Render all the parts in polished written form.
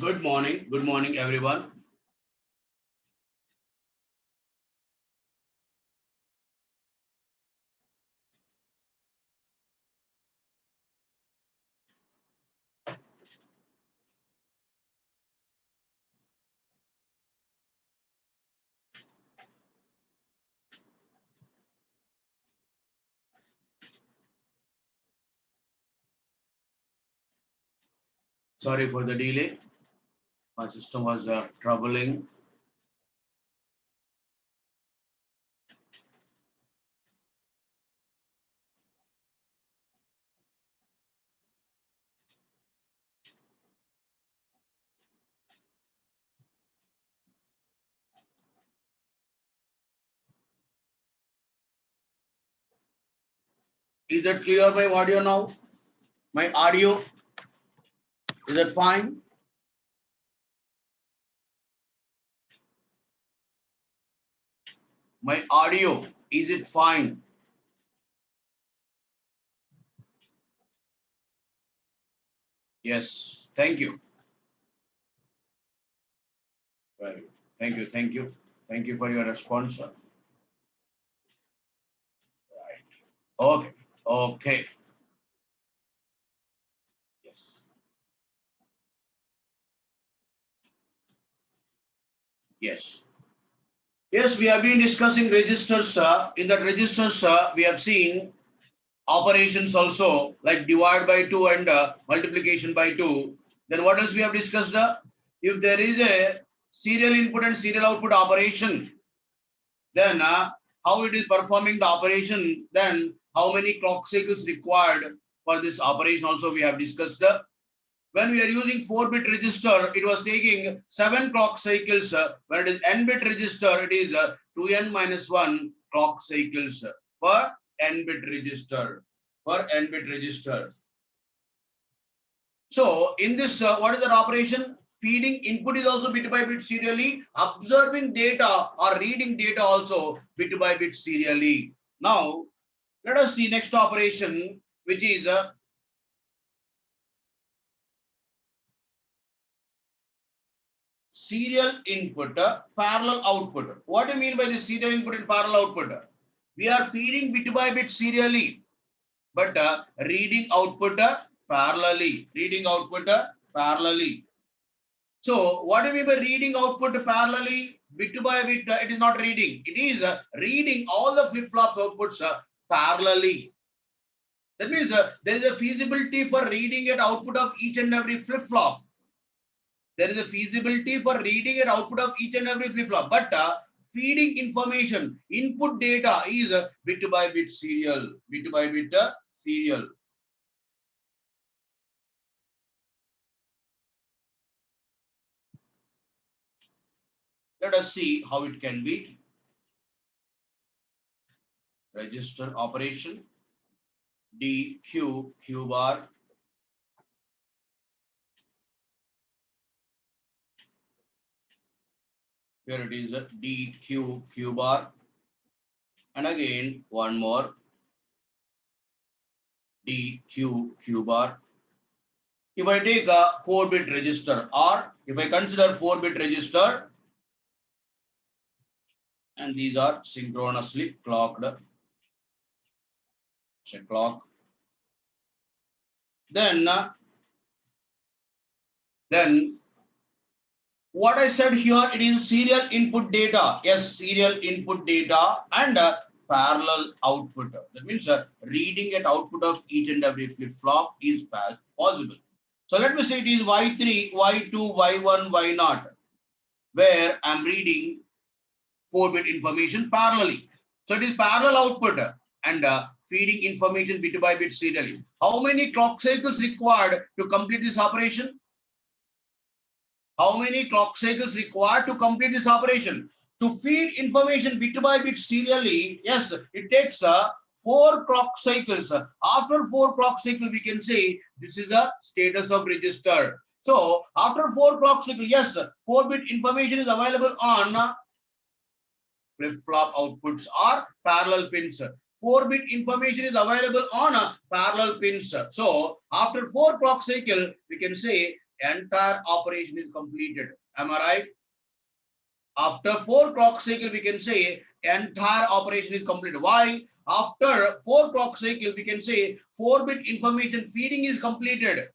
Good morning, everyone. Sorry for the delay. My system was troubling. Is it clear my audio now? My audio, is it fine? My audio, is it fine? Yes. Thank you. Very good. Thank you. Thank you. Thank you for your response, sir. Right. Okay. Okay. Yes. Yes. Yes, we have been discussing registers, sir. In that registers, sir, we have seen operations also like divide by 2 and multiplication by 2. Then what else we have discussed? If there is a serial input and serial output operation, then how it is performing the operation, then how many clock cycles required for this operation also we have discussed. When we are using 4-bit register, it was taking 7 clock cycles. When it is n-bit register, it is 2n minus 1 clock cycles for n-bit register. For n-bit register. So in this, what is the operation? Feeding input is also bit by bit serially. Observing data or reading data also bit by bit serially. Now, let us see next operation, which is serial input, parallel output. What do you mean by the serial input and parallel output? We are feeding bit by bit serially, but reading output parallelly. Reading output parallelly. So what do you mean by reading output parallelly? Bit by bit, it is not reading. It is reading all the flip-flop outputs parallelly. That means there is a feasibility for reading at output of each and every flip-flop. There is a feasibility for reading and output of each and every flip-flop. But feeding information, input data is bit by bit serial. Bit by bit serial. Let us see how it can be. Register operation. D Q Q bar. Here it is D Q Q bar. And again, one more D Q Q bar. If I take a 4-bit register, or if I consider 4-bit register, and these are synchronously clocked, say clock, then what I said here, it is serial input data. Yes, serial input data and parallel output. That means reading at output of each and every flip-flop is possible. So let me say it is Y3, Y2, Y1, Y0, where I'm reading 4-bit information parallelly. So it is parallel output and feeding information bit by bit serially. How many clock cycles required to complete this operation? How many clock cycles required to complete this operation? To feed information bit by bit serially, yes, it takes 4 clock cycles. After 4 clock cycles, we can say this is the status of register. So after 4 clock cycles, yes, 4-bit information is available on flip-flop outputs or parallel pins. 4-bit information is available on parallel pins. So after 4 clock cycle, we can say entire operation is completed. Am I right? After 4 clock cycle, we can say entire operation is completed. Why? After 4 clock cycle, we can say 4-bit information feeding is completed.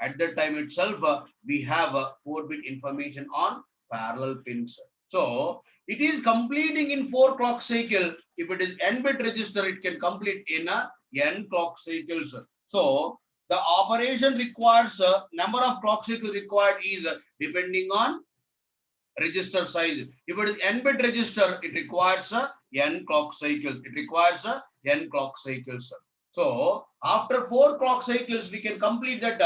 At that time itself, we have 4-bit information on parallel pins. So it is completing in 4 clock cycle. If it is n-bit register, it can complete in n clock cycles. So the operation requires number of clock cycles required is depending on register size. If it is n-bit register, it requires n clock cycles. It requires n clock cycles. So after 4 clock cycles, we can complete that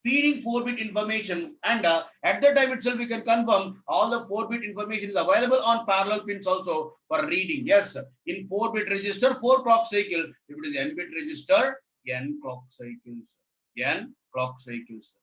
feeding 4-bit information, and at that time itself we can confirm all the 4-bit information is available on parallel pins also for reading. Yes, in 4-bit register, 4 clock cycle. If it is n-bit register, n clock cycles. N clock cycles.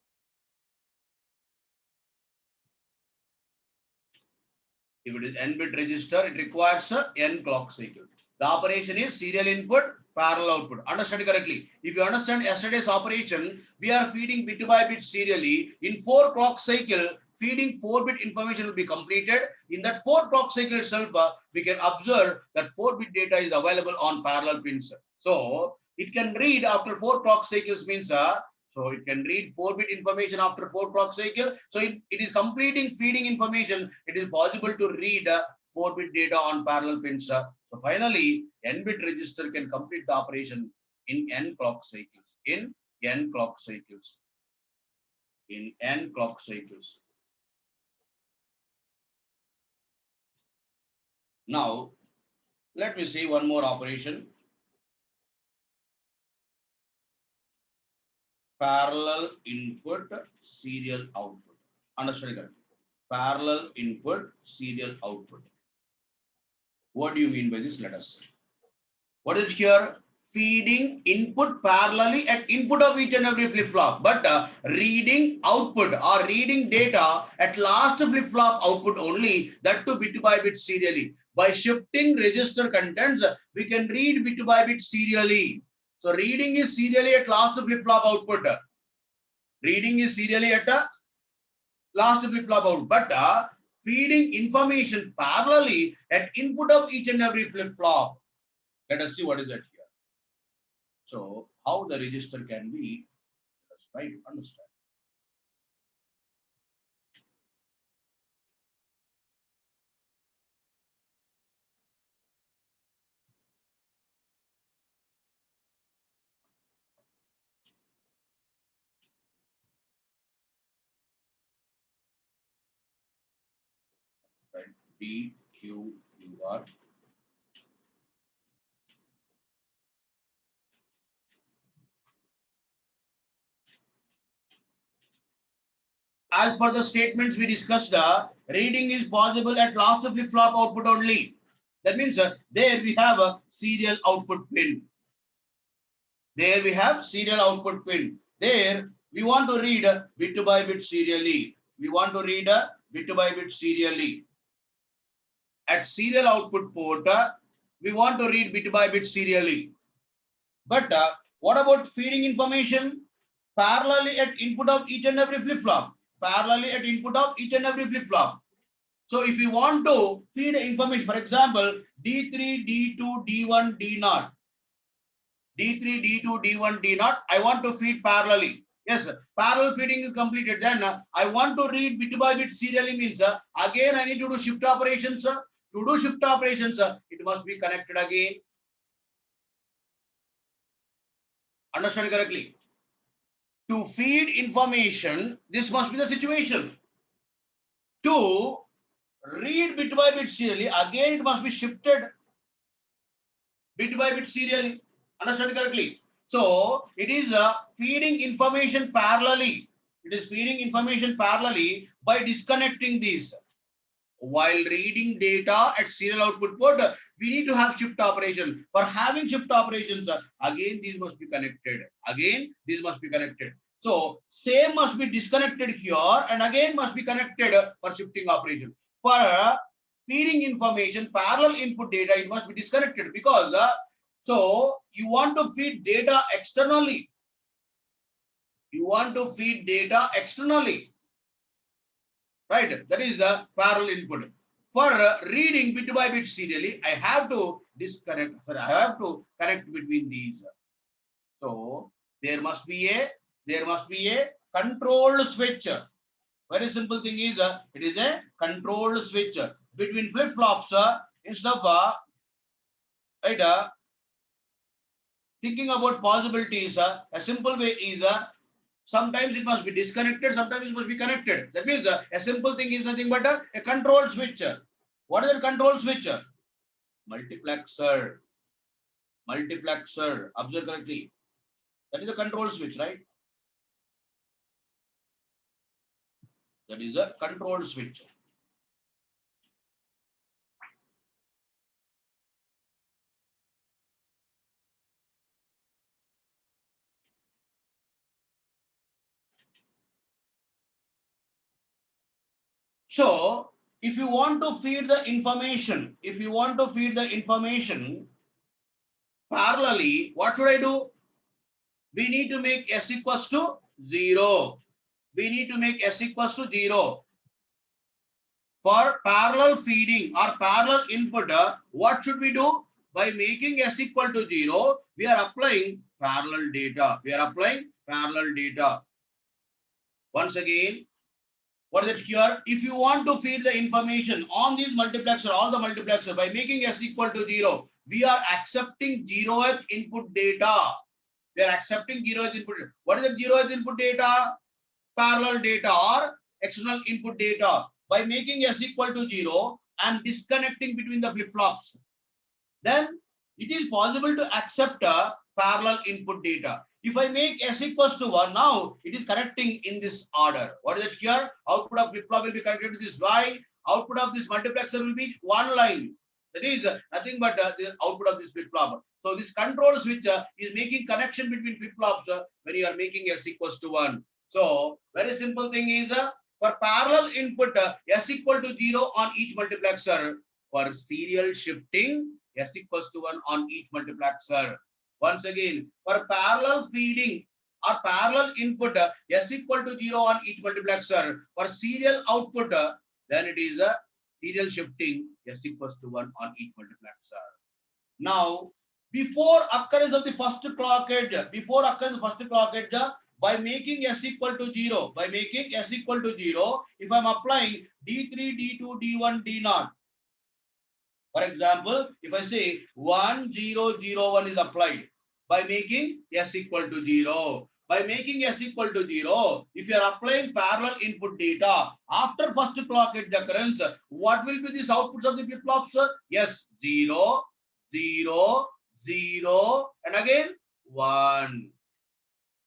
If it is n-bit register, it requires n clock cycle. The operation is serial input, parallel output. Understand correctly? If you understand yesterday's operation, we are feeding bit by bit serially. In 4 clock cycle, feeding 4-bit information will be completed. In that 4 clock cycle itself, we can observe that 4-bit data is available on parallel pins. So it can read after 4 clock cycles means so it can read 4-bit information after 4 clock cycle. So it is completing feeding information. It is possible to read 4-bit data on parallel pins. So finally, n-bit register can complete the operation in n clock cycles. In n clock cycles. In n clock cycles. Now, let me see one more operation. Parallel input, serial output. Understand correctly? Parallel input, serial output. What do you mean by this? Let us see. What is here? Feeding input parallelly at input of each and every flip-flop, but reading output or reading data at last flip-flop output only, that to bit by bit serially. By shifting register contents, we can read bit by bit serially. So reading is serially at last flip-flop output. Reading is serially at last flip-flop output, but feeding information parallelly at input of each and every flip-flop. Let us see what is that here. So how the register can be, let's try to understand. Right? D, Q, Q, R. As per the statements we discussed, reading is possible at last flip-flop output only. That means there we have a serial output pin. There we have serial output pin. There we want to read bit by bit serially. We want to read bit by bit serially. At serial output port, we want to read bit by bit serially. But what about feeding information? Parallelly at input of each and every flip-flop. Parallelly at input of each and every flip-flop. So if you want to feed information, for example, D3, D2, D1, D0. D3, D2, D1, D0, I want to feed parallelly. Yes, parallel feeding is completed. Then I want to read bit by bit serially means again I need to do shift operations. To do shift operations, it must be connected again. Understand correctly? To feed information, this must be the situation. To read bit by bit serially, again it must be shifted bit by bit serially. Understand correctly? So it is feeding information parallelly. It is feeding information parallelly by disconnecting these. While reading data at serial output port, we need to have shift operation. For having shift operations, again these must be connected. Again, these must be connected. So same must be disconnected here and again must be connected for shifting operation. For feeding information, parallel input data, it must be disconnected because so you want to feed data externally. You want to feed data externally, right? That is a parallel input. For reading bit by bit serially, I have to disconnect. Sorry, I have to connect between these. So there must be a control switch. Very simple thing is it is a control switch between flip flops. Instead of right, thinking about possibilities, a simple way is sometimes it must be disconnected, sometimes it must be connected. That means a simple thing is nothing but a control switch. What is a control switch? Multiplexer. Multiplexer. Observe correctly. That is a control switch, right? That is a control switch. So if you want to feed the information, parallelly, what should I do? We need to make s equals to 0. We need to make s equals to 0. For parallel feeding or parallel input, what should we do? By making s equal to 0, we are applying parallel data. We are applying parallel data. Once again, what is it here? If you want to feed the information on these multiplexer, all the multiplexer, by making s equal to 0, we are accepting 0th input data. We are accepting 0th input. What is the 0th input data? Parallel data or external input data. By making s equal to 0 and disconnecting between the flip-flops, then it is possible to accept a parallel input data. If I make s equals to 1, now it is connecting in this order. What is it here? Output of flip-flop will be connected to this y. Output of this multiplexer will be one line. That is nothing but the output of this flip-flop. So this control switch is making connection between flip-flops when you are making s equals to 1. So very simple thing is for parallel input s equal to 0 on each multiplexer. For serial shifting, s equals to 1 on each multiplexer. Once again, for parallel feeding or parallel input, s equal to 0 on each multiplexer. For serial output, then it is a serial shifting, s equals to 1 on each multiplexer. Now, before occurrence of the first clock edge, by making s equal to 0, if I'm applying D3, D2, D1, D0, for example, if I say 1, 0, 0, 1 is applied by making s equal to 0. By making s equal to 0, if you are applying parallel input data after first clock edge occurrence, what will be these outputs of the flip flops? Yes, 0, 0, 0, and again 1.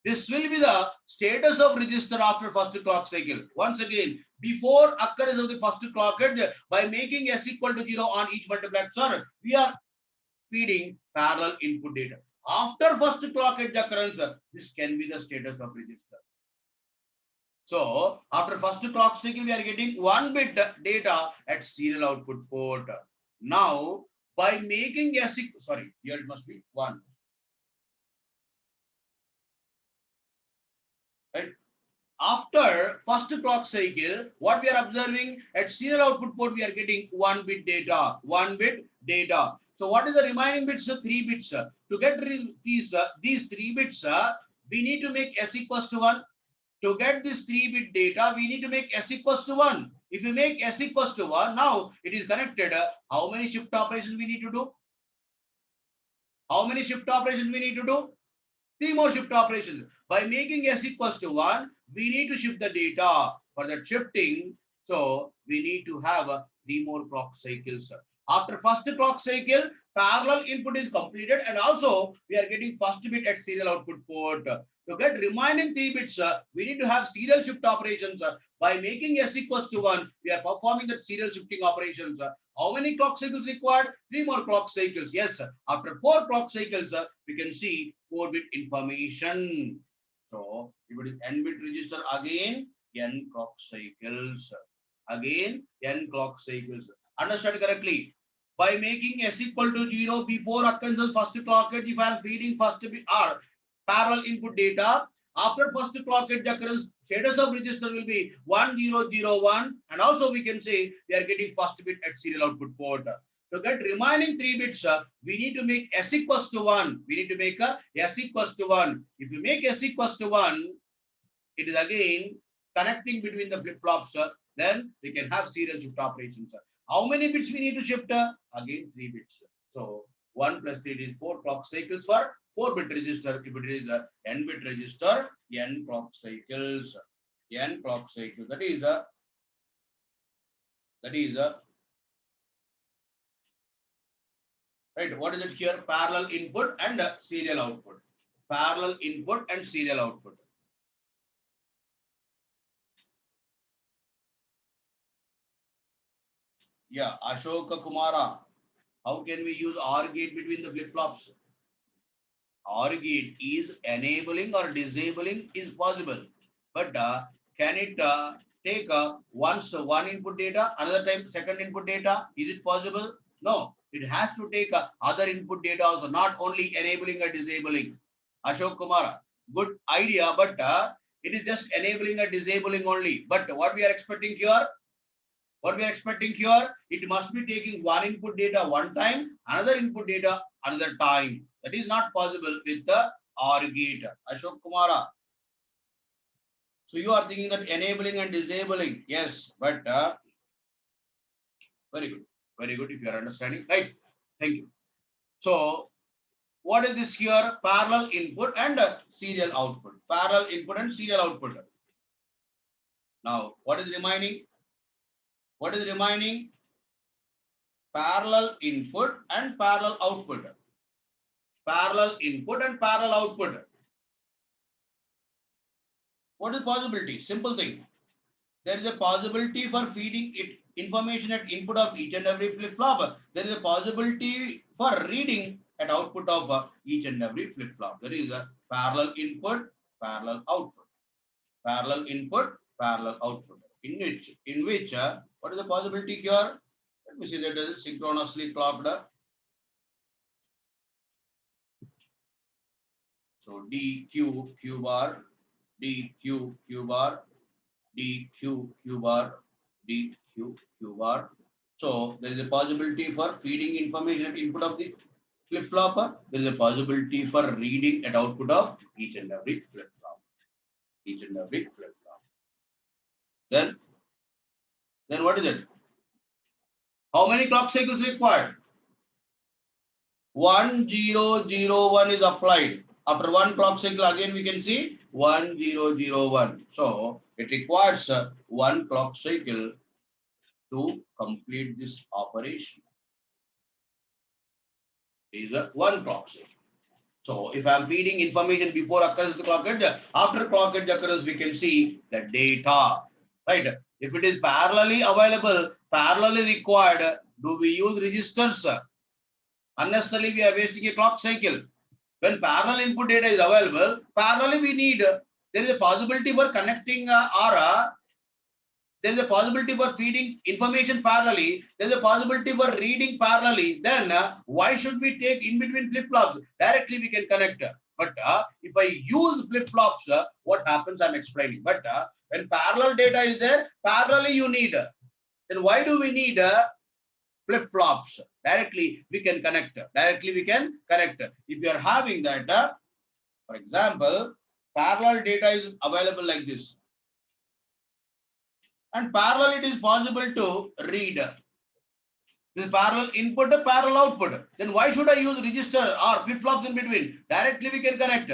This will be the status of register after first clock cycle. Once again, before occurrence of the first clock edge, by making s equal to 0 on each multiplexer, we are feeding parallel input data. After first clock edge occurrence, this can be the status of register. So after first clock cycle, we are getting 1 bit data at serial output port. Now, by making s, sorry, here it must be 1. Right? After first clock cycle, what we are observing at serial output port, we are getting 1 bit data, 1 bit data. So what is the remaining bits? 3 bits. To get these 3 bits, we need to make s equals to 1. To get this 3 bit data, we need to make s equals to 1. If you make s equals to 1, now it is connected. How many shift operations we need to do? How many shift operations we need to do? 3 more shift operations. By making s equals to 1, we need to shift the data. For that shifting, so we need to have 3 more clock cycles. After first clock cycle, parallel input is completed, and also we are getting first bit at serial output port. To get remaining 3 bits, we need to have serial shift operations. By making s equals to 1, we are performing the serial shifting operations. How many clock cycles required? 3 more clock cycles. Yes, after 4 clock cycles, we can see 4 bit information. So if it is n bit register, again n clock cycles. Again n clock cycles. Understand correctly? By making s equal to 0 before occurrence of first clock edge, if I am feeding first bit or parallel input data, After first clock edge occurrence, status of register will be 1001, and also we can say we are getting first bit at serial output port. To get remaining 3 bits, we need to make S equals to 1. We need to make a S equals to 1. If you make S equals to 1, it is again connecting between the flip-flops. Then we can have serial shift operations. How many bits we need to shift? Again 3 bits. So 1 plus 3 is 4 clock cycles for 4-bit register. If it is a n-bit register, n clock cycles. N clock cycles. That is right. What is it here? Parallel input and serial output. Parallel input and serial output. Yeah, Ashoka Kumara. How can we use OR gate between the flip-flops? OR gate is enabling or disabling is possible. But can it take once one input data, another time second input data? Is it possible? No. It has to take other input data also, not only enabling or disabling. Ashok Kumara, good idea, but it is just enabling or disabling only. But what we are expecting here? What we are expecting here, it must be taking one input data one time, another input data another time. That is not possible with the OR gate. Ashok Kumara. So you are thinking that enabling and disabling. Yes, but very good. Very good if you are understanding. Right. Thank you. So what is this here? Parallel input and serial output. Parallel input and serial output. Now, what is remaining? What is remaining? Parallel input and parallel output. Parallel input and parallel output. What is possibility? Simple thing. There is a possibility for feeding it information at input of each and every flip-flop. There is a possibility for reading at output of each and every flip-flop. There is a parallel input, parallel output. Parallel input, parallel output. In which what is the possibility here? Let me see that it is synchronously clocked. So D Q Q bar, D Q Q bar, D Q Q bar, D Q Q bar. So there is a possibility for feeding information at input of the flip flop. There is a possibility for reading at output of each and every flip flop. Each and every flip flop. Then what is it? How many clock cycles required? 1001 is applied. After one clock cycle, again we can see 1001. So it requires one clock cycle to complete this operation. It is a one clock cycle. So if I am feeding information before occurrence of the clock edge, after clock edge occurrence, we can see the data. Right? If it is parallelly available, parallelly required, do we use registers? Unnecessarily, we are wasting a clock cycle. When parallel input data is available, parallelly we need, there is a possibility for connecting there is a possibility for feeding information parallelly, there is a possibility for reading parallelly, then why should we take in between flip-flops? Directly we can connect. But if I use flip-flops, what happens? I'm explaining. But when parallel data is there, parallelly you need. Then why do we need flip-flops? Directly we can connect. Directly we can connect. If you are having that, for example, parallel data is available like this. And parallel it is possible to read. This parallel input, parallel output. Then why should I use register or flip-flops in between? Directly we can connect.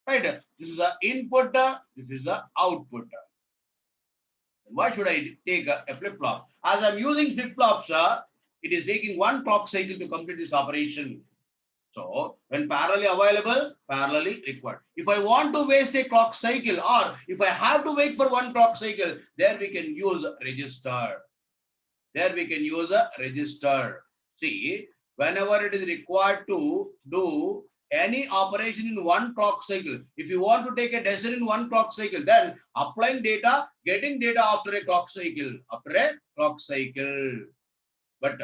Right? This is the input, this is the output. Why should I take a flip-flop? As I'm using flip-flops, it is taking one clock cycle to complete this operation. So when parallelly available, parallelly required. If I want to waste a clock cycle, or if I have to wait for one clock cycle, there we can use register. There we can use a register. See, whenever it is required to do any operation in one clock cycle, if you want to take a decision in one clock cycle, then applying data, getting data after a clock cycle, But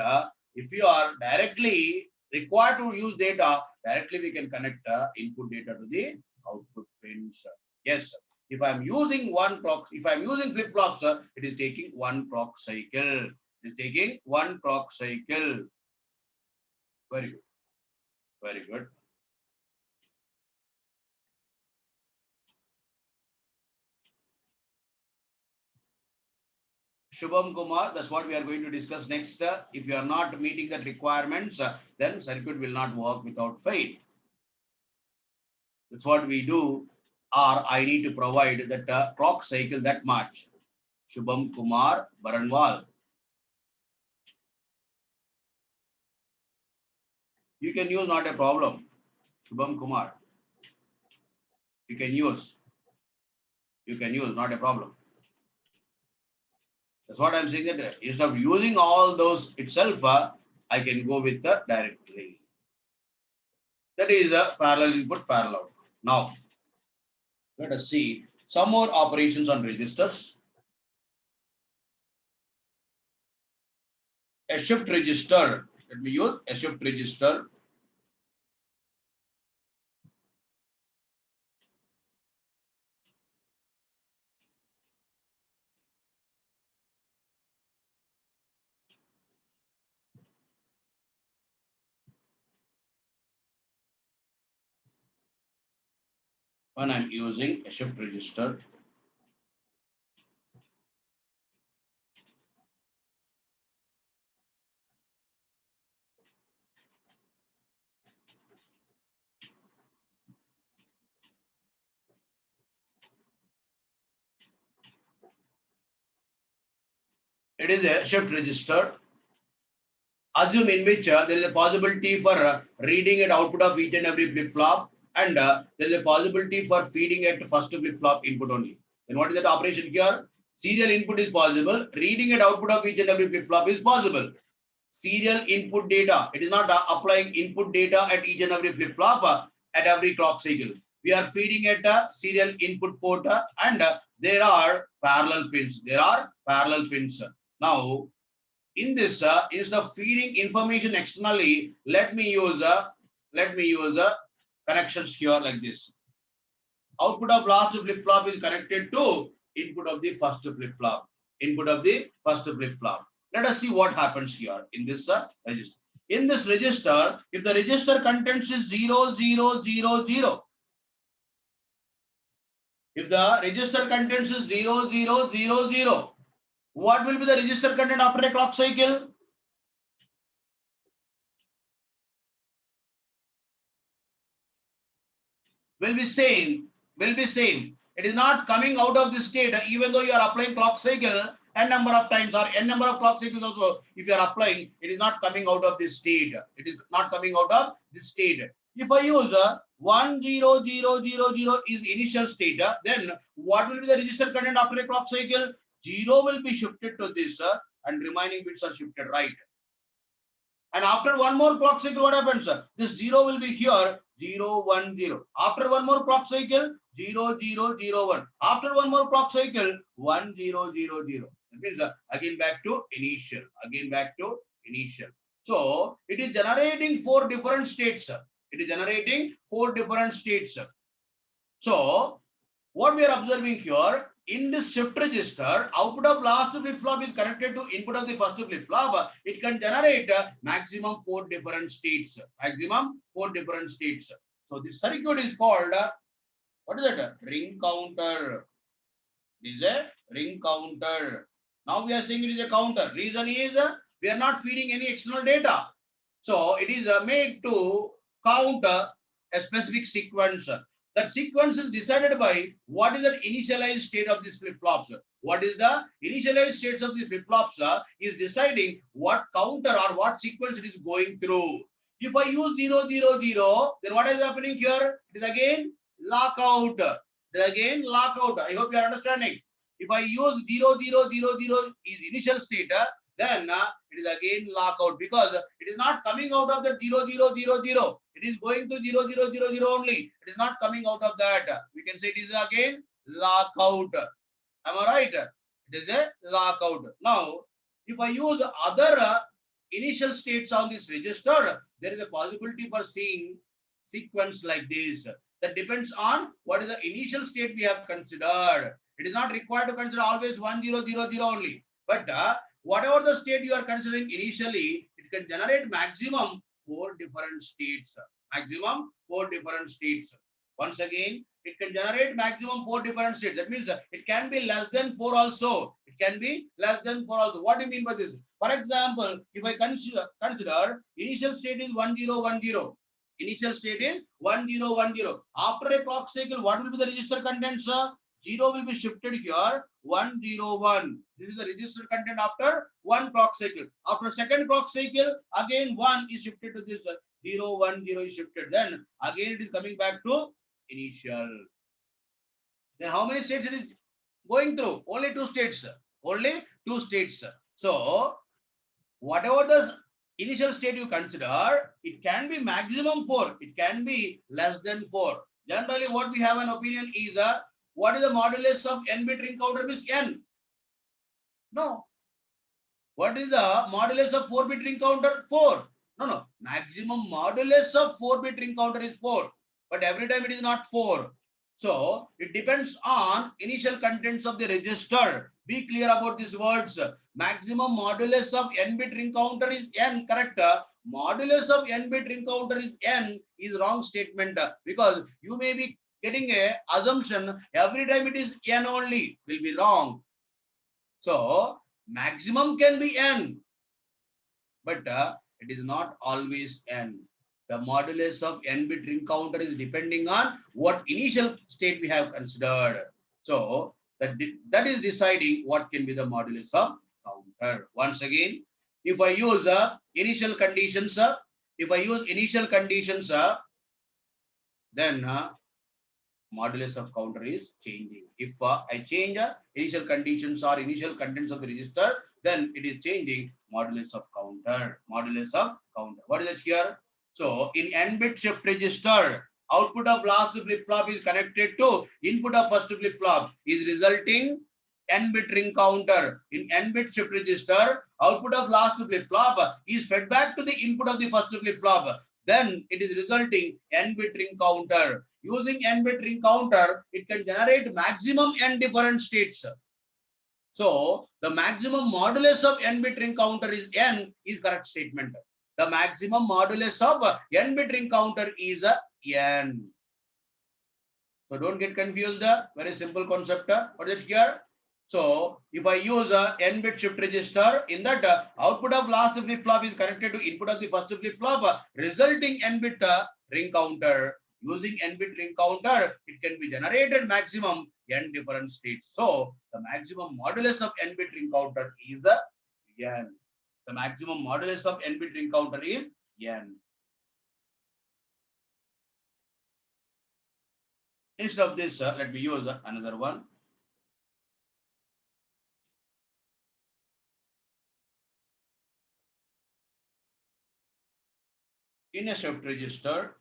if you are directly required to use data, directly we can connect input data to the output pins. Yes, if I'm using one clock, if I'm using flip-flops, it is taking one clock cycle. It is taking one clock cycle. Very good. Very good. Shubham Kumar, that's what we are going to discuss next. If you are not meeting the requirements, then circuit will not work without fail. That's what we do, or I need to provide that clock cycle that much. Shubham Kumar Baranwal. You can use, not a problem. Shubham Kumar. You can use. You can use, not a problem. That's what I'm saying, that instead of using all those itself, I can go with the directly. That is a parallel input, parallel output. Now, let us see some more operations on registers. A shift register. Let me use a shift register. When I'm using a shift register, it is a shift register. Assume in which there is a possibility for reading and output of each and every flip-flop, and there is a possibility for feeding it first flip-flop input only. Then what is that operation here? Serial input is possible. Reading and output of each and every flip-flop is possible. Serial input data. It is not applying input data at each and every flip-flop at every clock cycle. We are feeding at a serial input port and there are parallel pins. There are parallel pins. Now, in this, instead of feeding information externally, let me use connections here like this. Output of last flip-flop is connected to input of the first flip-flop. Input of the first flip-flop. Let us see what happens here in this register. In this register, if the register contents is 0, 0, 0, 0. If the register contents is 0, 0, 0, 0. What will be the register content after a clock cycle? Will be same. Will be same. It is not coming out of this state, even though you are applying clock cycle n number of times or n number of clock cycles also. If you are applying, it is not coming out of this state. It is not coming out of this state. If I use 1, 0, 0, 0, 0 is initial state, then what will be the register content after a clock cycle? 0 will be shifted to this and remaining bits are shifted right. And after one more clock cycle, what happens? This 0 will be here, 0, 1, 0. After one more clock cycle, 0, 0, 0, 1. After one more clock cycle, 1, 0, 0, 0. That means again back to initial. Again back to initial. So it is generating 4 different states. It is generating 4 different states. So what we are observing here, in this shift register, output of last flip-flop is connected to input of the first flip-flop. It can generate maximum 4 different states. Maximum 4 different states. So this circuit is called, what is that? Ring counter. This is a ring counter. Now we are saying it is a counter. Reason is we are not feeding any external data. So it is made to count a specific sequence. That sequence is decided by what is the initialized state of these flip-flops. What is the initialized states of the flip-flops is deciding what counter or what sequence it is going through. If I use 0, 0, 0, then what is happening here? It is again lockout. It is again lockout. I hope you are understanding. If I use 0, 0, 0, 0 is initial state, then it is again lockout because it is not coming out of the 0, 0, 0, 0. It is going to 0, 0, 0, 0 only. It is not coming out of that. We can say it is again lockout. Am I right? It is a lockout. Now, if I use other initial states on this register, there is a possibility for seeing sequence like this. That depends on what is the initial state we have considered. It is not required to consider always 1000 only. But whatever the state you are considering initially, it can generate maximum 4 different states. Maximum 4 different states. Once again, it can generate maximum 4 different states. That means it can be less than 4 also. It can be less than 4 also. What do you mean by this? For example, if I consider initial state is 1010. Initial state is 1010. After a clock cycle, what will be the register content, sir? 0 will be shifted here, 101. This is the registered content after one clock cycle. After second clock cycle, again 1 is shifted to this 010 is shifted. Then again it is coming back to initial. Then how many states it is going through? Only 2 states. Only 2 states. So whatever the initial state you consider, it can be maximum 4. It can be less than 4. Generally, what we have an opinion is what is the modulus of n-bit ring counter is n? No. What is the modulus of 4-bit ring counter? 4. No. Maximum modulus of 4-bit ring counter is 4. But every time it is not 4. So it depends on initial contents of the register. Be clear about these words. Maximum modulus of n-bit ring counter is n, correct? Modulus of n-bit ring counter is n is wrong statement, because you may be getting a assumption every time it is n only, will be wrong. So maximum can be n, but it is not always n. The modulus of n-bit ring counter is depending on what initial state we have considered. So that is deciding what can be the modulus of counter. Once again, if I use initial conditions, then modulus of counter is changing. If I change initial conditions or initial contents of the register, then it is changing modulus of counter. Modulus of counter. What is it here? So in n-bit shift register, output of last flip-flop is connected to input of first flip-flop, is resulting n-bit ring counter. In n-bit shift register, output of last flip-flop is fed back to the input of the first flip-flop. Then it is resulting n-bit ring counter. Using n-bit ring counter, it can generate maximum n different states. So the maximum modulus of n-bit ring counter is n is correct statement. The maximum modulus of n-bit ring counter is n. So don't get confused. Very simple concept. What is it here? So if I use n-bit shift register, in that output of last flip-flop is connected to input of the first flip-flop, resulting n-bit ring counter. Using n-bit ring counter, it can be generated maximum n different states. So the maximum modulus of n-bit ring counter is n. The maximum modulus of n-bit ring counter is n. Instead of this, let me use another one. In a shift register,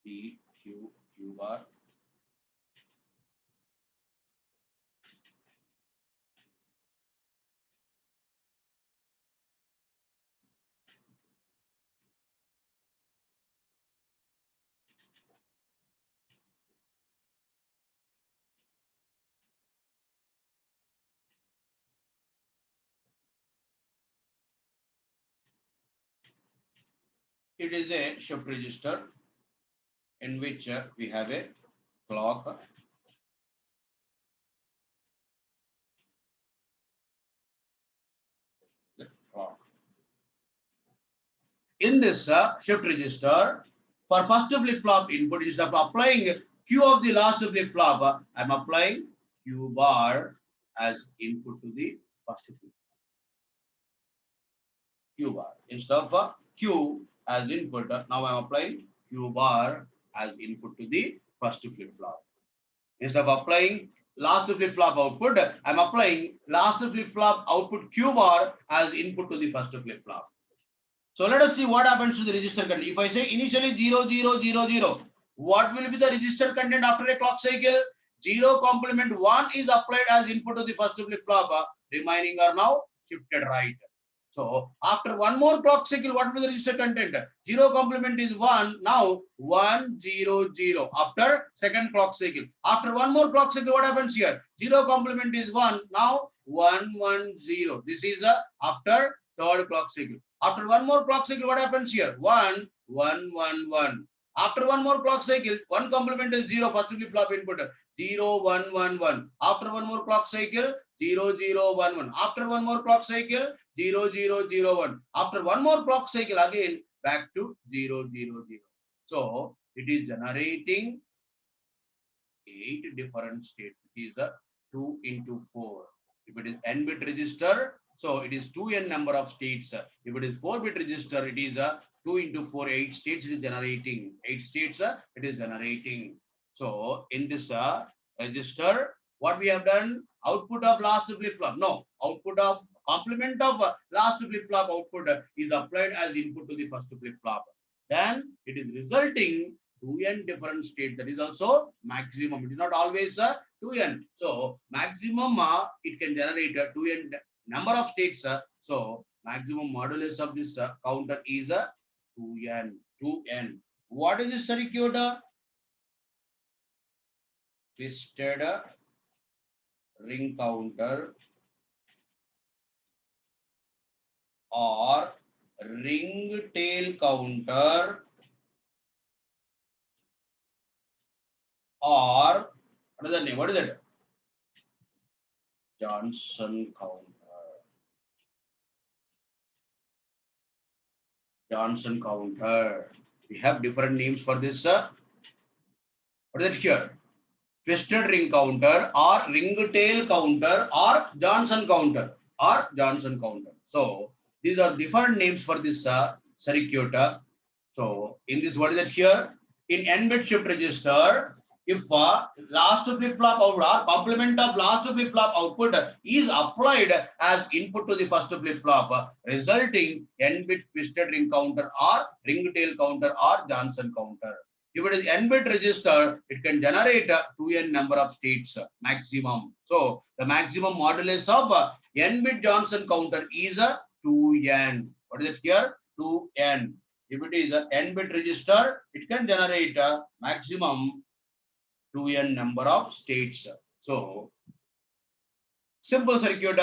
P, Q, Q bar. It is a shift register in which we have a clock. The clock. In this shift register, for first flip-flop input, instead of applying Q of the last flip-flop, I am applying Q bar as input to the first flip-flop. Q bar. Instead of Q as input, now I am applying Q bar as input to the first flip-flop. Instead of applying last flip-flop output, I am applying last flip-flop output Q bar as input to the first flip-flop. So let us see what happens to the register content. If I say initially 0, 0, 0, 0, what will be the register content after a clock cycle? 0 complement 1 is applied as input to the first flip-flop. Remaining are now shifted right. So after one more clock cycle, what will be the register content? 0 complement is 1. Now 1 0 0. After second clock cycle. After one more clock cycle, what happens here? 0 complement is 1. Now 1 1 0. This is after third clock cycle. After one more clock cycle, what happens here? 1 1 1 1. After one more clock cycle, one complement is 0. First flip flop input 0 1 1 1. After one more clock cycle, 0 0 1 1. After one more clock cycle, 0 0 0 1. After one more clock cycle, again back to 0 0 0. So it is generating 8 different states. It is a 2 into 4. If it is n bit register, so it is 2n number of states. If it is 4 bit register, it is a 2 into 4, 8 states. It is generating 8 states. It is generating. So in this register, what we have done? Output of last flip flop. No, output of complement of last flip flop output is applied as input to the first flip flop. Then it is resulting 2n different state. That is also maximum. It is not always 2n. So maximum it can generate 2n number of states. So maximum modulus of this counter is 2n. 2n. What is this circuit? Twisted ring counter or ring tail counter or another name. What is it? Johnson counter. Johnson counter. We have different names for this. What is it here? Twisted ring counter or ring tail counter or Johnson counter or Johnson counter. So these are different names for this circuit. So in this, what is it here? In n bit shift register, if last flip flop output or complement of last flip flop output is applied as input to the first flip flop, resulting n bit twisted ring counter or ring tail counter or Johnson counter. If it is n bit register, it can generate 2n number of states maximum. So the maximum modulus of n bit Johnson counter is 2n. What is it here? 2n. If it is an n bit register, it can generate a maximum 2n number of states. So simple circuit.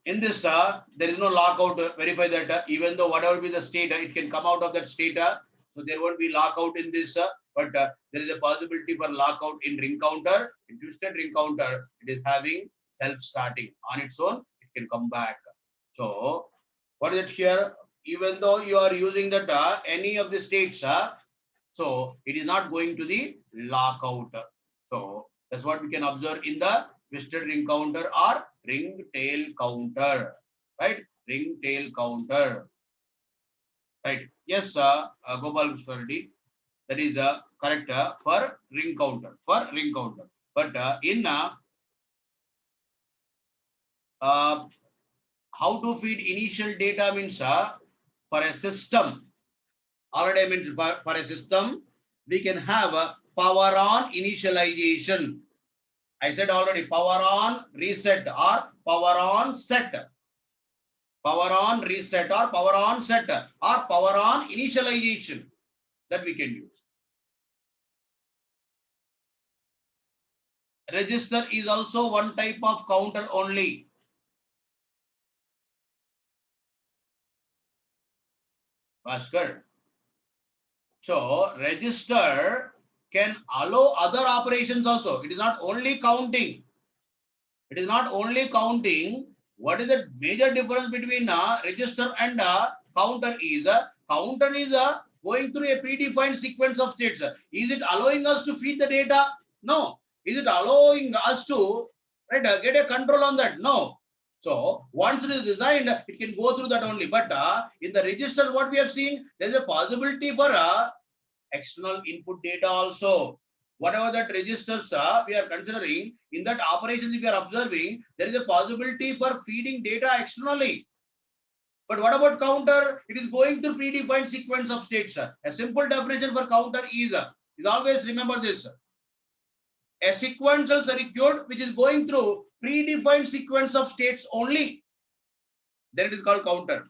In this, there is no lockout. Verify that even though whatever be the state, it can come out of that state. So there won't be lockout in this, but there is a possibility for lockout in ring counter. In twisted ring counter, it is having self-starting on its own. It can come back. So what is it here? Even though you are using that any of the states, so it is not going to the lockout. So that's what we can observe in the twisted ring counter or ring tail counter, right? Ring tail counter, right? Yes, Gopal Reddy, that is correct for ring counter. For ring counter, but in how to feed initial data means for a system. Already I mean for a system, we can have a power on initialization. I said already power on reset or power on set. Power on reset or power on set or power on initialization that we can use. Register is also one type of counter only. Bhaskar. So register can allow other operations also. It is not only counting. It is not only counting. What is the major difference between register and counter is counter is going through a predefined sequence of states. Is it allowing us to feed the data? No. Is it allowing us to get a control on that? No. So once it is designed, it can go through that only. But in the register, what we have seen, there is a possibility for external input data also. Whatever that registers we are considering, in that operations if you are observing, there is a possibility for feeding data externally. But what about counter? It is going through predefined sequence of states. A simple definition for counter is always remember this. A sequential circuit which is going through predefined sequence of states only. Then it is called counter.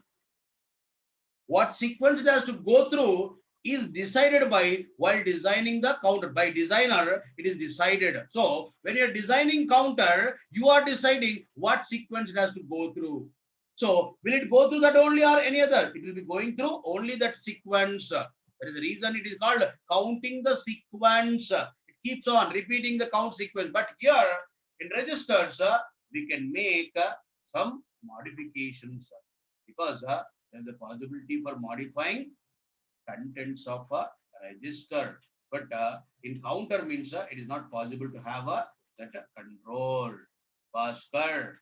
What sequence it has to go through is decided by while designing the counter. By designer, it is decided. So when you're designing counter, you are deciding what sequence it has to go through. So will it go through that only or any other? It will be going through only that sequence. That is the reason it is called counting the sequence. It keeps on repeating the count sequence. But here in registers, we can make some modifications because there's a possibility for modifying contents of a register. But in counter means it is not possible to have that control. Bhaskar.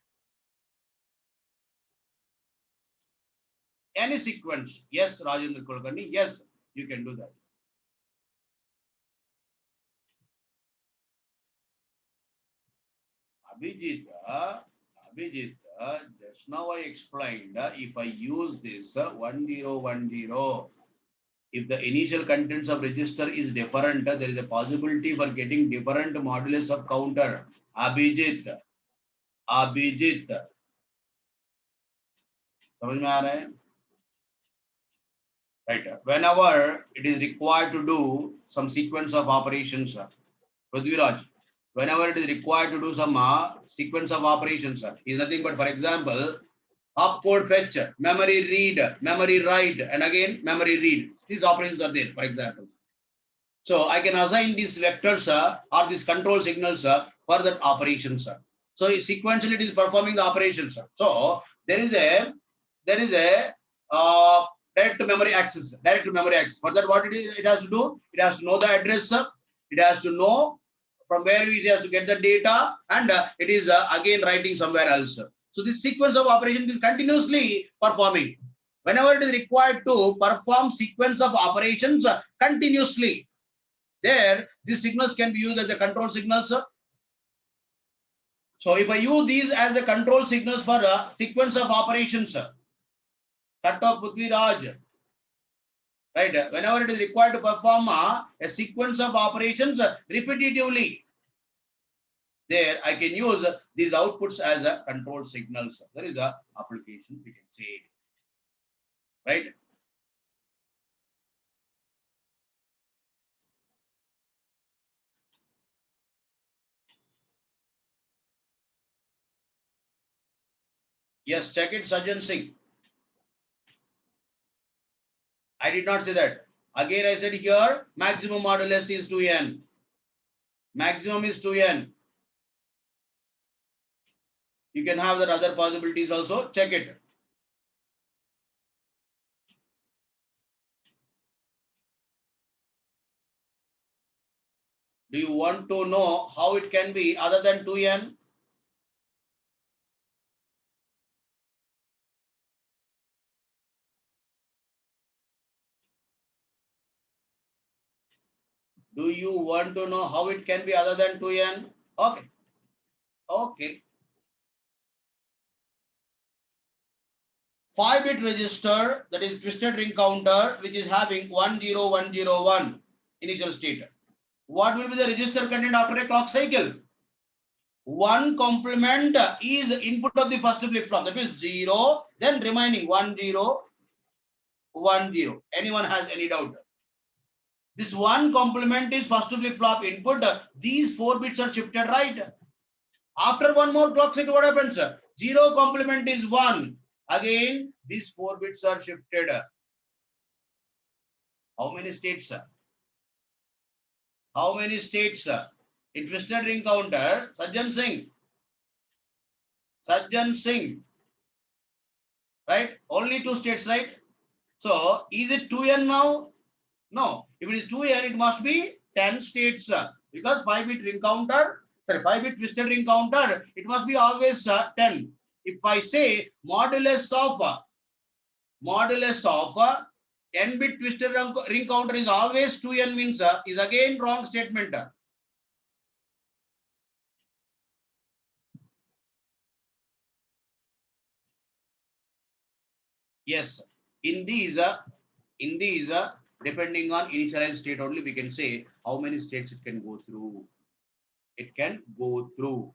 Any sequence. Yes, Rajendra Kulkarni. Yes, you can do that. Abhijit, just now I explained if I use this 1010, if the initial contents of register is different, there is a possibility for getting different modulus of counter. Abhijit, समझ में आ रहा है? Right. Whenever it is required to do some sequence of operations, Prithviraj, whenever it is required to do some sequence of operations, is nothing but, for example, opcode fetch, memory read, memory write, and again memory read. These operations are there, for example. So I can assign these vectors or these control signals for that operations. So sequentially it is performing the operations. So there is a direct to memory access. Direct to memory access. For that, what it has to do? It has to know the address. It has to know from where it has to get the data, and it is again writing somewhere else. So this sequence of operations is continuously performing. Whenever it is required to perform sequence of operations continuously, there these signals can be used as the control signals. So if I use these as the control signals for a sequence of operations, cut off Prithviraj, right? Whenever it is required to perform a sequence of operations repetitively, there I can use these outputs as a control signals. There is a application we can say, right? Yes, check it, Sajjan Singh. I did not say that. Again, I said here maximum modulus is 2n. Maximum is 2n. You can have that other possibilities also. Check it. Do you want to know how it can be other than 2n? Do you want to know how it can be other than 2n? Okay. Okay. 5-bit register, that is twisted ring counter, which is having 10101 initial state. What will be the register content after a clock cycle? One complement is input of the first flip flop. That means 0, then remaining 1010. Anyone has any doubt? This one complement is first flip flop input. These 4 bits are shifted right. After one more clock cycle, what happens? 0 complement is 1. Again, these 4 bits are shifted. How many states? How many states? In twisted ring counter, Sajjan Singh. Sajjan Singh. Right? Only 2 states, right? So, is it 2n now? No. If it is 2n, it must be 10 states. Because 5-bit ring counter, 5-bit twisted ring counter, it must be always 10. If I say modulus of n-bit twisted ring counter is always 2n means is again wrong statement. Yes, in these depending on initialized state only, we can say how many states it can go through. It can go through.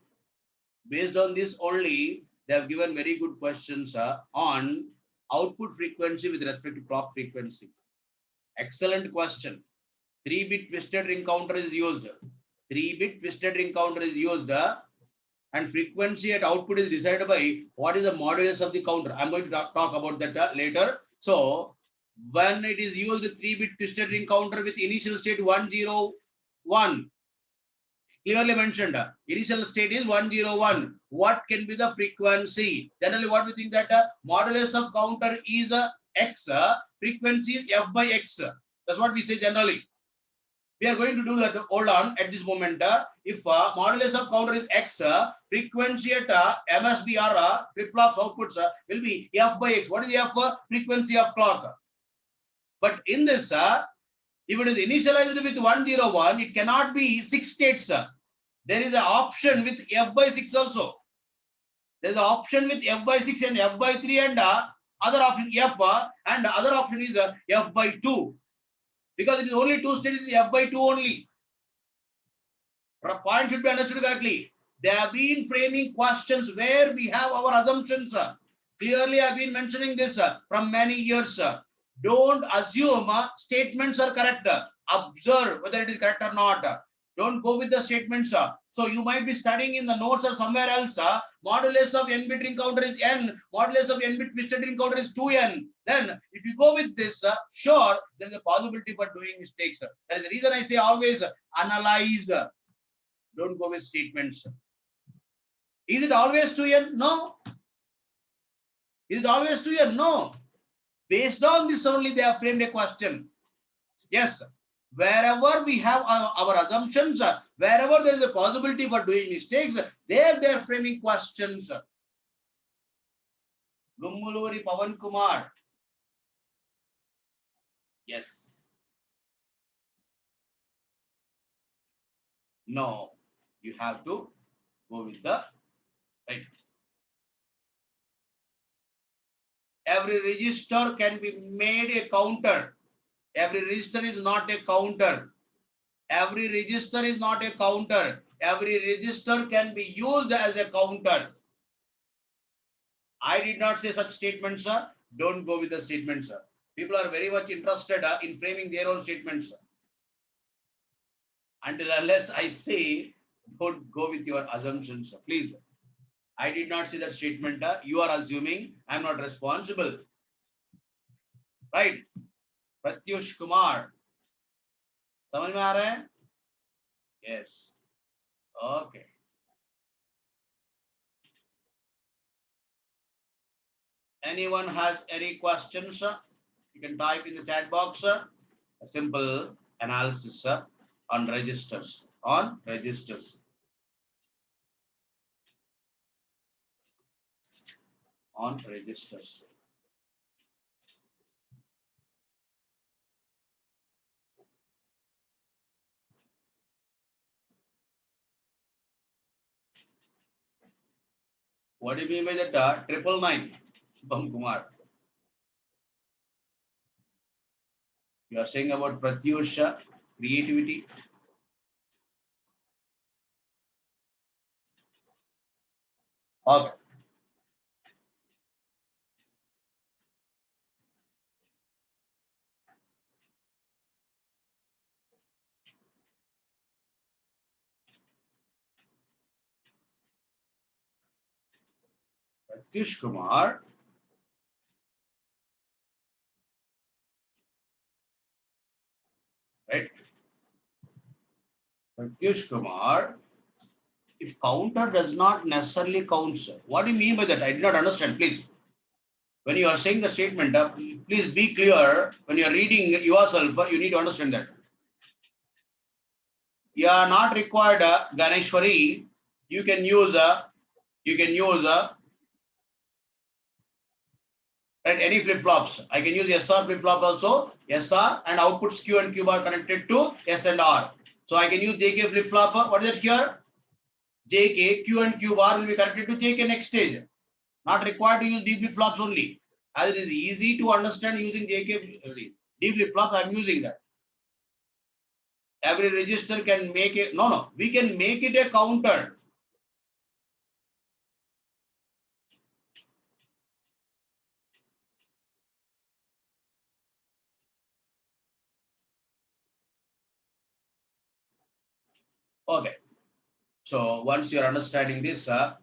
Based on this only, they have given very good questions on output frequency with respect to clock frequency? Excellent question. 3-bit twisted ring counter is used. 3-bit twisted ring counter is used, and frequency at output is decided by what is the modulus of the counter. I'm going to talk about that later. So when it is used 3-bit twisted ring counter with initial state 101, clearly mentioned, initial state is 101. What can be the frequency? Generally, what we think that modulus of counter is x, frequency is f by x. That's what we say generally. We are going to do that. Hold on at this moment. If modulus of counter is x, frequency at MSB flip-flops outputs will be f by x. What is f? Frequency of clock. But in this, if it is initialized with 101, it cannot be 6 states. There is an option with f by 6 also. There is an option with f by 6 and f by 3 and other option f, and other option is f by 2. Because it is only 2 states, it is f by 2 only. The point should be understood correctly. They have been framing questions where we have our assumptions. Clearly, I have been mentioning this from many years. Don't assume statements are correct. Observe whether it is correct or not. Don't go with the statements. So you might be studying in the notes or somewhere else. Modulus of n-bit ring counter is n. Modulus of n-bit twisted ring counter is 2n. Then if you go with this, sure, there is a possibility for doing mistakes. That is the reason I say always analyze. Don't go with statements. Is it always 2n? No. Is it always 2n? No. Based on this only they have framed a question. Yes. Wherever we have our assumptions, wherever there is a possibility for doing mistakes, there they are framing questions. Lummuluri Pavan Kumar. Yes. No. You have to go with the right. Every register can be made a counter. Every register is not a counter. Every register is not a counter. Every register can be used as a counter. I did not say such statements, sir. Don't go with the statements, sir. People are very much interested in framing their own statements. Until unless I say, don't go with your assumptions, sir. Please. I did not say that statement. You are assuming. I'm not responsible. Right? Pratyush Kumar. समझ में आ रहा है? Yes. Okay. Anyone has any questions? You can type in the chat box. A simple analysis on registers. On registers. On registers. What do you mean by that? 999, Shubham Kumar. You are saying about Pratyusha, creativity. Okay. Pratyush Kumar. Right. Pratyush Kumar. If counter does not necessarily count, sir. What do you mean by that? I did not understand, please. When you are saying the statement, please be clear. When you are reading yourself, you need to understand that. You are not required Ganeshwari. You can use at any flip-flops. I can use SR flip-flop also. SR and outputs Q and Q bar connected to S and R. So I can use JK flip-flop. What is it here? JK, Q and Q bar will be connected to JK next stage. Not required to use D flip-flops only. As it is easy to understand using JK D flip-flops, I am using that. Every register can make it. No. We can make it a counter. Okay. So once you're understanding this, let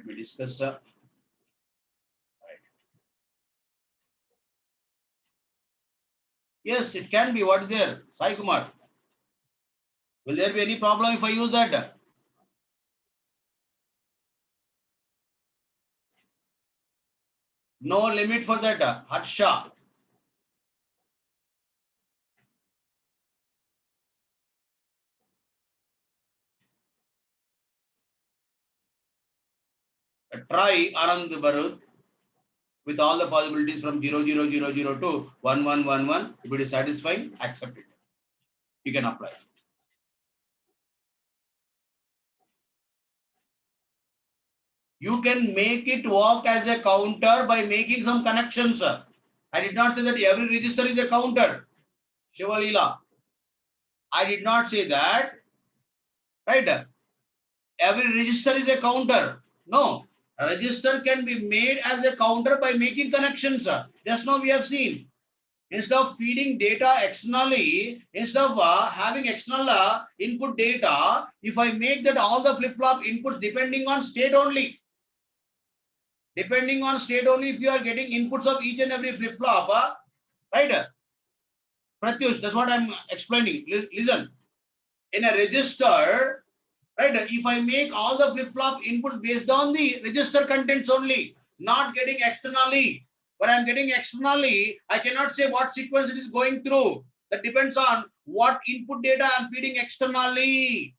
me discuss. Right. Yes, it can be. What is there? Sai Kumar. Will there be any problem if I use that? No limit for that. Harsha. Try Anand Barut with all the possibilities from 0, 0, 0, 0 to 1, 1, 1, 1. If it is satisfying, accept it. You can apply. You can make it work as a counter by making some connections. I did not say that every register is a counter. Shivalila. I did not say that. Right? Every register is a counter. No. A register can be made as a counter by making connections. Just now we have seen. Instead of feeding data externally, instead of having external input data, if I make that all the flip-flop inputs depending on state only, if you are getting inputs of each and every flip-flop, right? Pratyush, that's what I'm explaining. Listen, in a register, right? If I make all the flip-flop inputs based on the register contents only, not getting externally. When I'm getting externally, I cannot say what sequence it is going through. That depends on what input data I'm feeding externally.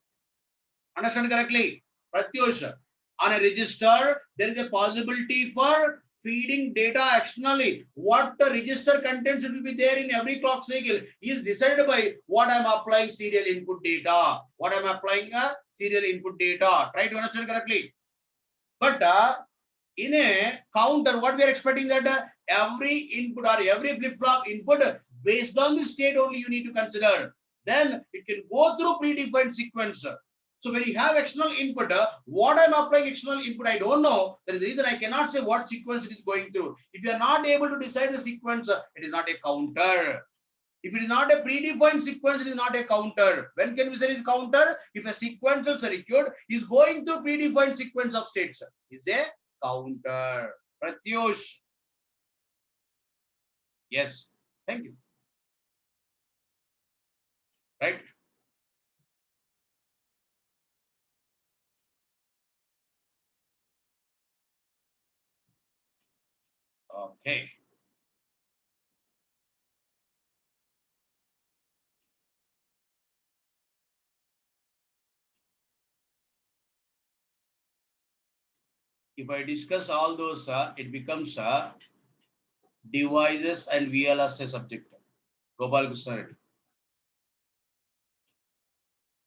Understand correctly? Pratyush, on a register, there is a possibility for feeding data externally. What the register contents will be there in every clock cycle is decided by what I'm applying serial input data. What I'm applying serial input data. Try to understand correctly. But in a counter, what we are expecting that every input or every flip-flop input based on the state only you need to consider. Then it can go through predefined sequence. So when you have external input, what I'm applying external input, I don't know. That is the reason I cannot say what sequence it is going through. If you are not able to decide the sequence, it is not a counter. If it is not a predefined sequence, it is not a counter. When can we say it is counter? If a sequential circuit is going through predefined sequence of states, is a counter. Pratyush. Yes. Thank you. Right? Okay. If I discuss all those, it becomes devices and VLSI subject. Gopal Krishna Reddy.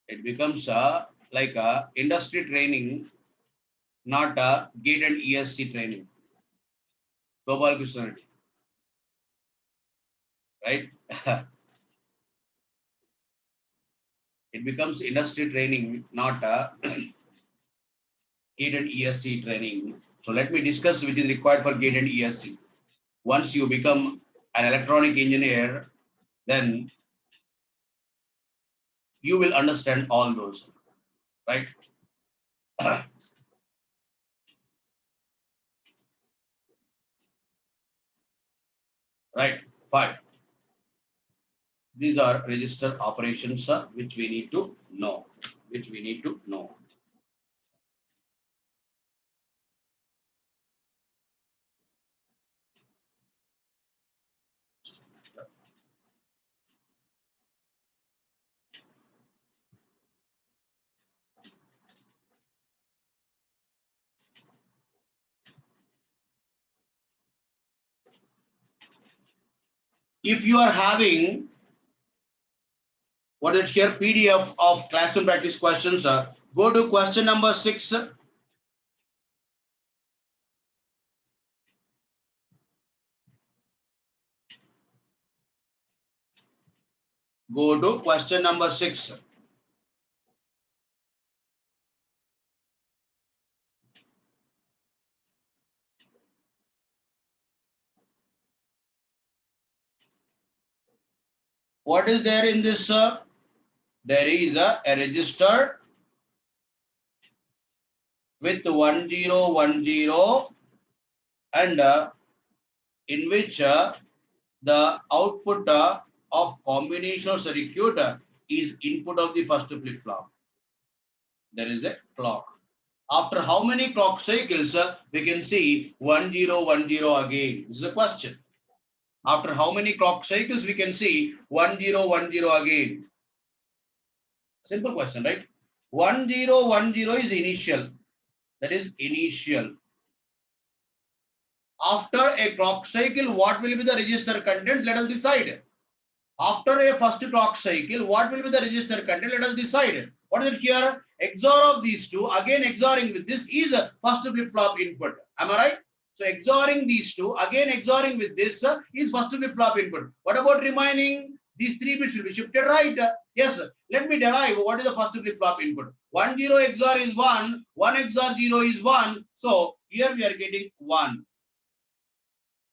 It becomes like industry training, not gate and ESC training. Gopal Krishna Reddy. Right? It becomes industry training, not gate and ESC training. So let me discuss which is required for gate and ESC. Once you become an electronic engineer, then you will understand all those, right? Right, fine. These are register operations which we need to know, If you are having what is here PDF of classroom practice questions, go to question number 6. Go to question number 6. What is there in this? there is a register with 1010 and in which the output of combinational circuit is input of the first flip-flop. There is a clock. After how many clock cycles we can see 1010 again? This is a question. After how many clock cycles we can see 1010 again? Simple question, right? 1010 is initial. That is initial. After a clock cycle, what will be the register content? Let us decide. After a first clock cycle, what will be the register content? Let us decide. What is it here? XOR of these two, again XORing with this is first flip-flop input. Am I right? So XORing these two, again XORing with this is first flip-flop input. What about remaining? These 3 bits will be shifted right. Yes. Let me derive what is the first flip-flop input. 10 XOR is 1, 1 XOR 0 is 1. So here we are getting 1.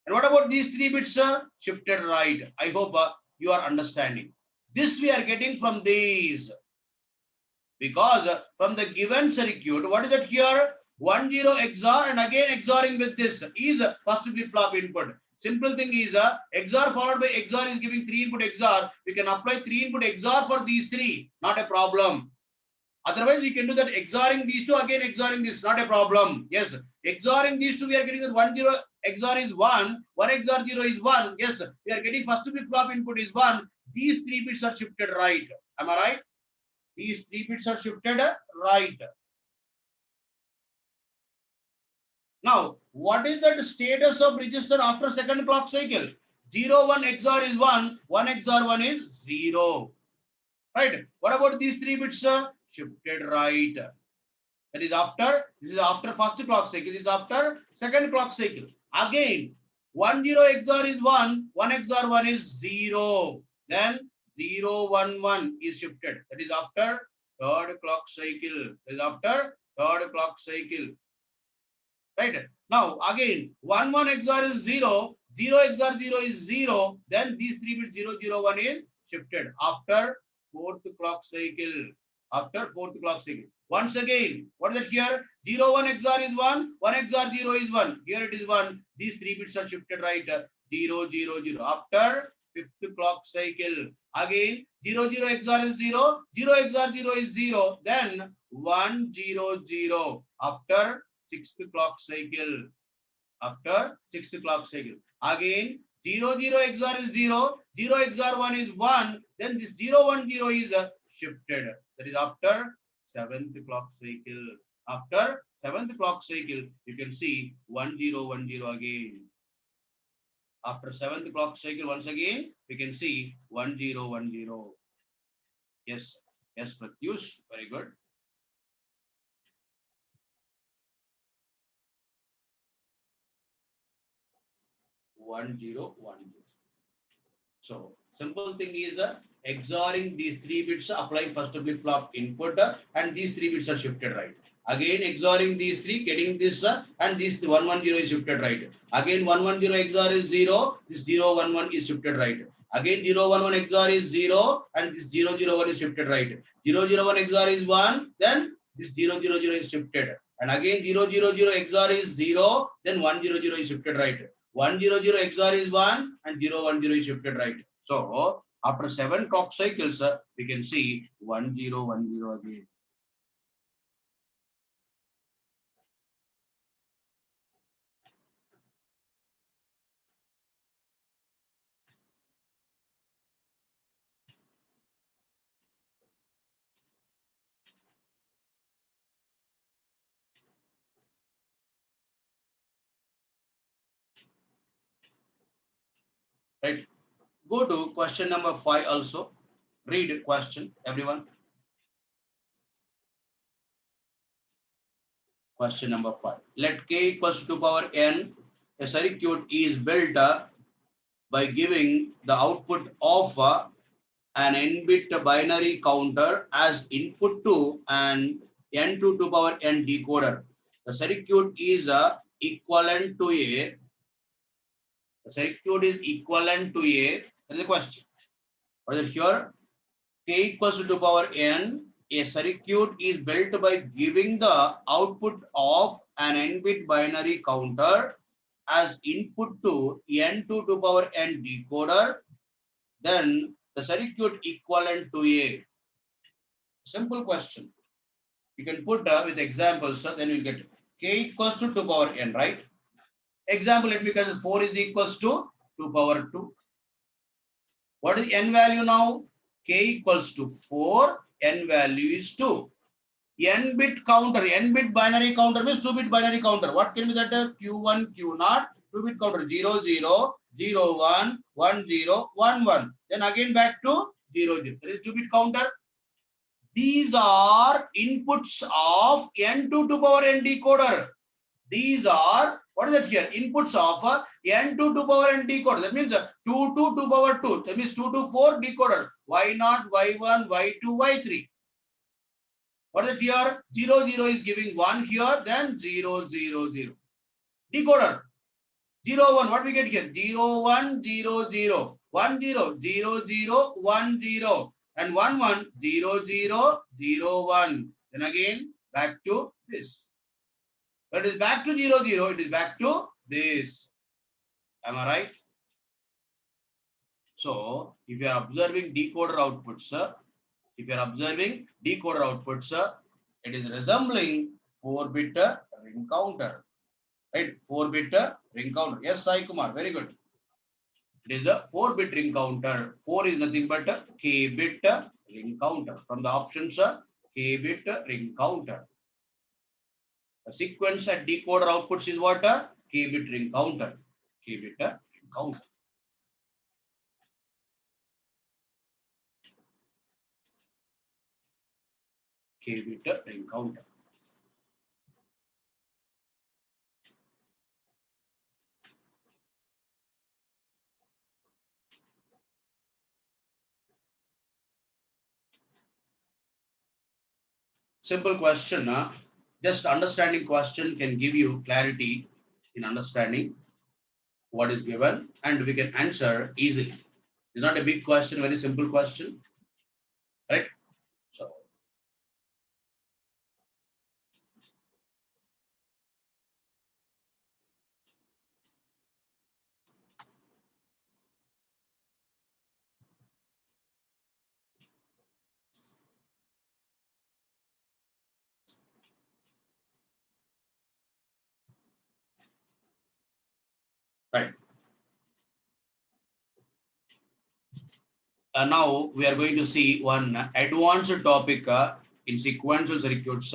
And what about these 3 bits shifted right? I hope you are understanding. This we are getting from these. Because from the given circuit, what is it here? 10 XOR and again XORing with this is first flip-flop input. Simple thing is XOR followed by XOR is giving 3 input XOR. We can apply 3 input XOR for these 3. Not a problem. Otherwise, we can do that XORing these two, again XORing this, not a problem. Yes, XORing these two, we are getting that 10 XOR is 1, 1 XOR 0 is 1. Yes, we are getting first flip-flop input is 1. These 3 bits are shifted right. Am I right? These 3 bits are shifted right. Now, what is the status of register after second clock cycle? 0, 1 XOR is 1, 1 XOR 1 is 0. Right? What about these 3 bits? Shifted right. That is after, this is after first clock cycle, this is after second clock cycle. Again, 10 XOR is 1, 1 XOR 1 is 0. Then 0, 1, 1 is shifted. That is after third clock cycle. That is after third clock cycle. Right? Now, again, 1, 1 XOR is 0, 0 XOR 0 is 0. Then these 3 bits 0, 0, 1 is shifted after fourth clock cycle. After fourth clock cycle. Once again, what is it here? 0, 1 XOR is 1, 1 XOR 0 is 1. Here it is 1. These 3 bits are shifted right. 0, 0, 0. After fifth clock cycle. Again, 0, 0 XOR is 0, 0 XOR 0 is 0. Then 1, 0, 0. After sixth clock cycle. After sixth clock cycle. Again, 0, 0 XOR is 0, 0 XOR 1 is 1. Then this 0, 1, 0 is shifted. That is after seventh clock cycle. After seventh clock cycle, you can see 1, 0, 1, 0 again. After seventh clock cycle, once again, we can see 1, 0, 1, 0. Yes, yes, Pratyush, very good. One zero one zero. So simple thing is XORing these 3 bits, applying first flip-flop input, and these 3 bits are shifted right. Again XORing these 3, getting this, and this 110 is shifted right. Again 110 XOR is 0, this 011 is shifted right. Again 011 XOR is 0, and this 001 is shifted right. 001 XOR is 1, then this 000 is shifted. And again 000 XOR is 0, then 100 is shifted right. 100 XOR is 1 and 010 is shifted right. So after 7 clock cycles, we can see 1010 again. Right. Go to question number 5 also. Read question, everyone. Question number 5. Let k equals to 2 power n. A circuit is built by giving the output of an n-bit binary counter as input to an n to 2 power n decoder. The circuit is equivalent to a. The circuit is equivalent to a. That is the question. What is it here? k equals to 2 power n. A circuit is built by giving the output of an n-bit binary counter as input to n to 2 power n decoder. Then the circuit equivalent to a simple question. You can put with examples, so then you get k equals to 2 power n, right? Example, let me consider 4 is equals to 2 power 2. What is n value now? K equals to 4, n value is 2. N bit counter, n bit binary counter means 2 bit binary counter. What can be that? Q1, Q0, 2 bit counter 0, 0, 0, 1, 1, 0, 1, 1. Then again back to 0, 0. That is 2 bit counter. These are inputs of n to 2 power n decoder. These are, what is that here? Inputs of n to 2 power n decoder. That means 2 to 2 power 2. That means 2 to 4 decoder. Y0, Y1, Y2, Y3. What is it here? 0, 0 is giving 1 here, then 0, 0, 0. Decoder. 0, 1. What we get here? 0, 1, 0, 0. 1, 0, 0, 0, 1, 0. And 1, 1, 0, 0, 0, 1. Then again, back to this. But it is back to 0, 0. It is back to this. Am I right? So, if you are observing decoder outputs, it is resembling 4-bit ring counter. Right? 4-bit ring counter. Yes, Sai Kumar. Very good. It is a 4-bit ring counter. 4 is nothing but a k-bit ring counter. From the options, k-bit ring counter. The sequence at decoder outputs is what? K-bit ring counter. K-bit ring counter. K-bit ring counter. Simple question. Just understanding question can give you clarity in understanding what is given, and we can answer easily. It's not a big question, very simple question. Right? So, right. Now we are going to see one advanced topic in sequential circuits.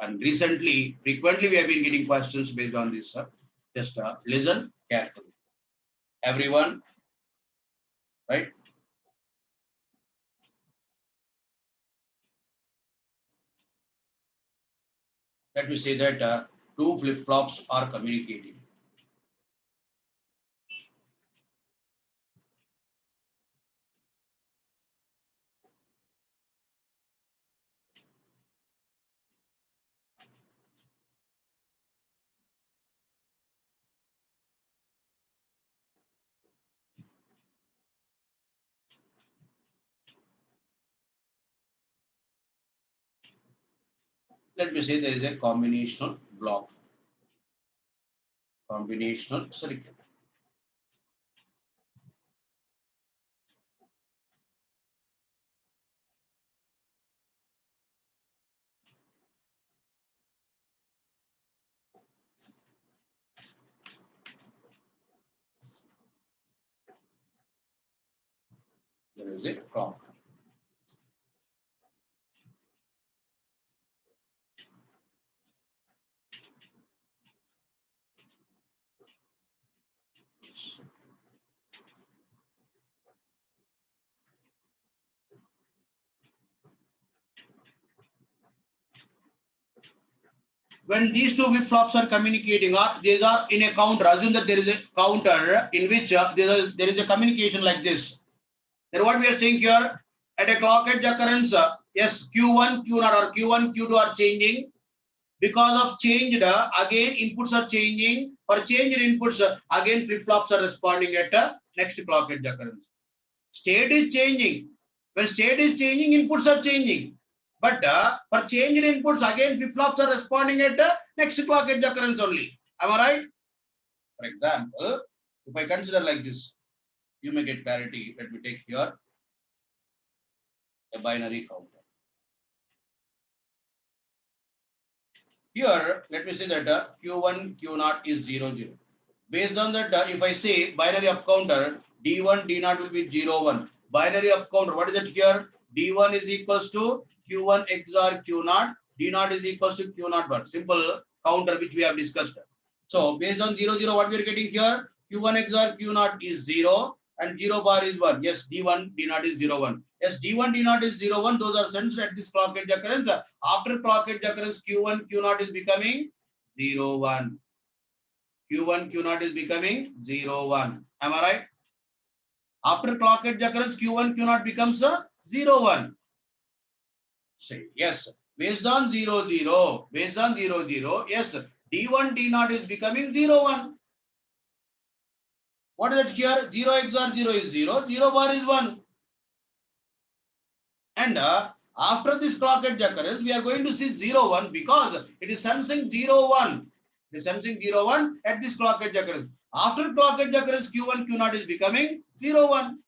And recently, frequently we have been getting questions based on this. Just listen carefully. Everyone, right? Let me say that two flip-flops are communicating. Let me say there is a combinational block, combinational circuit. There is a clock. Yes. When these two flip-flops are communicating, or these are in a counter, assume that there is a counter in which there is a communication like this. Then what we are saying here, at a clock edge occurrence, yes, Q1, Q0 or Q1, Q2 are changing. Because of changed, again inputs are changing. For change in inputs, again flip-flops are responding at next clock edge occurrence. State is changing. When state is changing, inputs are changing. But for change in inputs, again flip-flops are responding at the next clock edge occurrence only. Am I right? For example, if I consider like this, you may get clarity. Let me take here a binary counter. Here, let me say that Q1, Q0 is 0, 0. Based on that, if I say binary up counter, D1, D0 will be 0, 1. Binary up counter, what is it here? D1 is equals to Q1 XOR Q0, D0 is equals to Q0 bar. Simple counter which we have discussed. So based on 0, 0, what we are getting here? Q1 XOR Q0 is 0 and 0 bar is 1. Yes, D1, D0 is 0, 1. Yes, D1, D0 is 0, 1. Those are sensed at this clock edge occurrence. After clock edge occurrence, Q1, Q0 is becoming 0, 1. Q1, Q0 is becoming 0, 1. Am I right? After clock edge occurrence, Q1, Q0 becomes 0, 1. Say yes. Based on 0, 0. Based on 0, 0. Yes. D1, D0 is becoming 0, 1. What is it here? 0 XOR 0 is 0. 0 bar is 1. And after this clock edge occurrence, we are going to see 0, 1 because it is sensing 0, 1. It is sensing 0, 1 at this clock edge occurrence. After clock edge occurrence, Q1, Q0 is becoming 0, 1.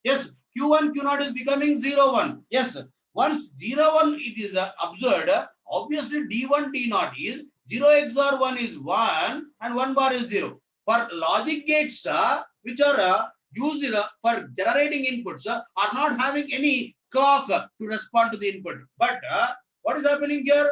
Yes, Q1, Q0 is becoming 0, 1. Yes, once 0, 1 it is observed, obviously D1, D0 is 0 XOR 1 is 1 and 1 bar is 0. For logic gates which are used for generating inputs are not having any clock to respond to the input. But what is happening here?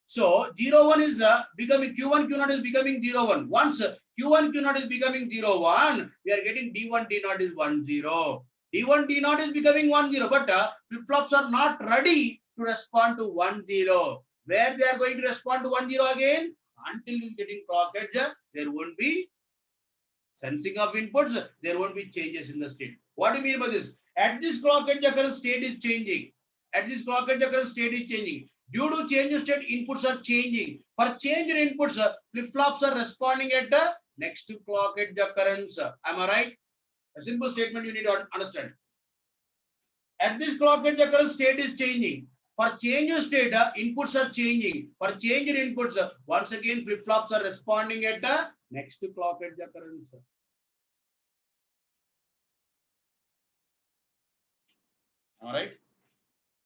So 0, 1 is becoming Q1, Q0 is becoming 0, 1. Once Q1, Q0 is becoming 0, 1, we are getting D1, D0 is 1, 0. D1, D0 is becoming 1, 0, but flip-flops are not ready to respond to 1, 0. Where they are going to respond to 1, 0 again? Until it is getting clock edge, there won't be sensing of inputs, there won't be changes in the state. What do you mean by this? At this clock edge occurrence, state is changing. At this clock edge occurrence, state is changing. Due to change in state, inputs are changing. For change in inputs, flip-flops are responding at the next clock edge occurrence. Am I right? A simple statement you need to understand. At this clock edge occurrence, state is changing. For change in state, inputs are changing. For change in inputs, once again, flip-flops are responding at the next clock edge occurrence. All right.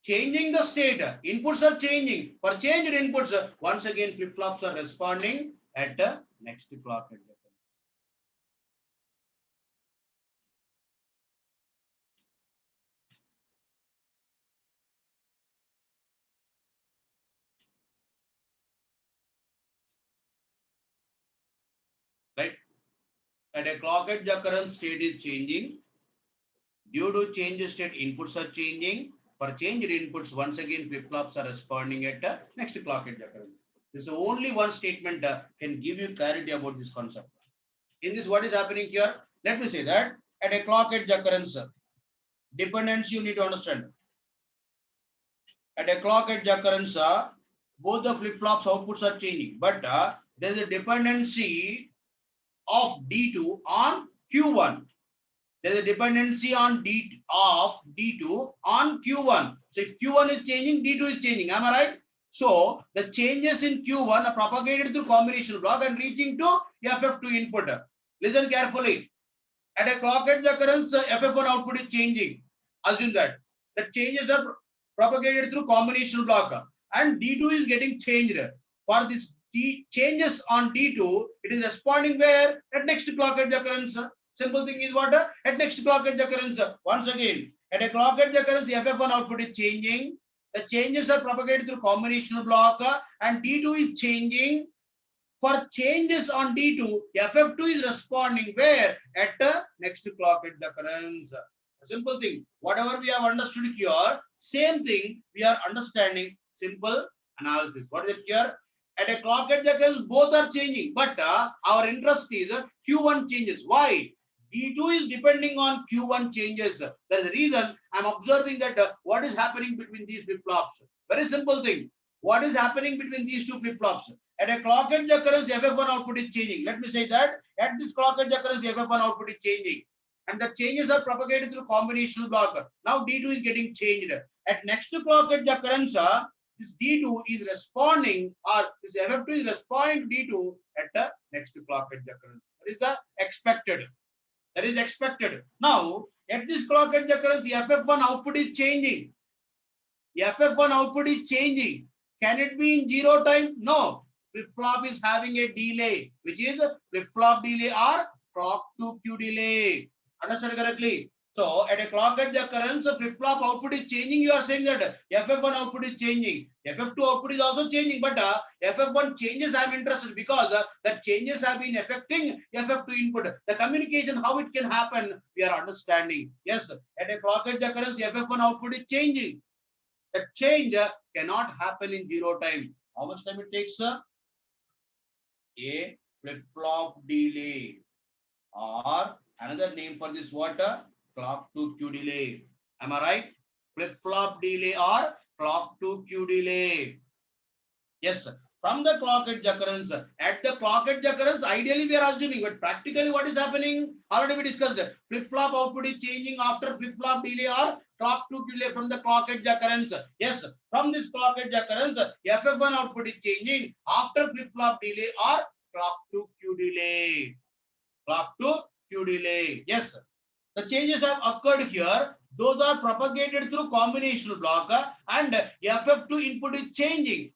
Changing the state, inputs are changing. For change in inputs, once again, flip-flops are responding at the next clock edge occurrence. Right? At a clock edge occurrence, state is changing. Due to change in state, inputs are changing. For change in inputs, once again, flip-flops are responding at the next clock edge occurrence. This is only one statement can give you clarity about this concept. In this, what is happening here? Let me say that at a clock edge occurrence, dependency you need to understand. At a clock edge occurrence, both the flip-flops outputs are changing, but there is a dependency of D2 on Q1. There is a dependency on D2 on Q1. So if Q1 is changing, D2 is changing. Am I right? So the changes in Q1 are propagated through combination block and reaching to FF2 input. Listen carefully. At a clock edge occurrence, FF1 output is changing. Assume that. The changes are propagated through combination block and D2 is getting changed. For this changes on D2, it is responding where? At next clock edge occurrence. Simple thing is what? At next clock edge occurrence. Once again, at a clock edge occurrence, FF1 output is changing. The changes are propagated through combinational block and D2 is changing. For changes on D2, FF2 is responding where? At the next clock edge occurrence. A simple thing. Whatever we have understood here, same thing we are understanding. Simple analysis. What is it here? At a clock edge occurrence, both are changing, but our interest is Q1 changes. Why? D2 is depending on Q1 changes. That is the reason I'm observing that what is happening between these flip-flops. Very simple thing. What is happening between these two flip-flops? At a clock edge occurrence, FF1 output is changing. Let me say that at this clock edge occurrence, FF1 output is changing. and the changes are propagated through combinational block. Now D2 is getting changed. At next clock edge occurrence, this D2 is responding, or this FF2 is responding to D2 at the next clock edge occurrence. That is the expected. That is expected. Now, at this clock edge occurrence, the FF1 output is changing. The FF1 output is changing. Can it be in zero time? No. Flip-flop is having a delay, which is flip-flop delay or clock to Q delay. Understood correctly? So, at a clock edge occurrence, flip-flop output is changing. You are saying that FF1 output is changing. FF2 output is also changing, but FF1 changes I am interested because the changes have been affecting FF2 input. The communication, how it can happen, we are understanding. Yes, at a clock edge occurrence, FF1 output is changing. The change cannot happen in zero time. How much time it takes? A flip-flop delay, or another name for this what? Clock to Q delay. Am I right? Flip-flop delay or clock to Q delay. Yes, from the clock edge occurrence. At the clock edge occurrence, ideally we are assuming, but practically what is happening? Already we discussed. Flip-flop output is changing after flip-flop delay or clock to delay from the clock edge occurrence. Yes, from this clock edge occurrence, FF1 output is changing after flip-flop delay or clock to Q delay. Clock to Q delay. Yes, the changes have occurred here. Those are propagated through combinational block, and FF2 input is changing.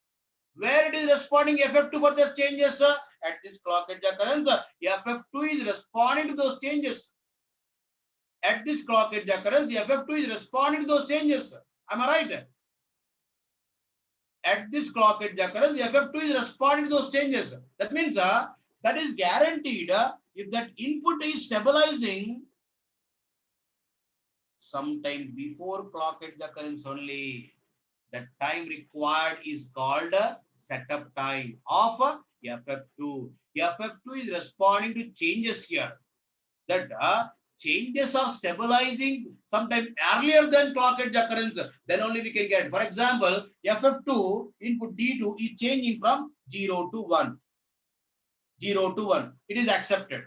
Where it is responding FF2 for the changes? At this clock edge occurrence, FF2 is responding to those changes. At this clock edge occurrence, FF2 is responding to those changes. Am I right? At this clock edge occurrence, FF2 is responding to those changes. That means that is guaranteed if that input is stabilizing sometime before clock edge occurrence only. The time required is called setup time of FF2. FF2 is responding to changes here. That changes are stabilizing sometime earlier than clock edge occurrence. Then only we can get. For example, FF2 input D2 is changing from 0 to 1. 0 to 1. It is accepted.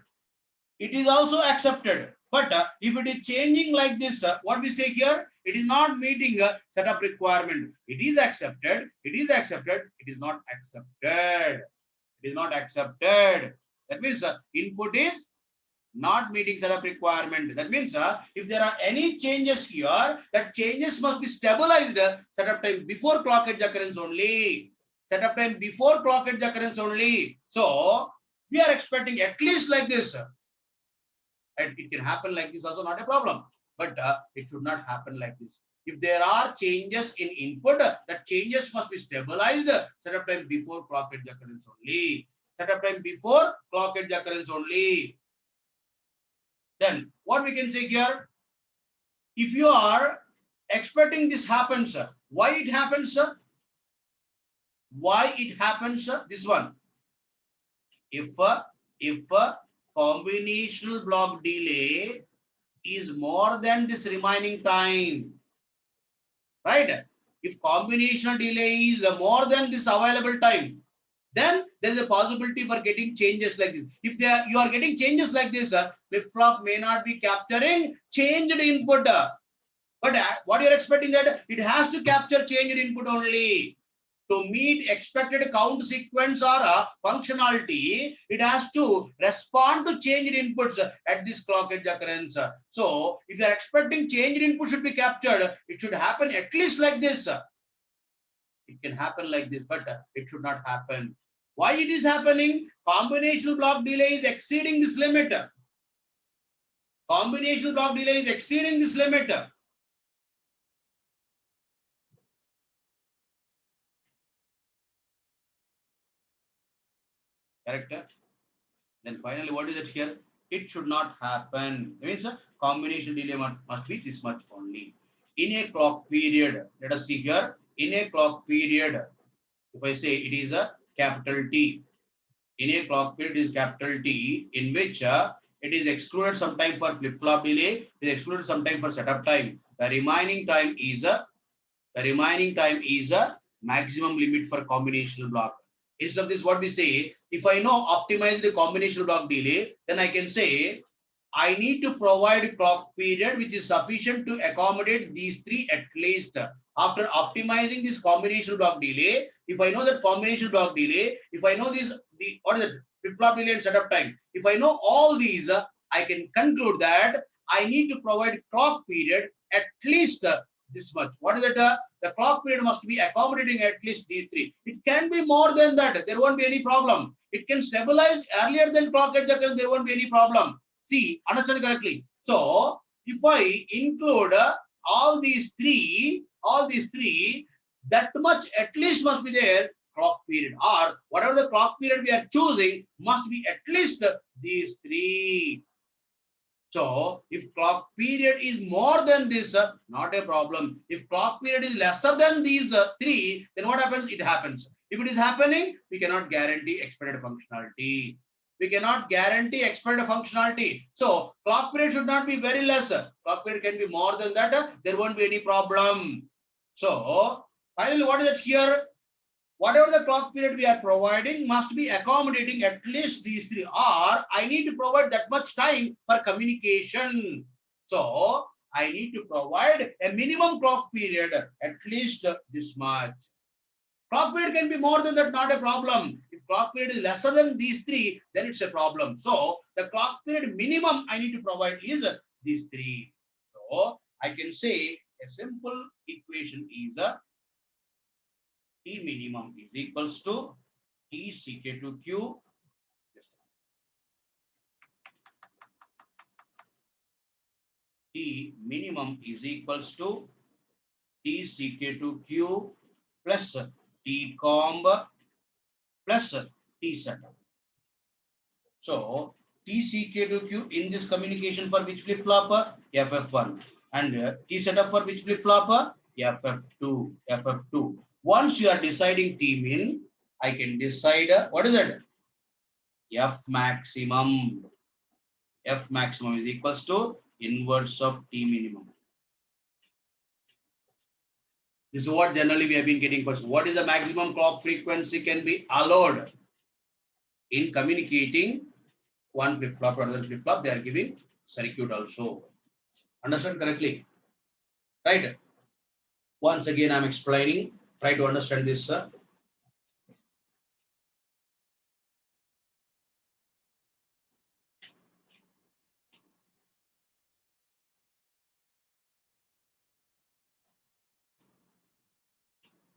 It is also accepted. But if it is changing like this, what we say here, it is not meeting a setup requirement. It is accepted. It is accepted. It is not accepted. It is not accepted. That means input is not meeting setup requirement. That means if there are any changes here, that changes must be stabilized setup time before clock edge occurrence only. Setup time before clock edge occurrence only. So we are expecting at least like this. And it can happen like this also, not a problem, but it should not happen like this. If there are changes in input, that changes must be stabilized setup time before clock edge occurrence only. Setup time before clock edge occurrence only. Then what we can say here, if you are expecting this happens, why it happens? Why it happens? This one. If combinational block delay is more than this remaining time, right? If combinational delay is more than this available time, then there is a possibility for getting changes like this. If you are getting changes like this, flip-flop may not be capturing changed input. But what you're expecting that it has to capture changed input only. To meet expected count sequence or functionality, it has to respond to changed inputs at this clock edge occurrence. So, if you are expecting changed input should be captured, it should happen at least like this. It can happen like this, but it should not happen. Why it is happening? Combinational block delay is exceeding this limit. Combinational block delay is exceeding this limit. Correct? Then finally, what is it here? It should not happen. That means combination delay must be this much only. In a clock period, let us see here. In a clock period, if I say it is a capital T, in a clock period is capital T, in which it is excluded sometime for flip-flop delay, it is excluded sometime for setup time. The remaining time is a maximum limit for combinational block. Instead of this, what we say, if I know optimize the combinational block delay, then I can say I need to provide clock period which is sufficient to accommodate these three at least. After optimizing this combination block delay, if I know that combination block delay, if I know this, what is it? Flip-flop delay and setup time. If I know all these, I can conclude that I need to provide clock period at least this much. What is it? The clock period must be accommodating at least these three. It can be more than that. There won't be any problem. It can stabilize earlier than clock edge occurrence. There won't be any problem. See, understand correctly. So, if I include all these three, that much at least must be there clock period, or whatever the clock period we are choosing must be at least these three. So, if clock period is more than this, not a problem. If clock period is lesser than these three, then what happens? It happens. If it is happening, we cannot guarantee expected functionality. We cannot guarantee expected functionality. So, clock period should not be very less. Clock period can be more than that. There won't be any problem. So, finally, what is it here? Whatever the clock period we are providing must be accommodating at least these three, or I need to provide that much time for communication. So I need to provide a minimum clock period at least this much. Clock period can be more than that, not a problem. If clock period is lesser than these three, then it's a problem. So the clock period minimum I need to provide is these three. So I can say a simple equation is T minimum is equals to T Ck to Q. T minimum is equals to T Ck to Q plus T comb plus T setup. So T Ck to Q in this communication for which flip flop? FF1. And T setup for which flip flop? FF2. FF2. Once you are deciding T min, I can decide what is it? F maximum. F maximum is equals to inverse of T minimum. This is what generally we have been getting questions. What is the maximum clock frequency can be allowed in communicating one flip flop or another flip flop? They are giving circuit also. Understand correctly? Right? Once again, I'm explaining. Try to understand this.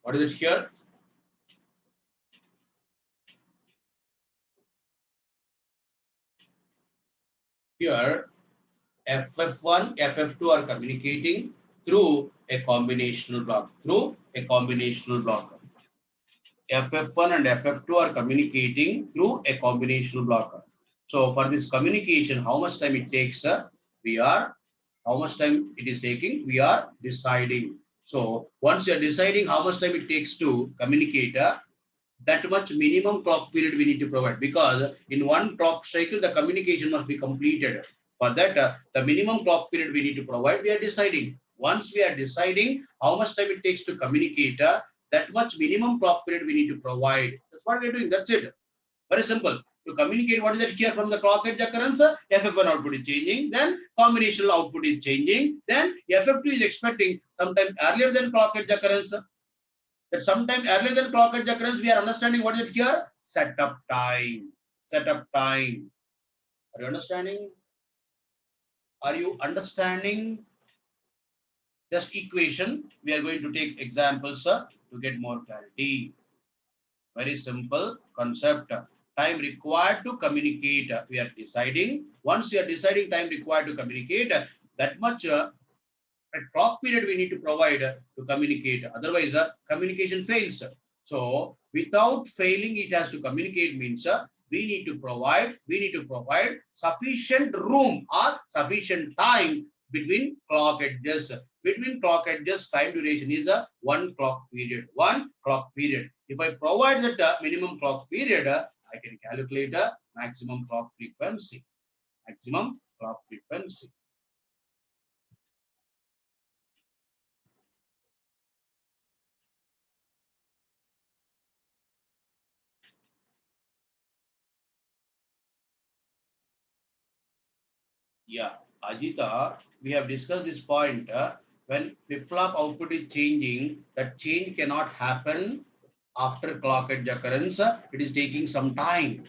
What is it here? Here, FF1, FF2 are communicating through a combinational block. FF1 and FF2 are communicating through a combinational block. So for this communication, how much time it takes? How much time it is taking? We are deciding. So once you are deciding how much time it takes to communicate, that much minimum clock period we need to provide, because in one clock cycle the communication must be completed. For that, the minimum clock period we need to provide, we are deciding. Once we are deciding how much time it takes to communicate, that much minimum clock period we need to provide. That's what we are doing. That's it. Very simple. To communicate, what is it here from the clock edge occurrence? FF1 output is changing, then combinational output is changing, then FF2 is expecting sometime earlier than clock edge occurrence. That sometime earlier than clock edge occurrence, we are understanding what is it here? Setup time. Setup time. Are you understanding? Are you understanding? Just equation. We are going to take examples to get more clarity. Very simple concept. Time required to communicate. We are deciding. Once you are deciding time required to communicate, that much clock period we need to provide to communicate. Otherwise, communication fails. So without failing, it has to communicate means we need to provide sufficient room or sufficient time between clock edges. Between clock edges, time duration is a one clock period. If I provide that minimum clock period, I can calculate a maximum clock frequency. Maximum clock frequency. Yeah, Ajita, we have discussed this point. When flip-flop output is changing, that change cannot happen after clock edge occurrence. It is taking some time.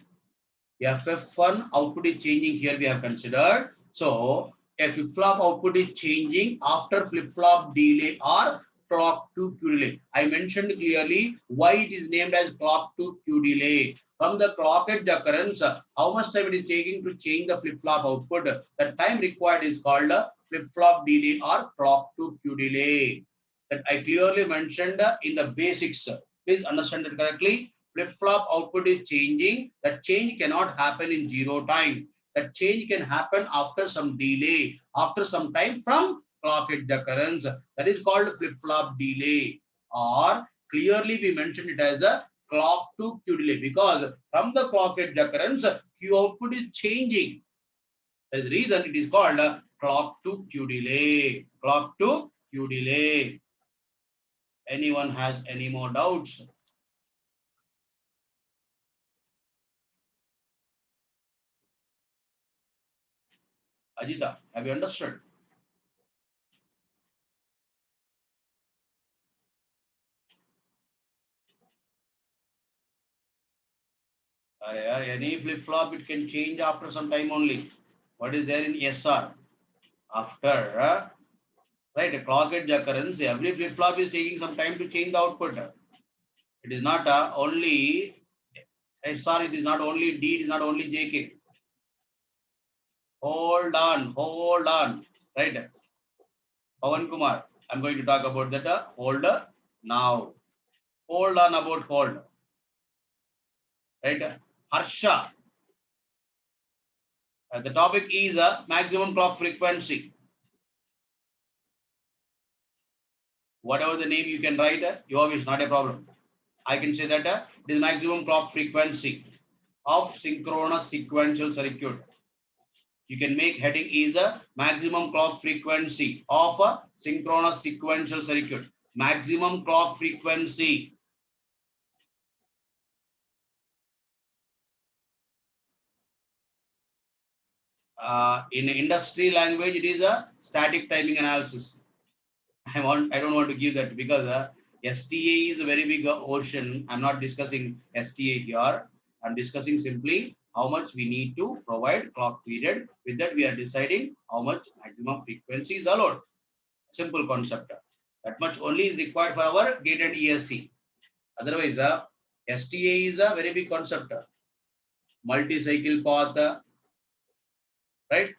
FF1 output is changing here we have considered. So a flip-flop output is changing after flip-flop delay or clock to Q delay. I mentioned clearly why it is named as clock to Q delay. From the clock edge occurrence, how much time it is taking to change the flip-flop output. The time required is called flip-flop delay or clock to Q delay. That I clearly mentioned in the basics. Please understand it correctly. Flip-flop output is changing. That change cannot happen in zero time. That change can happen after some delay, after some time from clock edge occurrence. That is called flip-flop delay. Or clearly we mentioned it as a clock to Q delay because from the clock edge occurrence, Q output is changing. That is the reason it is called clock to Q delay. Clock to Q delay. Anyone has any more doubts? Ajita, have you understood? Any flip flop, it can change after some time only. What is there in SR? After, right, a clock edge occurrence, every flip flop is taking some time to change the output. It is not only SR, it is not only D, it is not only JK. Hold on, right? Pawan Kumar, I'm going to talk about that. Hold now. Hold on about hold, right? Harsha, the topic is maximum clock frequency. Whatever the name you can write, your is not a problem. I can say that it is maximum clock frequency of synchronous sequential circuit. You can make heading is a maximum clock frequency of a synchronous sequential circuit. Maximum clock frequency. In industry language, it is a static timing analysis. I don't want to give that because STA is a very big ocean. I'm not discussing STA here. I'm discussing simply how much we need to provide clock period. With that, we are deciding how much maximum frequency is allowed. Simple concept. That much only is required for our gate and ESC. Otherwise, STA is a very big concept. Multi-cycle path, right?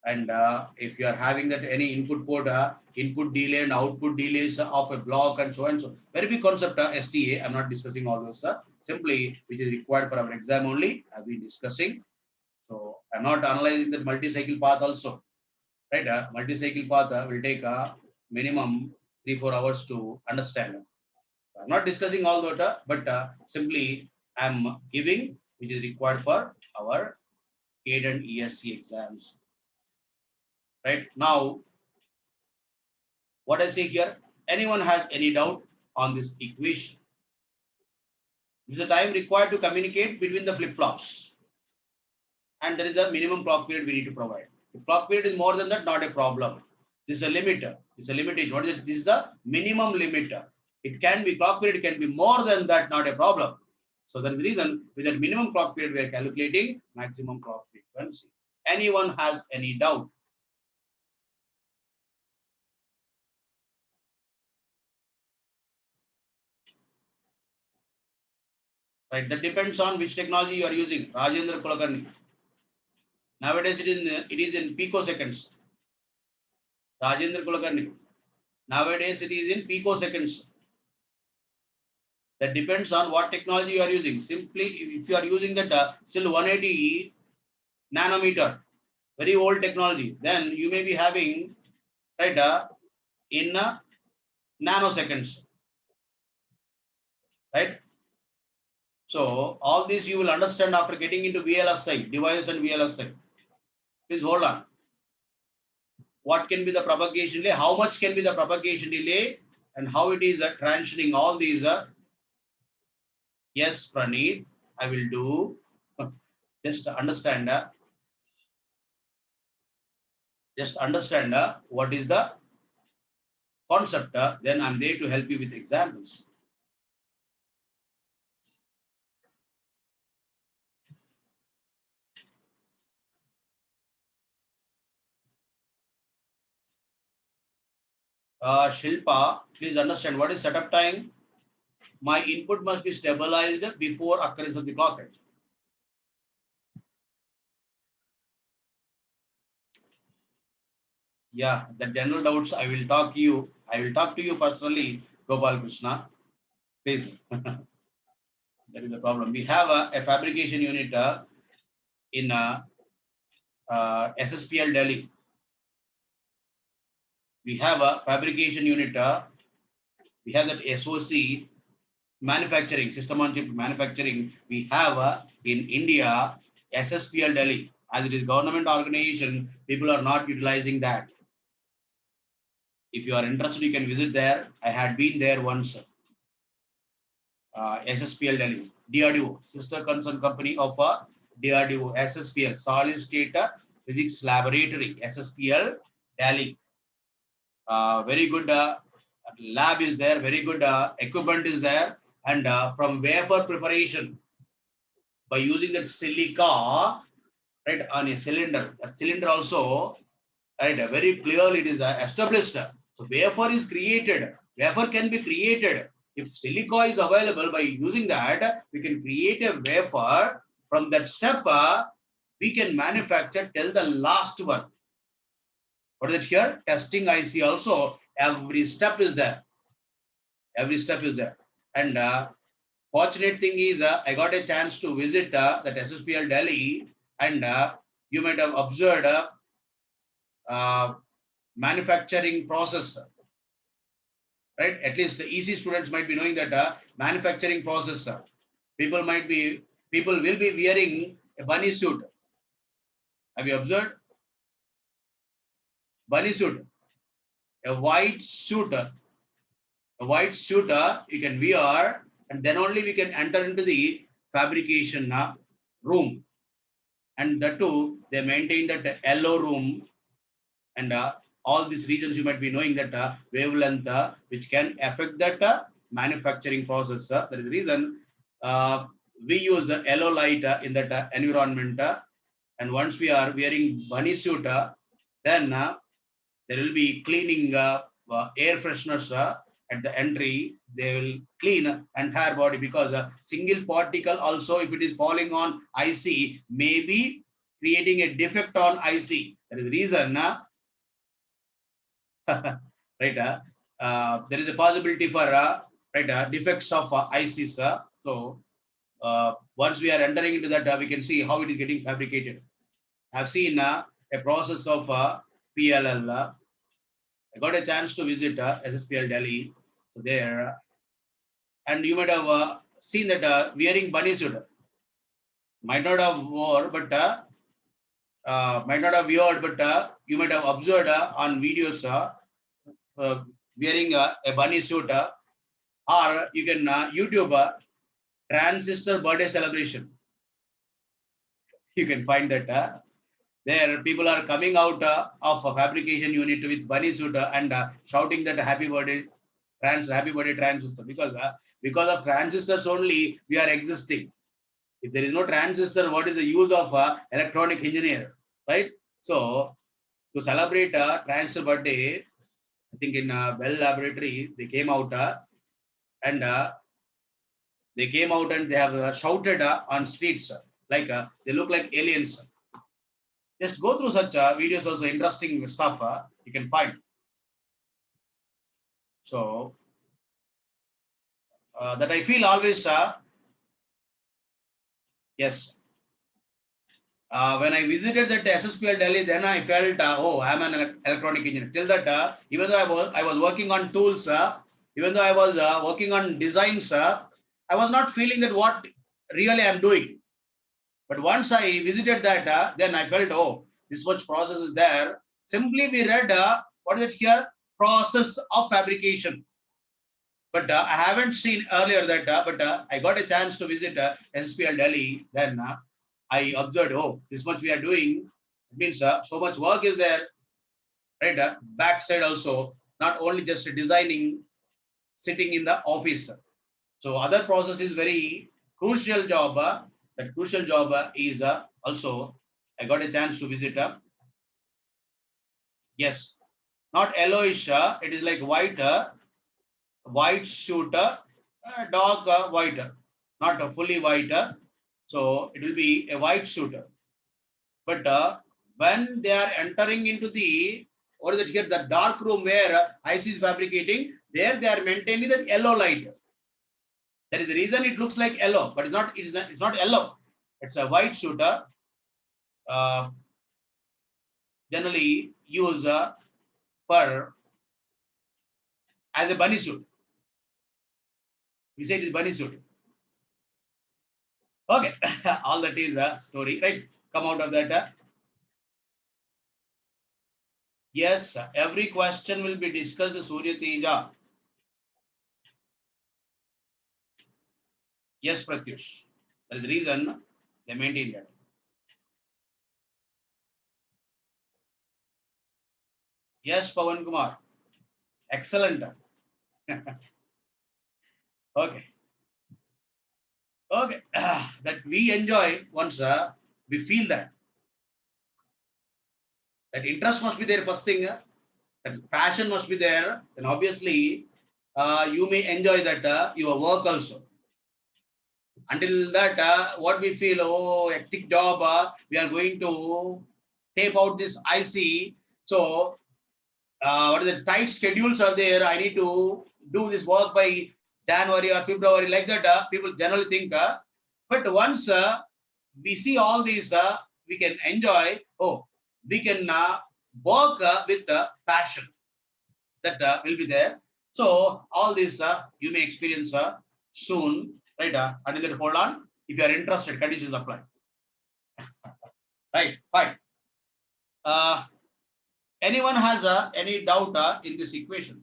And if you are having that any input port, input delay and output delays of a block and so on. So very big concept STA. I'm not discussing all those. Simply which is required for our exam only. I've been discussing. So I'm not analyzing that multi-cycle path also. Right? Multi-cycle path will take minimum 3-4 hours to understand. I'm not discussing all that, but simply I'm giving which is required for our GATE and ESC exams. Right now, what I say here, anyone has any doubt on this equation? This is the time required to communicate between the flip-flops. And there is a minimum clock period we need to provide. If clock period is more than that, not a problem. This is a limiter. This is a limitation. What is it? This is the minimum limiter. It can be, clock period can be more than that, not a problem. So that is the reason with that minimum clock period, we are calculating maximum clock frequency. Anyone has any doubt? Right, that depends on which technology you are using. Rajendra Kulakarni. Nowadays it is in picoseconds. Rajendra Kulakarni. Nowadays it is in picoseconds. That depends on what technology you are using. Simply, if you are using that still 180 nanometer, very old technology, then you may be having right in nanoseconds, right? So all this you will understand after getting into VLSI devices and VLSI. Please hold on. What can be the propagation delay? How much can be the propagation delay? And how it is transitioning all these. Yes, Praneeth, I will do. Just understand. Just understand what is the concept. Then I'm there to help you with examples. Shilpa, please understand what is setup time. My input must be stabilized before occurrence of the clock edge. Yeah, the general doubts I will talk to you. I will talk to you personally, Gopal Krishna. Please. That is the problem. We have a fabrication unit in SSPL Delhi. We have a fabrication unit. We have that SOC manufacturing, system on chip manufacturing. We have in India SSPL Delhi. As it is government organization, people are not utilizing that. If you are interested, you can visit there. I had been there once. SSPL Delhi, DRDO, sister concern company of DRDO, SSPL, Solid State Physics Laboratory, SSPL Delhi. Very good lab is there, very good equipment is there, and from wafer preparation by using that silica, right, on a cylinder. That cylinder also, right, very clearly it is established. So wafer is created. Wafer can be created. If silica is available, by using that, we can create a wafer. From that step, we can manufacture till the last one. What is it here? Testing IC also. Every step is there. Every step is there. And fortunate thing is, I got a chance to visit that SSPL Delhi, and you might have observed manufacturing process, right? At least the EC students might be knowing that manufacturing process. People will be wearing a bunny suit. Have you observed? Bunny suit, a white suit, you can wear, and then only we can enter into the fabrication room. And that too, they maintain that yellow room, and all these regions you might be knowing that wavelength which can affect that manufacturing process. That is the reason we use yellow light in that environment. And once we are wearing bunny suit, then there will be cleaning air fresheners at the entry. They will clean entire body, because a single particle also, if it is falling on IC, may be creating a defect on IC. That is the reason. Right? There is a possibility for right defects of ICs. So once we are entering into that, we can see how it is getting fabricated. I've seen a process of PLL. I got a chance to visit SSPL Delhi. So there, and you might have seen that wearing bunny suit. Might not have wore, but might not have weared, but you might have observed on videos wearing a bunny suit, or you can YouTube transistor birthday celebration. You can find that there people are coming out of a fabrication unit with bunny suit and shouting that happy birthday transistor, because of transistors only we are existing. If there is no transistor, what is the use of electronic engineer, right? So to celebrate transistor birthday, I think in Bell Laboratory, they came out and they have shouted on streets like they look like aliens. Just go through such videos also, interesting stuff you can find. So that I feel always, yes. When I visited that SSPL Delhi, then I felt, oh, I'm an electronic engineer. Till that, even though I was working on tools, even though I was working on designs, I was not feeling that what really I'm doing. But once I visited that, then I felt, oh, this much process is there. Simply we read, what is it here? Process of fabrication. But I haven't seen earlier that, but I got a chance to visit SSPL Delhi. Then I observed, oh, this much we are doing. It means so much work is there. right? Backside also, not only just designing, sitting in the office. So other process is very crucial job. That crucial job is also, I got a chance to visit. Yes, not yellowish. It is like white, white suit, dog white, not fully white. So it will be a white suit. But when they are entering into the, what is it here, the dark room where IC is fabricating, there they are maintaining the yellow light. That is the reason it looks like yellow, but it's not yellow. It's a white suit. Uh, generally used for as a bunny suit. We say it is bunny suit. Okay, all that is a story, right? Come out of that. Yes, every question will be discussed, Surya Teja. Yes, Pratyush. That is the reason they maintain that. Yes, Pawan Kumar. Excellent. Okay. Okay. That we enjoy once we feel that. That interest must be there first thing. That passion must be there. And obviously, you may enjoy that your work also. Until that, what we feel, oh, hectic job, we are going to tape out this IC. So, what is the tight schedules are there? I need to do this work by January or February, like that. People generally think, but once we see all these, we can enjoy. Oh, we can work with passion that will be there. So all this you may experience soon, right? Until that, hold on. If you are interested, conditions apply. Right, fine. Uh, anyone has any doubt in this equation?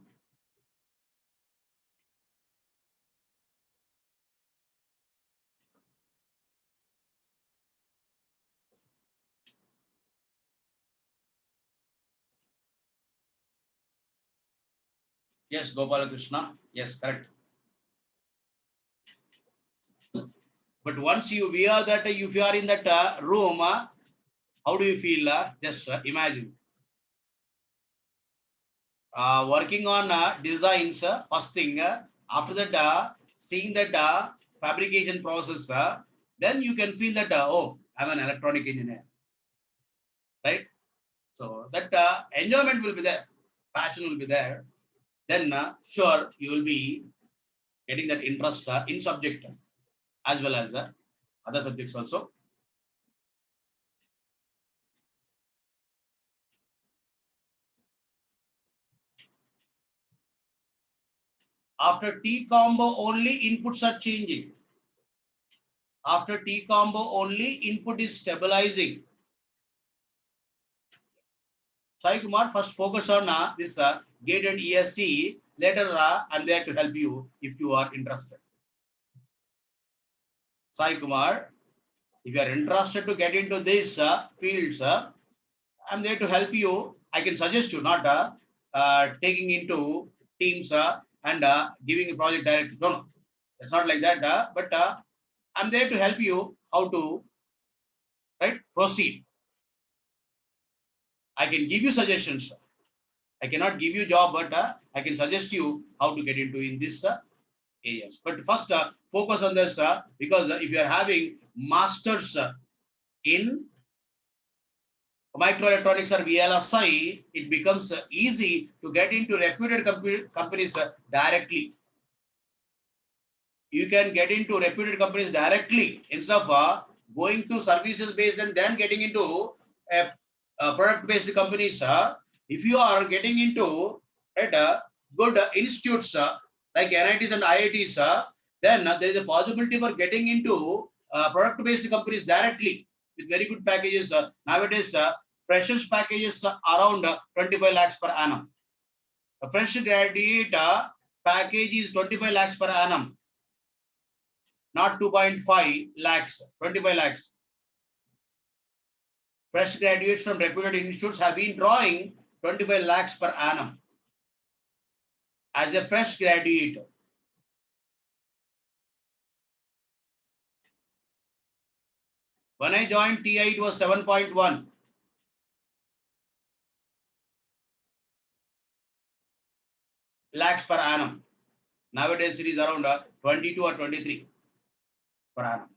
Yes, Gopala Krishna. Yes, correct. But once you wear that, if you are in that room, how do you feel? Just imagine. Working on designs, first thing. After that, seeing that fabrication process, then you can feel that, oh, I'm an electronic engineer, right? So that enjoyment will be there, passion will be there. Then sure, you will be getting that interest in subject as well as other subjects also. After T combo, only inputs are changing. After T combo, only input is stabilizing. Sai Kumar, first focus on this gate and ESC. Later, I'm there to help you if you are interested. Sai Kumar, if you are interested to get into these fields, I'm there to help you. I can suggest you, not taking into teams and giving a project directly. No, no, it's not like that. But I'm there to help you how to proceed. I can give you suggestions. I cannot give you job, but I can suggest you how to get into in this areas. But first, focus on this because if you are having masters in microelectronics or VLSI, it becomes easy to get into reputed companies directly. You can get into reputed companies directly instead of going to services based and then getting into product based companies. If you are getting into good institutes like NITs and IITs, then there is a possibility for getting into product based companies directly with very good packages. Nowadays, freshers packages around 25 lakhs per annum. A fresh graduate package is 25 lakhs per annum, not 2.5 lakhs, 25 lakhs. Fresh graduates from reputed institutes have been drawing 25 lakhs per annum as a fresh graduate. When I joined TI, it was 7.1. lakhs per annum. Nowadays, it is around 22 or 23 per annum.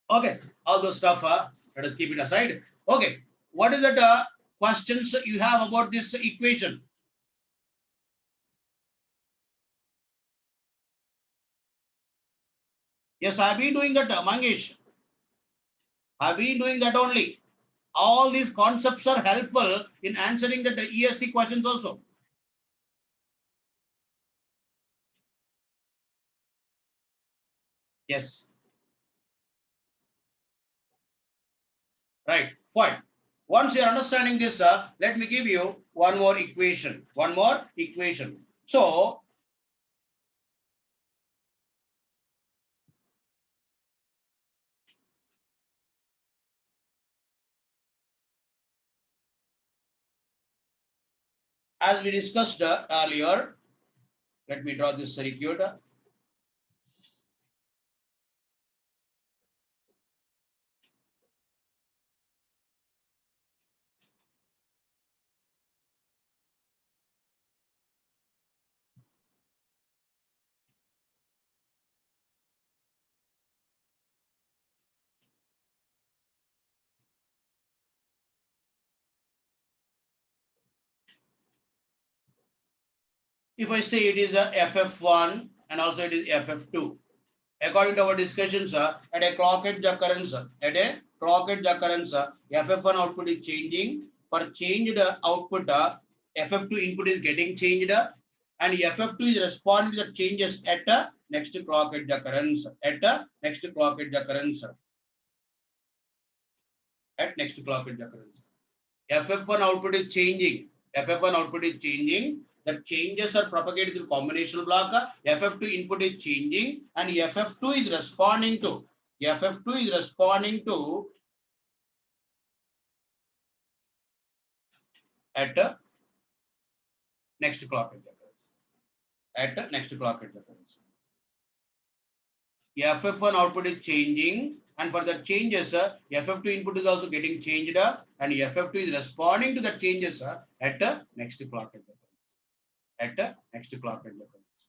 Okay, all those stuff, let us keep it aside. Okay, what is that questions you have about this equation? Yes, I've been doing that, Mangesh. I've been doing that only. All these concepts are helpful in answering the ESC questions also. Yes. Right, fine. Once you're understanding this, let me give you one more equation. One more equation. So, as we discussed earlier, let me draw this circuit. If I say it is a FF1 and also it is FF2, according to our discussions, at a clock edge occurrence, at a clock edge occurrence, FF1 output is changing. For changed output, FF2 input is getting changed, and FF2 is responding to the changes at next clock edge occurrence. At next clock edge occurrence. At next clock edge occurrence. FF1 output is changing. FF1 output is changing. The changes are propagated through combinational block. FF2 input is changing, and FF2 is responding to. FF2 is responding to at next clock edge occurrence. At next clock edge occurrence. FF1 output is changing, and for the changes, FF2 input is also getting changed, and FF2 is responding to the changes at next clock edge occurrence. At next clock edge occurrence.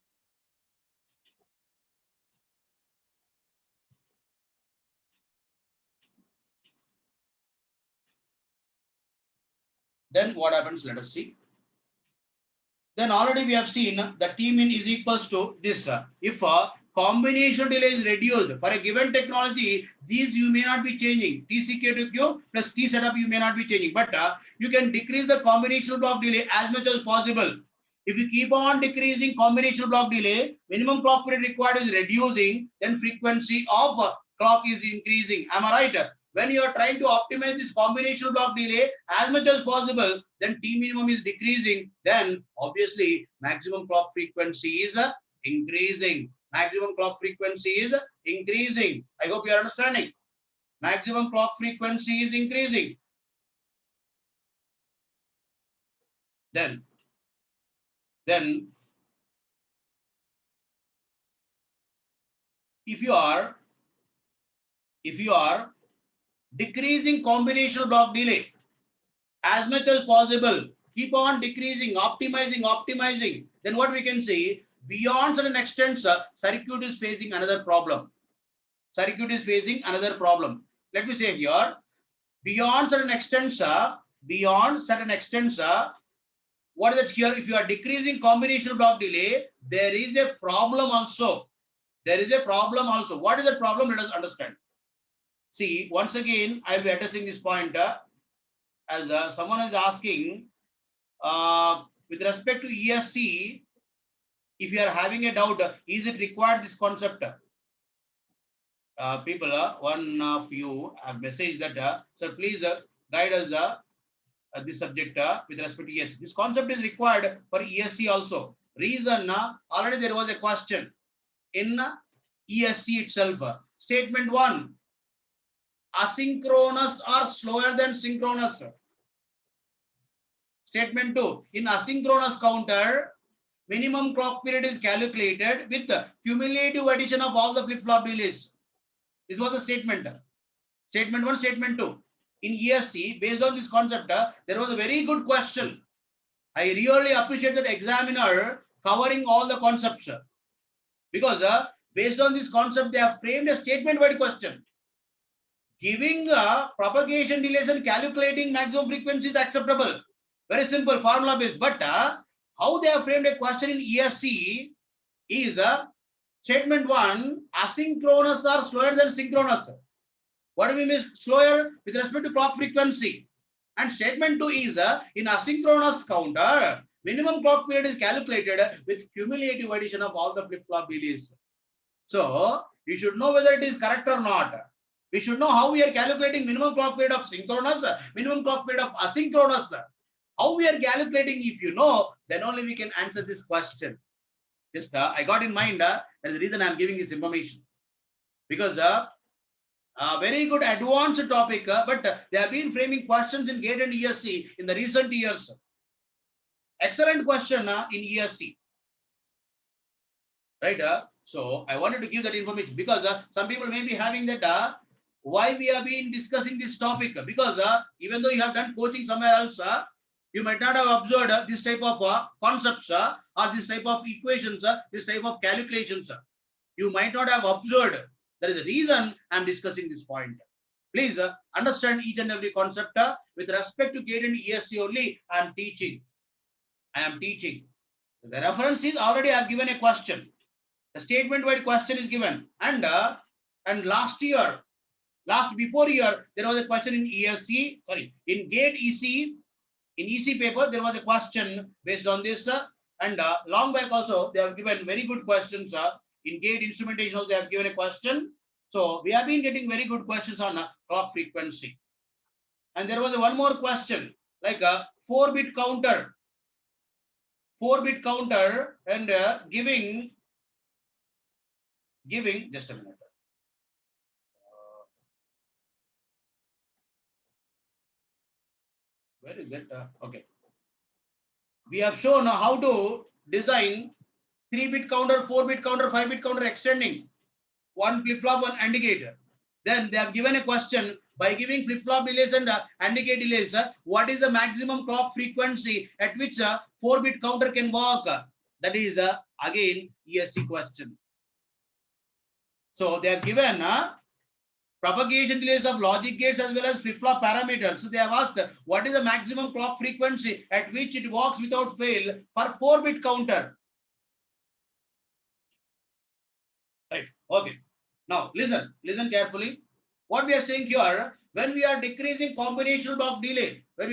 Then what happens? Let us see. Then already we have seen the T min is equals to this. If a combination delay is reduced for a given technology, these you may not be changing. TCK to Q plus T setup you may not be changing, but you can decrease the combinational block delay as much as possible. If you keep on decreasing combinational block delay, minimum clock period required is reducing, then frequency of clock is increasing. Am I right? When you are trying to optimize this combinational block delay as much as possible, then T minimum is decreasing, then obviously maximum clock frequency is increasing. Maximum clock frequency is increasing. I hope you are understanding. Maximum clock frequency is increasing. Then if you are decreasing combinational block delay as much as possible, keep on decreasing, optimizing, then what we can say, beyond certain extents, circuit is facing another problem. Circuit is facing another problem. Let me say here, beyond certain extents, what is it here? If you are decreasing combinational block delay, there is a problem also. There is a problem also. What is the problem? Let us understand. See, once again, I will be addressing this point as someone is asking with respect to ESC, if you are having a doubt, is it required this concept? People, one of you have messaged that, sir, please guide us this subject with respect to ESC. This concept is required for ESC also. Reason, already there was a question in ESC itself. Statement 1, asynchronous are slower than synchronous. Statement 2. In asynchronous counter, minimum clock period is calculated with cumulative addition of all the flip-flop delays. This was the statement. Statement 1, statement 2. In ESC, based on this concept, there was a very good question. I really appreciate that examiner covering all the concepts. Because based on this concept, they have framed a statement-wide question. Giving propagation delays and calculating maximum frequency is acceptable. Very simple, formula based. But how they have framed a question in ESC is statement 1, asynchronous are slower than synchronous. What do we mean slower? With respect to clock frequency. And statement 2 is in asynchronous counter, minimum clock period is calculated with cumulative addition of all the flip-flop delays. So you should know whether it is correct or not. We should know how we are calculating minimum clock period of synchronous, minimum clock period of asynchronous. How we are calculating, if you know, then only we can answer this question. Just I got in mind, that's the reason I am giving this information. Because very good advanced topic, but they have been framing questions in GATE and ESC in the recent years. Excellent question in ESC. Right? So I wanted to give that information because some people may be having that why we have been discussing this topic, because even though you have done coaching somewhere else, you might not have observed this type of concepts or this type of equations, this type of calculations. You might not have observed. That is the reason I am discussing this point. Please understand each and every concept. With respect to GATE and ESC only, I am teaching. I am teaching. The reference is already I have given a question. The statement-wide question is given. And before year, there was a question in ESC, sorry, in GATE EC, in EC paper, there was a question based on this. And long back also, they have given very good questions. In GATE instrumentation, they have given a question. So we have been getting very good questions on clock frequency. And there was one more question, like a 4-bit counter. 4-bit counter and giving, just a minute. Where is it? Okay. We have shown how to design 3-bit counter, 4-bit counter, 5-bit counter extending one flip-flop, one AND gate. Then they have given a question by giving flip-flop delays and AND gate delays. What is the maximum clock frequency at which 4-bit counter can work? That is again ESC question. So they have given propagation delays of logic gates as well as flip-flop parameters. So they have asked what is the maximum clock frequency at which it works without fail for 4-bit counter. Right. Okay. Now listen carefully. What we are saying here, when we are decreasing combinational block delay, there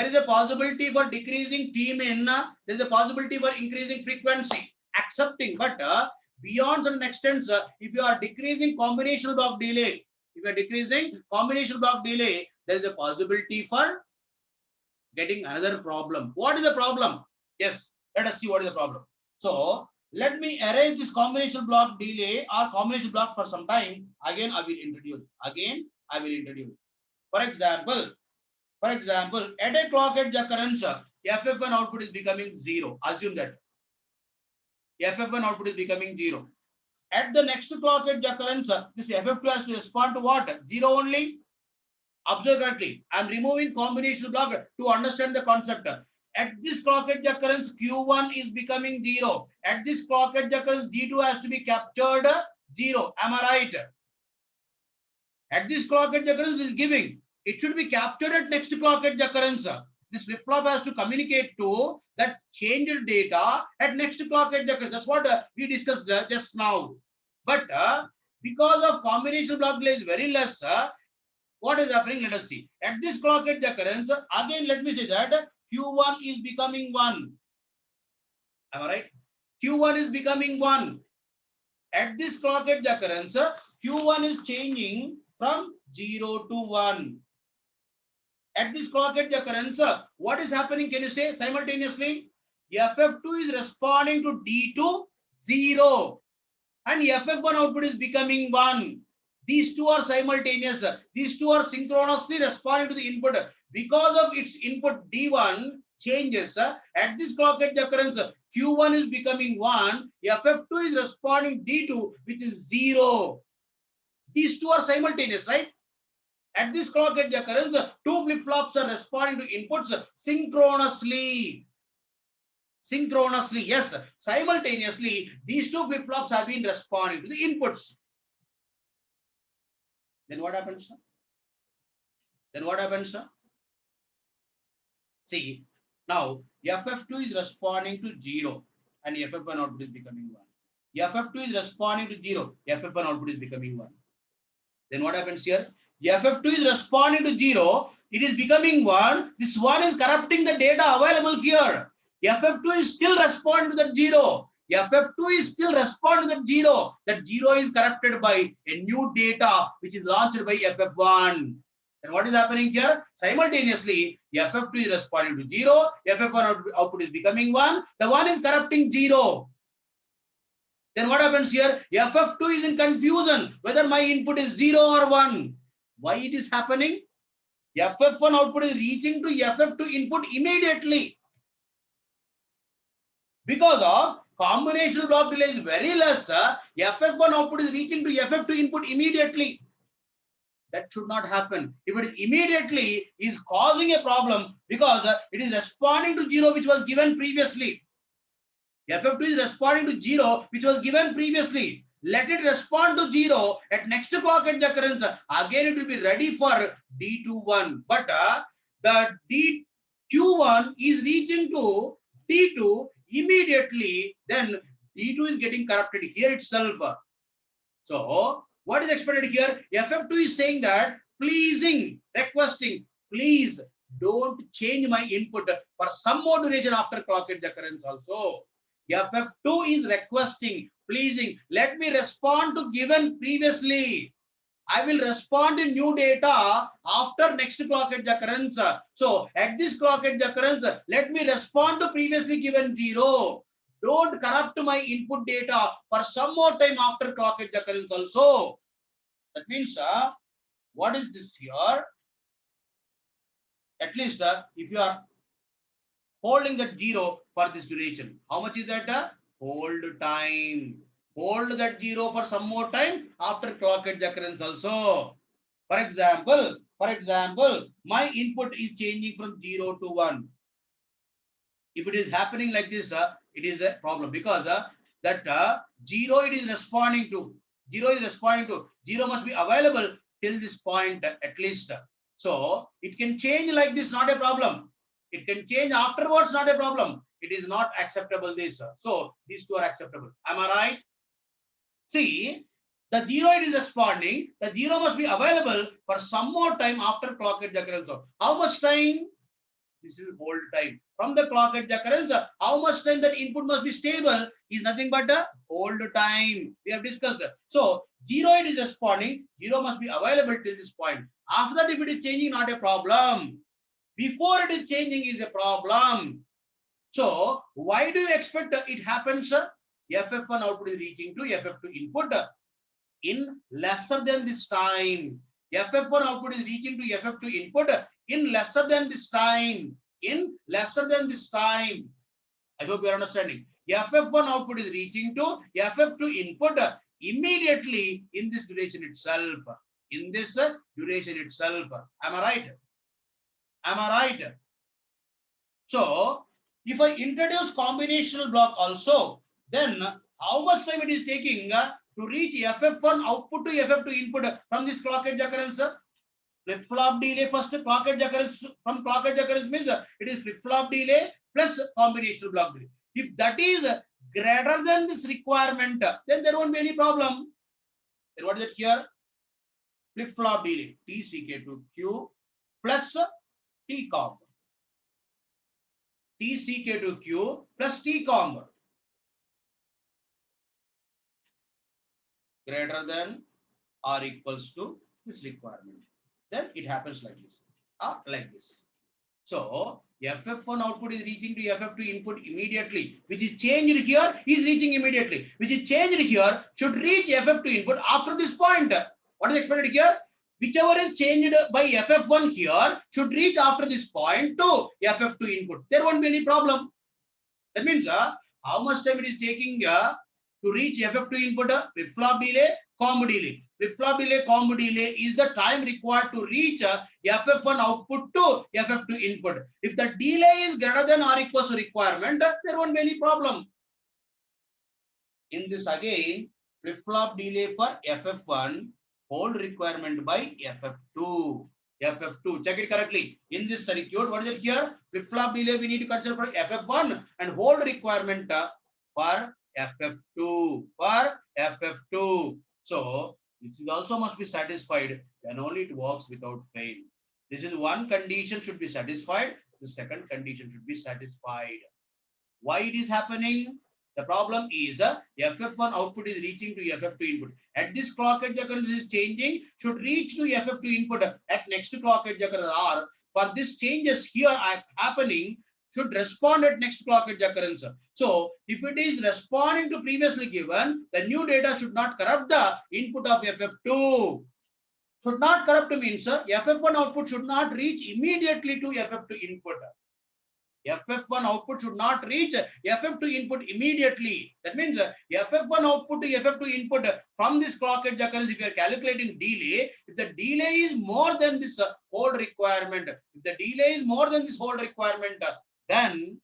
is a possibility for decreasing Tmin, there is a possibility for increasing frequency, accepting, but beyond certain extent, if you are decreasing combinational block delay, there is a possibility for getting another problem. What is the problem? Yes, let us see what is the problem. So let me arrange this combinational block delay or combinational block for some time. Again, I will introduce. For example, at a clock edge occurrence, FF1 output is becoming 0. Assume that FF1 output is becoming 0. At the next clock edge occurrence, this FF2 has to respond to what? 0 only. Observe correctly. I am removing combinational block to understand the concept. At this clock edge occurrence, Q1 is becoming 0. At this clock edge occurrence, D2 has to be captured 0. Am I right? At this clock edge occurrence is giving. It should be captured at next clock edge occurrence. This flip-flop has to communicate to that changed data at next clock edge occurrence. That's what we discussed just now. But because of combinational block delay is very less, what is happening? Let us see. At this clock edge occurrence, again, let me say that Q1 is becoming 1. Am I right? Q1 is becoming 1. At this clock edge occurrence, Q1 is changing from 0 to 1. At this clock edge occurrence, what is happening? Can you say simultaneously? FF2 is responding to D2 0. And FF1 output is becoming 1. These two are simultaneous. These two are synchronously responding to the input. Because of its input D1 changes, at this clock edge occurrence, Q1 is becoming 1, FF2 is responding D2, which is 0. These two are simultaneous, right? At this clock edge occurrence, two flip-flops are responding to inputs synchronously. Synchronously, yes, simultaneously, these two flip-flops have been responding to the inputs. Then what happens, sir? Then what happens, sir? See, now FF2 is responding to 0 and FF1 output is becoming 1. FF2 is responding to 0, FF1 output is becoming 1. Then what happens here? FF2 is responding to 0, it is becoming 1. This 1 is corrupting the data available here. FF2 is still responding to that 0. FF2 is still responding to that 0. That 0 is corrupted by a new data which is launched by FF1. And what is happening here? Simultaneously, FF2 is responding to 0, FF1 output is becoming 1. The 1 is corrupting 0. Then what happens here? FF2 is in confusion whether my input is 0 or 1. Why it is happening? FF1 output is reaching to FF2 input immediately. Because of combinational block delay is very less, FF1 output is reaching to FF2 input immediately. That should not happen. If it is immediately, is causing a problem because it is responding to 0 which was given previously. FF2 is responding to 0 which was given previously. Let it respond to 0 at next clock edge occurrence. Again it will be ready for D21. But the DQ1 is reaching to D2 immediately. Then D2 is getting corrupted here itself. So what is expected here? FF2 is saying that pleasing, requesting, please don't change my input for some more duration after clock edge occurrence also. FF2 is requesting, pleasing, let me respond to given previously. I will respond to new data after next clock edge occurrence. So at this clock edge occurrence, let me respond to previously given 0. Don't corrupt my input data for some more time after clock edge occurrence also. That means, what is this here? At least if you are holding that 0 for this duration, how much is that? Hold time. Hold that 0 for some more time after clock edge occurrence also. For example, my input is changing from 0 to 1. If it is happening like this, it is a problem because that 0 it is responding to. 0 is responding to. 0 must be available till this point at least. So it can change like this, not a problem. It can change afterwards, not a problem. It is not acceptable this. So these two are acceptable. Am I right? See, the 0 it is responding. The 0 must be available for some more time after clock edge occurrence. How much time? This is hold time. From the clock edge occurrence, how much time that input must be stable is nothing but a hold time. We have discussed. So 0 it is responding. 0 must be available till this point. After that, if it is changing, not a problem. Before it is changing is a problem. So why do you expect it happens? FF1 output is reaching to FF2 input in lesser than this time. FF1 output is reaching to FF2 input in lesser than this time. In lesser than this time. I hope you are understanding. FF1 output is reaching to FF2 input immediately in this duration itself. In this duration itself. Am I right? Am I right? So if I introduce combinational block also, then how much time it is taking to reach FF1 output to FF2 input from this clock edge occurrence? Flip-flop delay first, clock edge occurrence. From clock edge occurrence means it is flip-flop delay plus combinational block delay. If that is greater than this requirement, then there won't be any problem. Then what is it here? Flip-flop delay TCK2Q plus TCOM. TCK2Q plus TCOM greater than or equals to this requirement. Then it happens like this or like this. So FF1 output is reaching to FF2 input immediately, which is changed here is reaching immediately, which is changed here should reach FF2 input after this point. What is expected here? Whichever is changed by FF1 here should reach after this point to FF2 input. There won't be any problem. That means how much time it is taking to reach FF2 input? Flip-flop delay, combo delay. Flip-flop delay, combo delay is the time required to reach FF1 output to FF2 input. If the delay is greater than or equals to requirement, there won't be any problem. In this again, flip-flop delay for FF1, hold requirement by FF2. FF2, check it correctly. In this circuit, what is it here? Flip-flop delay we need to consider for FF1 and hold requirement for FF2. For FF2. So, this is also must be satisfied, then only it works without fail. This is one condition should be satisfied. The second condition should be satisfied. Why it is happening? The problem is FF1 output is reaching to FF2 input. At this clock edge occurrence is changing, should reach to FF2 input at next clock edge occurrence, or for this changes here are happening, should respond at next clock edge occurrence. So if it is responding to previously given, the new data should not corrupt the input of FF2. Should not corrupt means FF1 output should not reach immediately to FF2 input. FF1 output should not reach FF2 input immediately. That means FF1 output to FF2 input from this clock edge occurrence, if you are calculating delay, if the delay is more than this hold requirement, if the delay is more than this hold requirement, then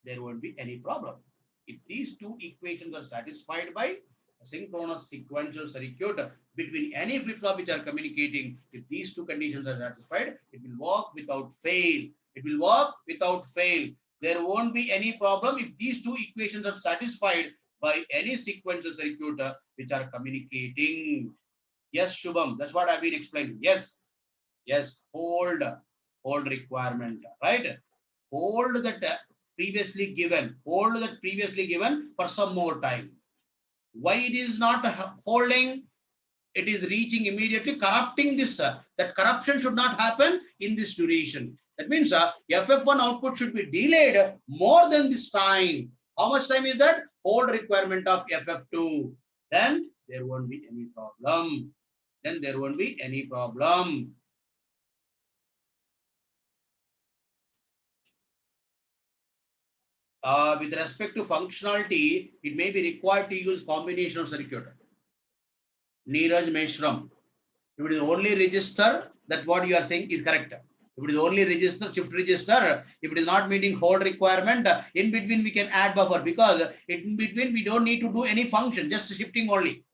there won't be any problem. If these two equations are satisfied by a synchronous sequential circuit between any flip-flop which are communicating, if these two conditions are satisfied, it will work without fail. It will work without fail. There won't be any problem if these two equations are satisfied by any sequential circuit which are communicating. Yes, Shubham, that's what I've been explaining. Yes, yes, hold requirement, right? Hold that previously given, hold that previously given for some more time. Why it is not holding? It is reaching immediately, corrupting this. That corruption should not happen in this duration. That means FF1 output should be delayed more than this time. How much time is that? Hold requirement of FF2. Then there won't be any problem. Then there won't be any problem. With respect to functionality, it may be required to use combination of circuit. Neeraj Meshram. If it is only register, that what you are saying is correct. If it is only register, shift register, if it is not meeting hold requirement, in between we can add buffer, because in between we don't need to do any function, just shifting only.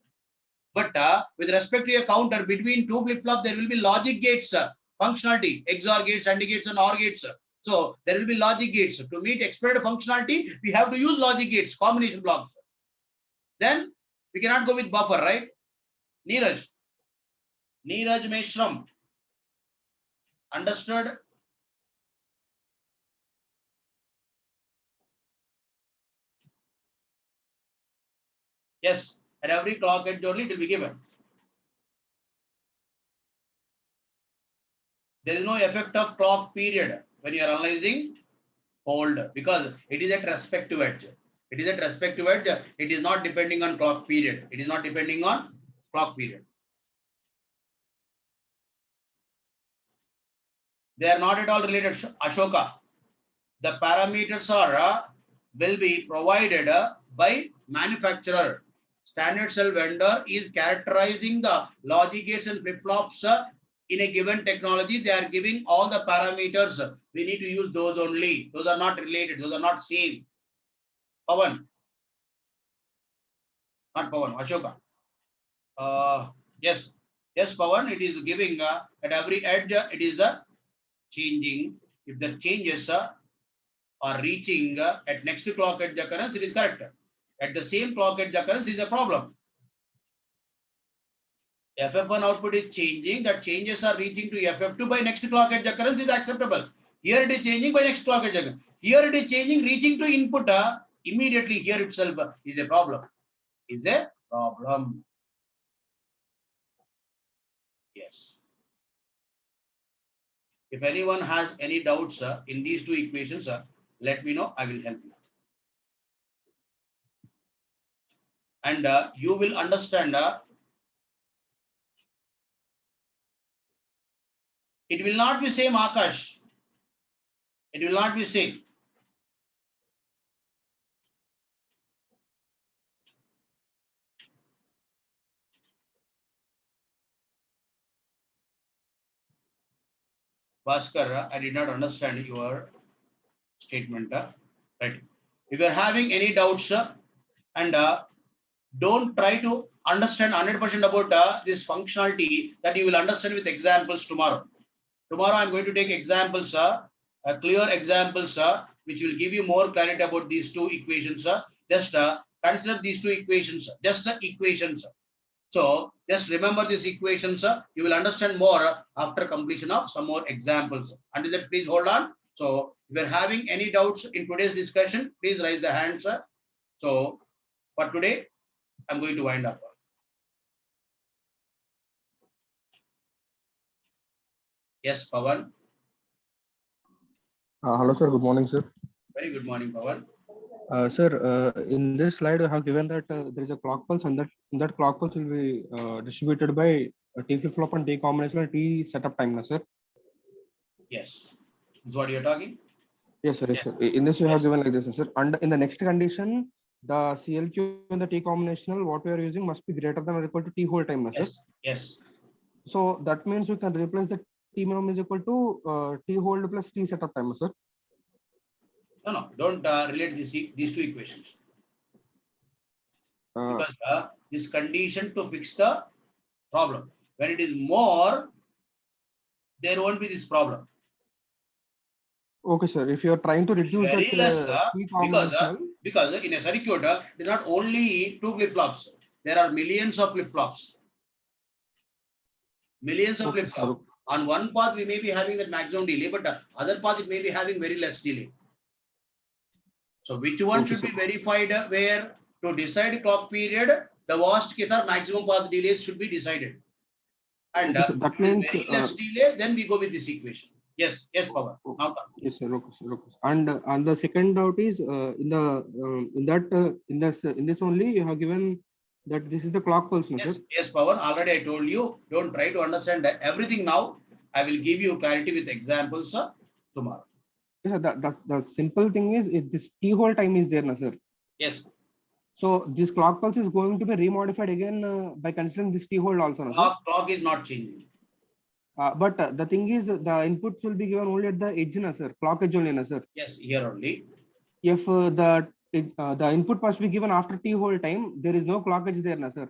But with respect to a counter, between two flip-flop, there will be logic gates, functionality, XOR gates, AND gates, and OR gates. So there will be logic gates. To meet expected functionality, we have to use logic gates, combination blocks. Then we cannot go with buffer, right? Neeraj Meshram. Understood? Yes, at every clock edge only it will be given. There is no effect of clock period when you are analyzing hold, because it is at respective edge. It is at respective edge. It is not depending on clock period. It is not depending on clock period. They are not at all related, Ashoka. The parameters are will be provided by manufacturer. Standard cell vendor is characterizing the logic gates and flip-flops in a given technology. They are giving all the parameters. We need to use those only. Those are not related. Those are not same. Pawan. Not Pawan, Ashoka. Yes, Pawan, it is giving at every edge, it is changing. If the changes are reaching at next clock edge occurrence, it is correct. At the same clock edge occurrence is a problem. FF1 output is changing, that changes are reaching to FF2 by next clock edge occurrence is acceptable. Here it is changing by next clock edge occurrence. Here it is changing, reaching to input immediately here itself is a problem. Is a problem. Yes. If anyone has any doubts in these two equations, let me know. I will help you. and you will understand. It will not be same, Akash. It will not be same. Bhaskar, I did not understand your statement. Right. If you are having any doubts, and don't try to understand 100% about this functionality, that you will understand with examples tomorrow. Tomorrow I'm going to take examples, clear examples, which will give you more clarity about these two equations. Just consider these two equations, just the equations. So just remember these equations. You will understand more after completion of some more examples. Until that, please hold on. So if you're having any doubts in today's discussion, please raise the hands. So for today, I'm going to wind up. Yes, Pawan. Hello, sir. Good morning, sir. Very good morning, Pawan. Sir, in this slide, I have given that there is a clock pulse, and that clock pulse will be distributed by T flip-flop and T combinational T setup time, sir. Yes. This is what you're talking? Yes, sir. Yes, sir. In this, you have given like this, sir. And in the next condition, the CLQ and the T combinational, what we are using must be greater than or equal to T hold time, sir. Yes. Yes. So that means you can replace the T minimum is equal to T hold plus T setup time, sir. No, don't relate these two equations. Because this condition to fix the problem. When it is more, there won't be this problem. Okay, sir. If you are trying to reduce very that less, because in a circuit, it is not only two flip-flops. There are millions of flip-flops. Millions of flip-flops. On one path, we may be having that maximum delay, but the other path, it may be having very less delay. So which one should be verified where to decide clock period, the worst case or maximum path delays should be decided. And that means very less delay, then we go with this equation. Yes, yes, Pawan. Now come. Yes, sir. Okay, sir. Okay. And the second doubt is in this only you have given that this is the clock pulse, no, yes, sir? Yes, Pawan. Already I told you, don't try to understand everything now. I will give you clarity with examples tomorrow. Yes, sir. The simple thing is this T hold time is there, no, sir? Yes. So this clock pulse is going to be remodified again by considering this T hold also, no, sir? Clock is not changing. But the thing is, the inputs will be given only at the edge, no, sir? Clock edge only, no, sir? Yes, here only. If the input must be given after T hold time, there is no clock edge there, no, sir?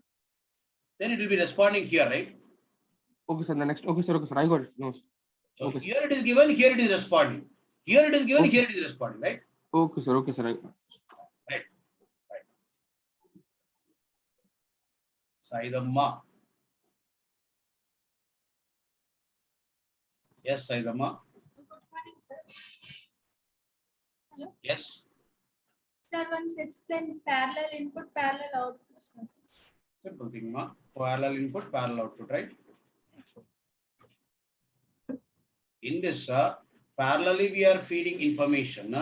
Then it will be responding here, right? Okay, sir. The next. Okay, sir. Okay, sir. I got it. No. So okay, here it is given, here it is responding. Here it is given, okay. Here it is responding, right? Okay, sir. Okay, sir. Right. Saidamma. Yes, Saidamma. Good morning, sir. Hello? Yes. Sir, once explain parallel input, parallel output, sir. Simple thing, ma. Parallel input, parallel output, right? Yes. In this, parallelly we are feeding information.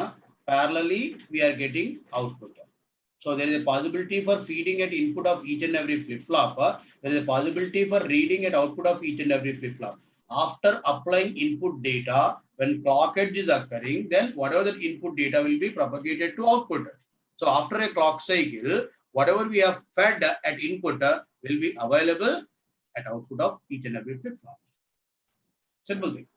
Parallelly we are getting output. So there is a possibility for feeding at input of each and every flip-flop. There is a possibility for reading at output of each and every flip-flop. After applying input data, when clock edge is occurring, then whatever the input data will be propagated to output. So after a clock cycle, whatever we have fed at input will be available at output of each and every flip-flop. Simple thing.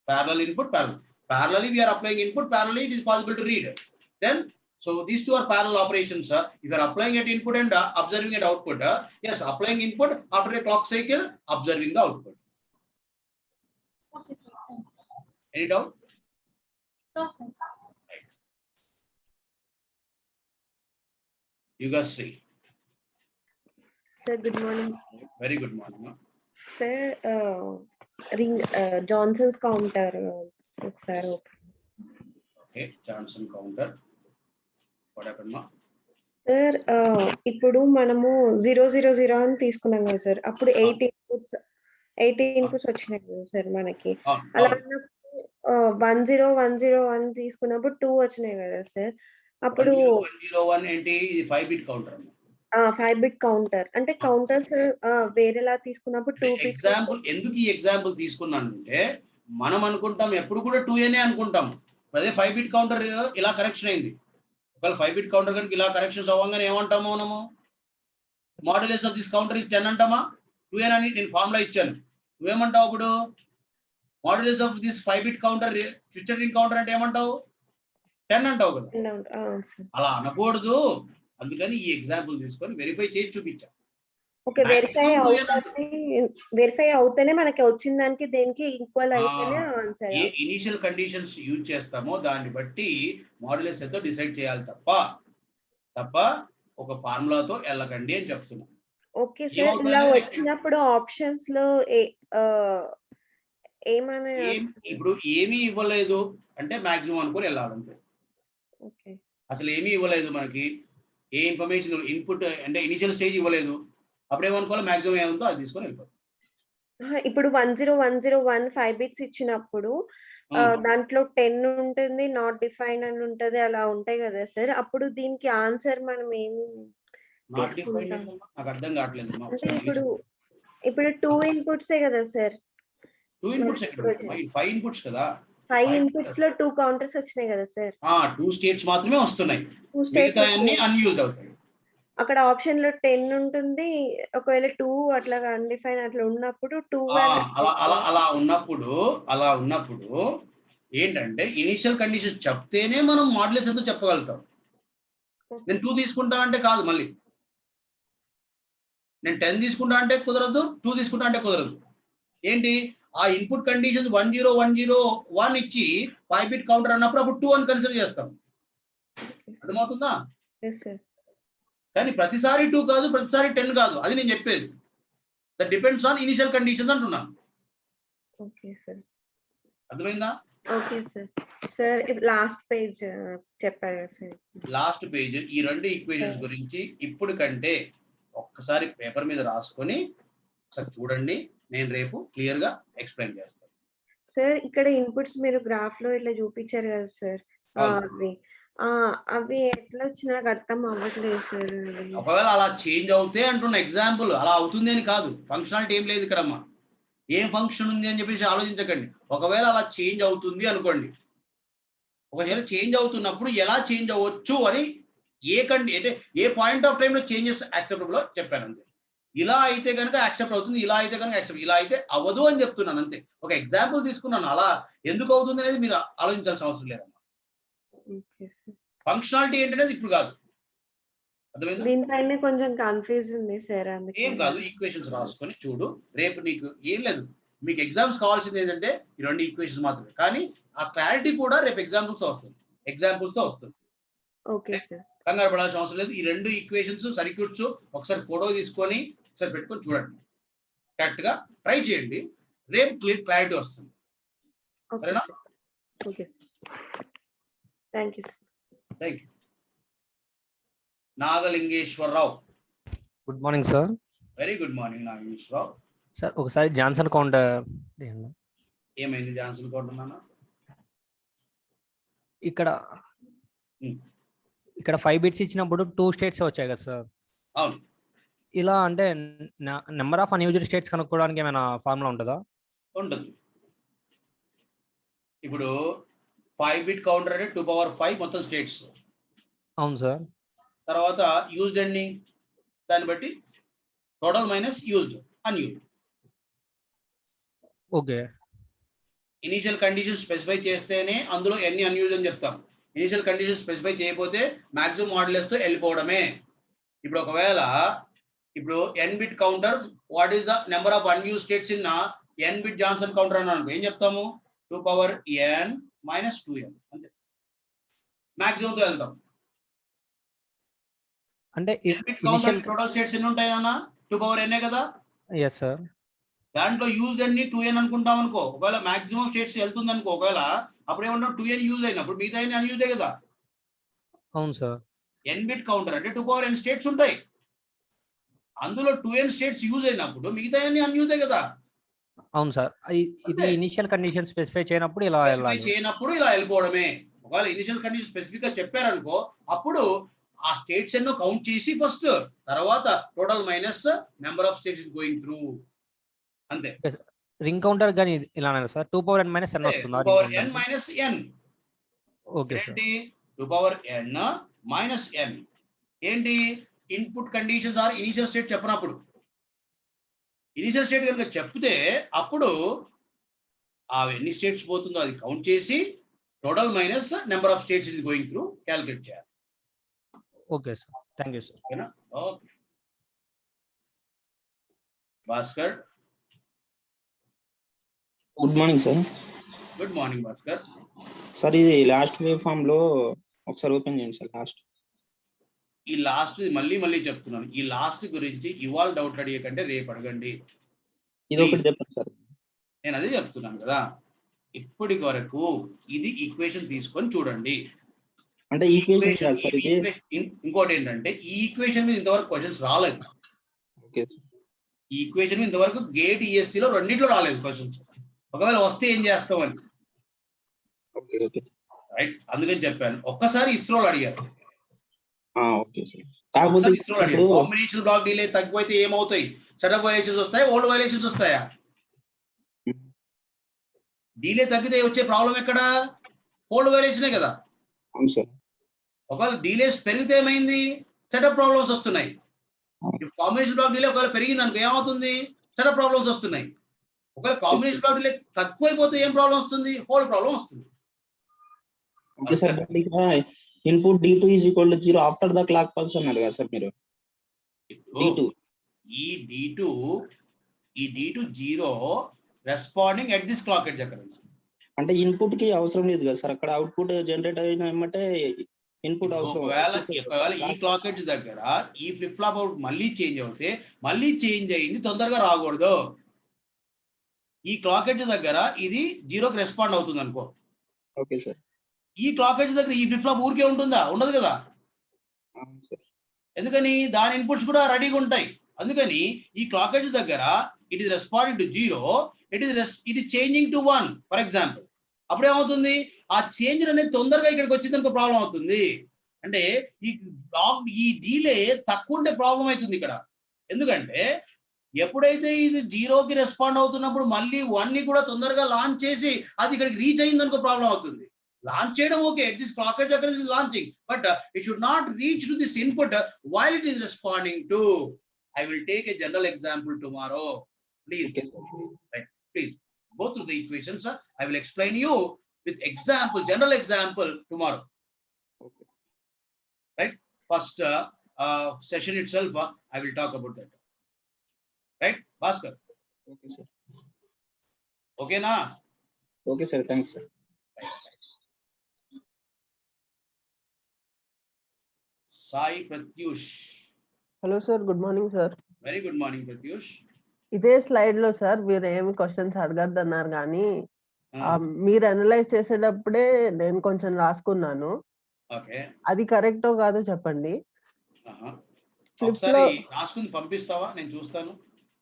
Parallel input, parallel. Parallelly we are applying input, parallelly it is possible to read. Then, so these two are parallel operations. You are applying at input and observing at output. Yes, applying input after a clock cycle, observing the output. Okay, sir. Any doubt? No, sir. Right. Yugasri. Sir, good morning. Sir. Very good morning. Sir, ring Johnson's counter. Sir. Okay, Johnson counter. What happened, ma? Sir, ఇప్పుడు మనము 000 అని తీసుకున్నాం కదా sir అప్పుడు 8 inputs వచ్చినాయి కదా sir మనకి అలా 10101 తీసుకున్నప్పుడు 2 వచ్చినాయి కదా సార్ అప్పుడు 101 ఏంటి ఇది 5 బిట్ కౌంటర్ అమ్మ 5 బిట్ కౌంటర్ అంటే కౌంటర్స్ వేరేలా తీసుకున్నప్పుడు 2 బిట్స్ ఎగ్జాంపుల్ ఎందుకు ఈ ఎగ్జాంపుల్ తీసుకున్నానంటే మనం అనుకుంటాం ఎప్పుడు కూడా 2a అనుకుంటాం. అదే 5 బిట్ కౌంటర్ ఇలా కరెక్షన్ అయింది. ఒకవేళ 5 బిట్ కౌంటర్ కనుక ఇలా కరెక్షన్స్ అవ్వగానే ఏమంటాము మనము? Modulus of this counter is 10 అంటామా? 2n అని నేను ఫార్ములా ఇచ్చాను. నువ్వేమంటావు అప్పుడు? Modulus of this 5 bit counter twisted ring counter అంటే ఏమంటావు? 10 అంటావు కదా. అలా అనకూడదు. అందుకని ఈ ఎగ్జాంపుల్ తీసుకొని వెరిఫై చేసి చూపించా. ఓకే, వెరిఫై అవుతేనే మనకి వచ్చిన దానికి దేనికి ఈక్వల్ అయితేనే ఆన్సర్. ఏ ఇనిషియల్ కండిషన్స్ యూజ్ చేస్తామో దాన్ని బట్టి మాడ్యులస్ ఎంతో డిసైడ్ చేయాలి తప్ప ఒక ఫార్ములాతో వెళ్ళకండి అని చెప్తున్నా. ఓకే సార్, ఇలా వచ్చినప్పుడు ఆప్షన్స్ లో ఏమని ఇప్పుడు ఏమీ ఇవ్వలేదు అంటే మాక్సిమం అనుకొని వెళ్ళాలంతే. అసలు ఏమీ ఇవ్వలేదు, మనకి ఏ ఇన్ఫర్మేషన్ ఇన్పుట్ అంటే ఇనిషియల్ స్టేజ్ ఇవ్వలేదు, అప్పుడేమనుకోవాలి మాక్సిమం ఏముందో అది తీసుకొని వెళ్ళిపోతుంది. ఇప్పుడు 10101 5 బిట్స్ ఇచ్చినప్పుడు దాంట్లో 10 ఉంటుంది, నాట్ డిఫైన్ అని ఉంటది, అలా ఉంటాయి కదా సార్. అప్పుడు దీనికి ఆన్సర్ మనం ఏమి నాట్ డిఫైన్ నాకు అర్థం కావట్లేదు. ఇప్పుడు 2 ఇన్పుట్సే కదా సార్. 2 ఇన్పుట్స్ ఎక్కడ? 5 ఇన్పుట్స్ కదా. 5 ఇన్పుట్స్ లో 2 కౌంటర్స్ వచ్చినాయి కదా సార్. 2 స్టేట్స్ మాత్రమే వస్తున్నాయి, మిగతా అన్ని అన్యూజ్డ్ అవుతాయి. అక్కడ ఆప్షన్ లో 10 ఉంటుంది, ఒకవేళ 2 అట్లా అన్డిఫైన్ అట్లా ఉన్నప్పుడు 2 అలా ఉన్నప్పుడు ఏంటంటే ఇనిషియల్ కండిషన్స్ చెప్తేనే మనం మాడ్యులస్ ఎంతో చెప్పగలుగుతాం. నేను 2 తీసుకుంటా అంటే కాదు, మళ్ళీ నేను 10 తీసుకుంటా అంటే కుదరదు, 2 తీసుకుంటా అంటే కుదరదు. ఏంటి ఆ ఇన్పుట్ కండిషన్స్ 10101 ఇచ్చి 5 బిట్ కౌంటర్ అన్నప్పుడు అప్పుడు 2 అని కన్సిడర్ చేస్తాం. అర్థమవుతుందా? కానీ ప్రతిసారి 2 కాదు, ప్రతిసారి 10 కాదు, అది నేను చెప్పేది. That depends on initial conditions అంటున్నాను. ఓకే సార్, అర్థమైందా? Okay sir. Sir last page చెప్పారు సార్. లాస్ట్ పేజ్ ఈ రెండు ఈక్వేషన్స్ గురించి ఇప్పుడు కంటే ఒక్కసారి పేపర్ మీద రాసుకొని ఒకసారి చూడండి, నేను రేపు క్లియర్ గా ఎక్స్ప్లెయిన్ చేస్తాను. సార్ ఇక్కడ ఇన్పుట్స్ మీరు గ్రాఫ్ లో ఇట్లా చూపించారు కదా సార్, అవి ఎట్లా వచ్చినా అర్థం అవ్వట్లేదు సార్. ఒకవేళ అలా చేంజ్ అవుతే అంటున్న ఎగ్జాంపుల్, అలా అవుతుంది అని కాదు. ఫంక్షనాలిటీ ఏం లేదు ఇక్కడమ్మా. ఏం ఫంక్షన్ ఉంది అని చెప్పేసి ఆలోచించకండి. ఒకవేళ అలా చేంజ్ అవుతుంది అనుకోండి, ఒకవేళ చేంజ్ అవుతున్నప్పుడు ఎలా చేంజ్ అవ్వచ్చు అని అంటే ఏ పాయింట్ ఆఫ్ టైంలో చేంజెస్ యాక్సెప్టబుల్ చెప్పాను అంతే. ఇలా అయితే కనుక యాక్సెప్ట్ అవుతుంది, ఇలా అయితే కనుక యాక్సెప్ట్, ఇలా అయితే అవ్వదు అని చెప్తున్నాను అంతే. ఒక ఎగ్జాంపుల్ తీసుకున్నాను, అలా ఎందుకు అవుతుంది అనేది మీరు ఆలోచించాల్సిన అవసరం లేదమ్మా. ఫంక్షనాలిటీ ఏంటనేది ఇప్పుడు కాదు, అర్థమైందా? దీనిపైన కొంచెం కన్ఫ్యూజ్ ఉంది సార్. ఏం కాదు, ఈక్వేషన్స్ రాసుకొని చూడు, రేపు నీకు ఏం లేదు. మీకు ఎగ్జామ్స్ కావాల్సింది ఏంటంటే ఈ రెండు ఈక్వేషన్స్ మాత్రమే, కానీ ఆ క్లారిటీ కూడా రేపు ఎగ్జాంపుల్స్ తో వస్తుంది. ఓకే సార్, కంగారు పడాల్సిన అవసరం లేదు. ఈ రెండు ఈక్వేషన్స్ సర్క్యూట్స్ ఒకసారి ఫోటో తీసుకొని ఒకసారి పెట్టుకొని చూడండి, కరెక్ట్ గా ట్రై చేయండి, రేపు క్లారిటీ వస్తుంది. సరేనా? Okay, thank you. Nagalingeswararao. Good morning sir. Very good morning Nagalingeswararao. Sir ఒకసారి జాన్సన్ కౌంటర్ ఏమైంది? జాన్సన్ కౌంటర్ నాన్న ఇక్కడ 5 బిట్స్ ఇచ్చినప్పుడు 2 స్టేట్స్ వచ్చాయి కదా సార్. అవును. ఇలా అంటే నెంబర్ ఆఫ్ అన్యూజ్డ్ స్టేట్స్ కనుక్కోవడానికి ఏమైనా ఫార్ములా ఉంటుందా? ఉంటుంది. ఇప్పుడు 5 బిట్ కౌంటర్ అంటే 2^5 మొత్తం స్టేట్స్. అవును సార్. తర్వాత యూజ్డ్ అన్ని దాన్ని బట్టి total minus used unused. Okay. Initial condition specify చేస్తేనే అందులో ఎన్ని అన్యూజ్డ్ అని చెప్తాం. ఇనిషియల్ కండిషన్ స్పెసిఫై చేయకపోతే మాక్సిమం మాడ్యులస్ తో వెళ్ళిపోవడమే. ఇప్పుడు ఒకవేళ n bit counter, what is the number of unused states in n bit Johnson counter అన్నాను, ఏం చెప్తాము? 2^n - 2n అంతే, మాక్సిమం తో వెళ్తాం. అంటే టోటల్ స్టేట్స్ ఎన్ని ఉంటాయి అన్న? 2^n కదా. Yes sir. దాంట్లో యూజ్ అన్ని 2n అనుకుంటాం అనుకో. ఒకవేళ మాక్సిమం స్టేట్స్ వెళ్తుంది అనుకో, ఒకవేళ అప్పుడు ఏమంటాం? 2n యూజ్ అయినప్పుడు మిగతా అన్యూజే కదా. అవును సార్. n బిట్ కౌంటర్ అంటే 2^n స్టేట్స్ ఉంటాయి, అందులో 2n స్టేట్స్ యూజ్ అయినప్పుడు మిగతా అన్యూజే కదా. అవును సార్. ఇది ఇనిషియల్ కండిషన్ స్పెసిఫై చేయనప్పుడు ఇలా వెళ్ళిపోవడమే. ఒకవేళ ఇనిషియల్ కండిషన్ స్పెసిఫిక్ గా చెప్పారనుకో, అప్పుడు ఆ స్టేట్స్ ఎన్నో కౌంట్ చేసి ఫస్ట్, తర్వాత total minus number of states is going through, అంతే. రింగ్ కౌంటర్ కానీ ఇలానే sir 2 power n minus n వస్తుందా 2 power n minus n. Okay sir. ఏంటి 2 power n minus n ఏంటి? Input conditions or initial state చెప్పినప్పుడు, initial state కనుక చెప్తే అప్పుడు ఆ ఎన్ని స్టేట్స్ పోతుందో అది కౌంట్ చేసి total minus number of states it is going through calculate చేయాలి. Okay sir, thank you sir. ఓకేనా? Okay. Bhaskar, good morning sir. Good morning Bhaskar. Sir ఇది లాస్ట్ వేవ్ ఫామ్ లో ఒకసారి ఓపెన్ చేయండి సార్. లాస్ట్ ఈ లాస్ట్ మళ్ళీ చెప్తున్నాను, ఈ లాస్ట్ గురించి ఇవాళ డౌట్ అడిగే కంటే రేపు అడగండి. ఇది ఒకటి చెప్పండి సార్. నేను అదే చెప్తున్నాను కదా, ఇప్పటి వరకు ఇది ఈక్వేషన్ తీసుకొని చూడండి. అంటే ఈక్వేషన్ కాదు సార్ ఇది. ఇంకోటి ఏంటంటే ఈ ఈక్వేషన్ మీద ఇంతవరకు క్వశ్చన్స్ రాలేదు. ఓకే. ఈ ఈక్వేషన్ మీద ఇంతవరకు గేట్ ఈఎస్సీలో రెండింటిలో రాలేదు క్వశ్చన్స్. ఒకవేళ వస్తే ఏం చేస్తామని. ఓకే ఓకే రైట్, అందుకని చెప్పాను. ఒక్కసారి ఇస్రోలో అడిగారు. Okay sir. కాకపోతే ఇస్రోలో అడిగారు కాంబినేషన్ బ్లాక్ డిలే తగ్గిపోతే ఏమవుతాయి? సెటప్ వైలేషన్స్ వస్తాయా, ఓల్డ్ వైలేషన్స్ వస్తాయా? డిలే తగ్గితే వచ్చే ప్రాబ్లం ఎక్కడ? ఓల్డ్ వైలేషనే కదా. అవును సార్. ఒకవేళ డిలేస్ పెరిగితే ఏమైంది? సెటప్ ప్రాబ్లమ్స్ వస్తున్నాయి. కాంబినేషన్ బ్లాక్ డిలే ఒకవేళ పెరిగింది అనుకో ఏమవుతుంది? సెటప్ ప్రాబ్లమ్స్ వస్తున్నాయి. ఒకవేళ కాంబినేషన్ బ్లాక్ డిలే తక్కువైపోతే ఏం ప్రాబ్లం వస్తుంది? హోల్డ్ ప్రాబ్లం వస్తుంది. Okay sir. Input D2 is equal to 0 after the clock pulse అన్నారు కదా సార్ మీరు. D2 ఈ D2 0 responding at this clock edge occurrence. అంటే ఇన్పుట్ కి అవసరం లేదు కదా సార్, అక్కడ అవుట్పుట్ జనరేట్ అయిన ఏమంటే ఇన్పుట్ అవసరం. ఒకవేళ ఈ క్లాక్ ఎడ్జ్ దగ్గర ఈ ఫ్లిప్ ఫ్లాప్ అవుట్ మళ్ళీ చేంజ్ అవుతే, మళ్ళీ చేంజ్ అయింది తొందరగా రాకూడదు. ఈ క్లాక్ ఎడ్జ్ దగ్గర ఇది 0కి రెస్పాండ్ అవుతుంది అనుకో. Okay sir. ఈ క్లాక్ ఎడ్జ్ దగ్గర ఈ ఫ్లిప్ ఫ్లాప్ ఊరికే ఉంటుందా? ఉండదు కదా. ఎందుకని? దాని ఇన్పుట్స్ కూడా రెడీగా ఉంటాయి. అందుకని ఈ క్లాక్ ఎడ్జ్ దగ్గర it is responding to 0, it is changing to 1 for example. అప్పుడు ఏమవుతుంది? ఆ చేంజ్ అనేది తొందరగా ఇక్కడికి వచ్చింది అనుకో ప్రాబ్లం అవుతుంది. అంటే ఈ డీలే తక్కువ ఉంటే ప్రాబ్లం అవుతుంది ఇక్కడ. ఎందుకంటే ఎప్పుడైతే ఇది 0కి రెస్పాండ్ అవుతున్నప్పుడు మళ్ళీ 1ని కూడా తొందరగా లాంచ్ చేసి అది ఇక్కడికి రీచ్ అయింది అనుకో ప్రాబ్లం అవుతుంది. లాంచ్ చేయడం ఓకే, దిస్ క్లాక్ ఎడ్జ్ అక్కడ is launching, but it should not reach to this input while it is responding to. I will take a general example tomorrow. Please, right? Please go through the equations. I will explain you with example, general example tomorrow. Okay. Right? First session itself, I will talk about that. Right, Bhaskar? Okay, sir. Okay, na? Okay, sir. Thanks, sir. Sai Pratyush. Hello sir, good morning sir. Very good morning, Pratyush. ఇదే slide లో sir మీరు ఏమి questions అడగద్దు అన్నారు కానీ మీరు analyse చేసేటప్పుడే నేను కొంచెం రాసుకున్నాను. ఓకే, అది కరెక్టో కాదో చెప్పండి. ఒకసారి రాసుకుని పంపిస్తావా? నేను చూస్తాను.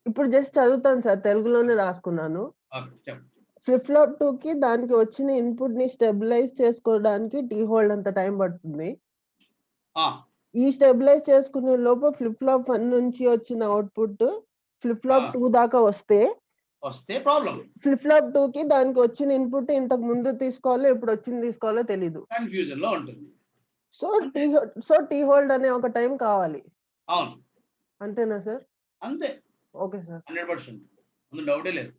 ఇప్పుడు జస్ట్ చదువుతాను సార్, తెలుగులోనే రాసుకున్నాను. ఓకే, చెప్పు. ఫ్లిప్ ఫ్లాప్ 2 కి దానికి వచ్చిన ఇన్పుట్ ని స్టెబిలైజ్ చేసుకోవడానికి టీ హోల్డ్ అంత టైం పడుతుంది. ఈ స్టెబిలైజ్ చేసుకునే లోపు ఫ్లిప్ ఫ్లాప్ 1 నుంచి వచ్చిన అవుట్పుట్ ఫ్లిప్ ఫ్లాప్ 2 దాకా వస్తే ప్రాబ్లం. ఫ్లిప్ ఫ్లాప్ 2 కి దానికి వచ్చిన ఇన్పుట్ ఇంతకు ముందు తీసుకోవాలో ఇప్పుడు వచ్చింది తీసుకోవాలో తెలీదు. కన్ఫ్యూజన్ లో ఉంటుంది. సో టీ హోల్డ్ అనే ఒక టైం కావాలి. అవును, అంతేనా సార్? అంతే. Okay sir, 100%. అందులో డౌటే లేదు.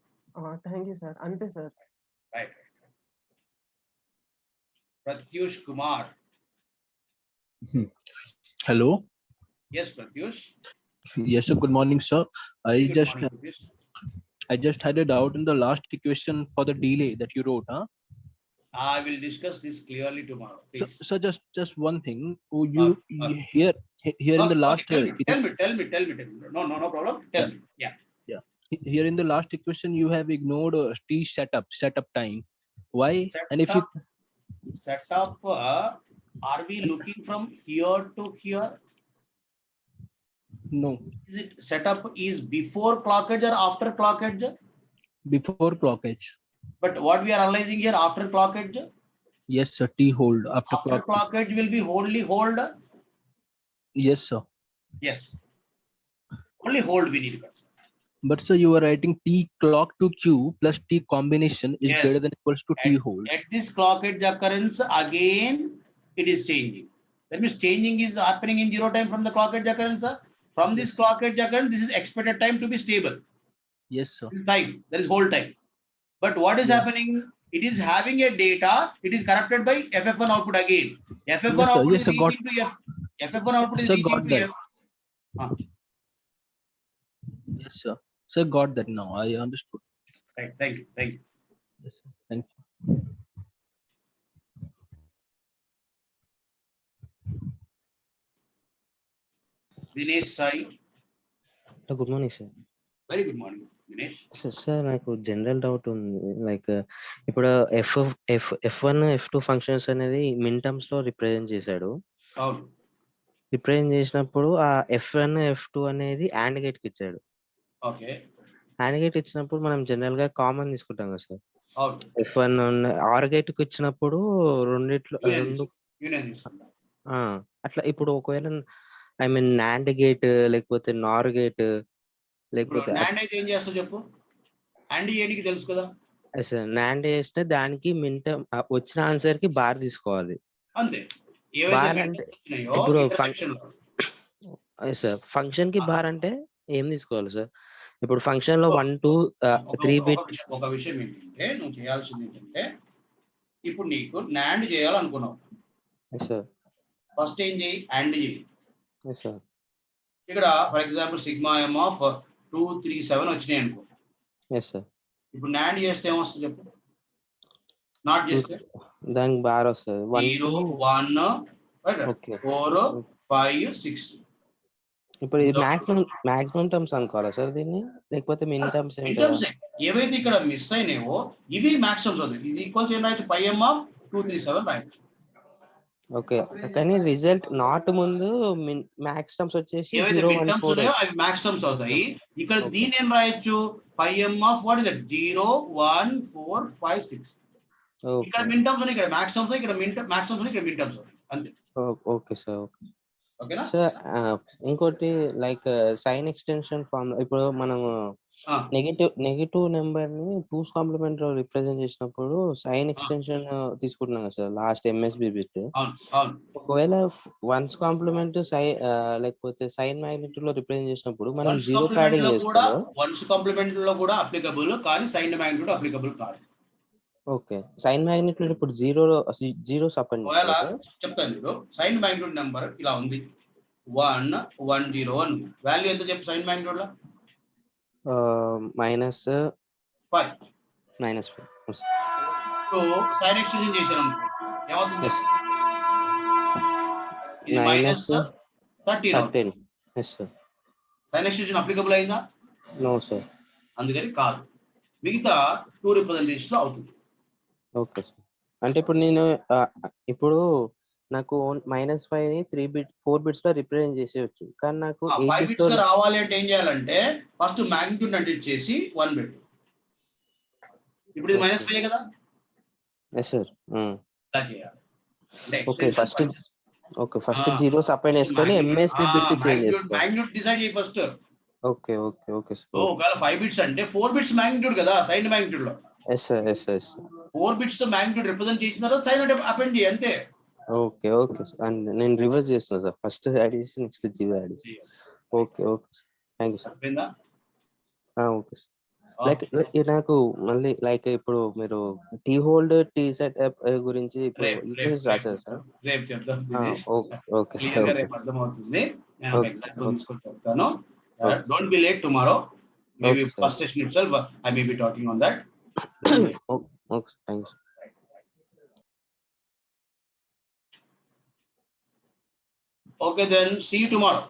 Thank you sir. అంతే sir. Right. Pratyush Kumar. Hello. Yes, Pratyush. Yes, sir. Good morning, sir. Good morning, Pratyush. I just had a doubt in the last equation for the delay that you wrote, huh? I will discuss this clearly tomorrow, please. So just one thing. Here in the last. Tell me. No problem. Tell me. Yeah. Here in the last equation, you have ignored T setup time. Why? And if you setup, are we looking from here to here? No. Is it setup is before clock edge or after clock edge? Before clock edge. But what we are analyzing here, after clock edge? Yes, sir. T hold after clock edge will be wholly hold. Yes, sir. Yes. Only hold we need to consider. But sir, you are writing T clock to Q plus T combination is Yes. greater than equals to T hold. At this clock edge occurrence, again it is changing. That means changing is happening in 0 time from the clock edge occurrence. From this Yes. clock edge occurrence, this is expected time to be stable. Yes, sir. This is time, that is whole time. But what is Yeah. happening? It is having a data, it is corrupted by FF1 output again. FF1 Yes, sir. output Yes, is sir. Got, reaching to FF1 output is sir, reaching got to that. F. Yes, sir. Sir, got that now. I understood. Right, thank you, thank you. Yes, sir. Thank you. Dinesh, sorry. Good morning sir. Very good morning, Dinesh. Sir నాకు general doubt ఉంది. Like ఇప్పుడు F1 F2 functions అనేది మిన్ terms లో represent చేశాడు. అవును. Represent చేసినప్పుడు ఆ F1 F2 అనేది AND గేట్ కి ఇచ్చాడు. ఓకే. AND గేట్ ఇచ్చినప్పుడు మనం జనరల్ గా కామన్ తీసుకుంటాం కదా సార్. అవును. F1 OR గేట్ కి ఇచ్చినప్పుడు రెండు యూనియన్ తీసుకుంటాం. అట్లా ఇప్పుడు ఒకవేళ ఐ మీన్ NAND గేట్ లేకపోతే NOR గేట్ లేకపోతే NAND అయితే ఏం చేస్తావు చెప్పు? AND ఏనికి తెలుసు కదా? NAND చేస్తే దానికి మిన్ టర్మ్ వచ్చిన ఆన్సర్ కి బార్ తీసుకోవాలి. అంతే. బార్ అంటే ఇప్పుడు సార్ ఫంక్షన్ కి బార్ అంటే ఏం తీసుకోవాలి సార్? ఇప్పుడు ఫంక్షన్ లో 1 2 3 బిట్. ఒక విషయం ఏంటంటే నువ్వు చేయాల్సింది ఏంటంటే ఇప్పుడు నీకు NAND చేయాలనుకున్నావు. ఫస్ట్ ఏం చేయి? AND చేయి. ఇక్కడ for example sigma M of 237 వచ్చినాయి అనుకో. ఇప్పుడు NAND చేస్తే ఏమొస్తుంది చెప్పు? నాట్ చేస్తే దానికి బార్ వస్తుంది. 0 1 4 5 6. ఇప్పుడు ఇది మాక్సిమం టర్మ్స్ అనుకోవాలా సార్ దీన్ని, లేకపోతే మిన్ టర్మ్స్? ఏవైతే ఇక్కడ మిస్ అయినాయో ఇవి మ్యాక్స్ టర్మ్స్ అవుతాయి. ఇది ఈక్వల్ టు రాయొచ్చు పై ఎం ఆఫ్ 237 రాయొచ్చు. ఓకే, కానీ రిజల్ట్ నాట్ ముందు మ్యాక్స్ టర్మ్స్ వచ్చేసి ఏవైతే మిన్ టర్మ్స్ ఉన్నాయో అవి మ్యాక్స్ టర్మ్స్ అవుతాయి. ఇక్కడ దీని ఏం రాయొచ్చు? పై ఎం ఆఫ్ వాట్ ఇస్ దట్ 0 1 4 5 6. ఇక్కడ మిన్ టర్మ్స్ ఉన్నాయి, ఇక్కడ మ్యాక్స్ టర్మ్స్, ఇక్కడ మ్యాక్స్ టర్మ్స్ ఉన్నాయి, ఇక్కడ మిన్ టర్మ్స్ అవుతాయి అంతే. Okay sir. ఓకేనా సార్? ఇంకోటి లైక్ సైన్ ఎక్స్టెన్షన్ ఫార్మ్, ఇప్పుడు మనము నెగటివ్ నెంబర్ ని 2's కాంప్లిమెంట్ లో రిప్రజెంట్ చేసినప్పుడు సైన్ ఎక్స్టెన్షన్ తీసుకుంటున్నాం కదా సార్, లాస్ట్ MSB బిట్. ఒకవేళ 1's కాంప్లిమెంట్ లేకపోతే సైన్ మ్యాగ్నిట్యూడ్ లో రిప్రజెంట్ చేసినప్పుడు మనం 0 ప్యాడింగ్ చేస్తాం. 1's కాంప్లిమెంట్ లో కూడా అప్లికబుల్, కానీ సైన్ మ్యాగ్నిట్యూడ్ అప్లికబుల్ కాదు. ఓకే, సైన్ మ్యాగ్నిట్యూడ్ ఇప్పుడు 0 సపరేట్ ఒకవేళ చెప్తాను చూడు. సైన్ మ్యాగ్నిట్యూడ్ నెంబర్ ఇలా ఉంది 1 1 0 1. వాల్యూ ఎంత చెప్పు సైన్ మ్యాగ్నిట్యూడ్ లో? -5. సో సైన్ ఎక్స్టెన్షన్ చేశాను అనుకో ఏమవుతుంది? ఇది -13. సైన్ ఎక్స్టెన్షన్ అప్లికబుల్ అయిందా? No sir. అందుకని కాదు. మిగతా 2 రిప్రజెంటేషన్స్ లో అవుతుంది. Okay sir. అంటే ఇప్పుడు నేను నాకు -5 ని 4 బిట్స్ లో రిప్రజెంట్ చేసేయచ్చు, కానీ నాకు 5 బిట్స్ లో రావాలి అంటే ఏం చేయాలంటే ఫస్ట్ మ్యాగ్నిట్యూడ్ అంటే ఇచ్చేసి 1 బిట్. ఇప్పుడు ఇది -5 కదా? సార్ ఇలా చేయాలి. ఓకే, ఫస్ట్ 0 సపరేట్ చేసుకొని MSB బిట్ చేంజ్ చేసుకోవాలి. మ్యాగ్నిట్యూడ్ డిసైడ్ చేయి ఫస్ట్. Okay sir. ఒకవేళ 5 బిట్స్ అంటే 4 బిట్స్ మ్యాగ్నిట్యూడ్ కదా సైన్ మ్యాగ్నిట్యూడ్ లో. Yes sir. 4 బిట్స్ తో మ్యాగ్నిట్యూడ్ రిప్రజెంట్ చేసిన తర్వాత సైన్ అంటే అపెండ్ చేయి అంతే. Okay sir. నేను రివర్స్ చేస్తున్నా సార్, ఫస్ట్ యాడ్ చేసి నెక్స్ట్ 0 యాడ్ చేసి. Okay sir, thank you sir. Okay sir. Like నాకు మళ్ళీ లైక్ ఇప్పుడు మీరు టీ హోల్డ్ టీ సెటప్ గురించి ఇప్పుడు రాశారు సార్. రేపు చెప్తాం. Okay sir. రేపు అర్థమవుతుంది. నేను ఒక ఎగ్జాంపుల్ తీసుకొని చెప్తాను. Don't be late tomorrow. Maybe first session itself I may be talking on that. Okay, thanks. Okay, then see you tomorrow.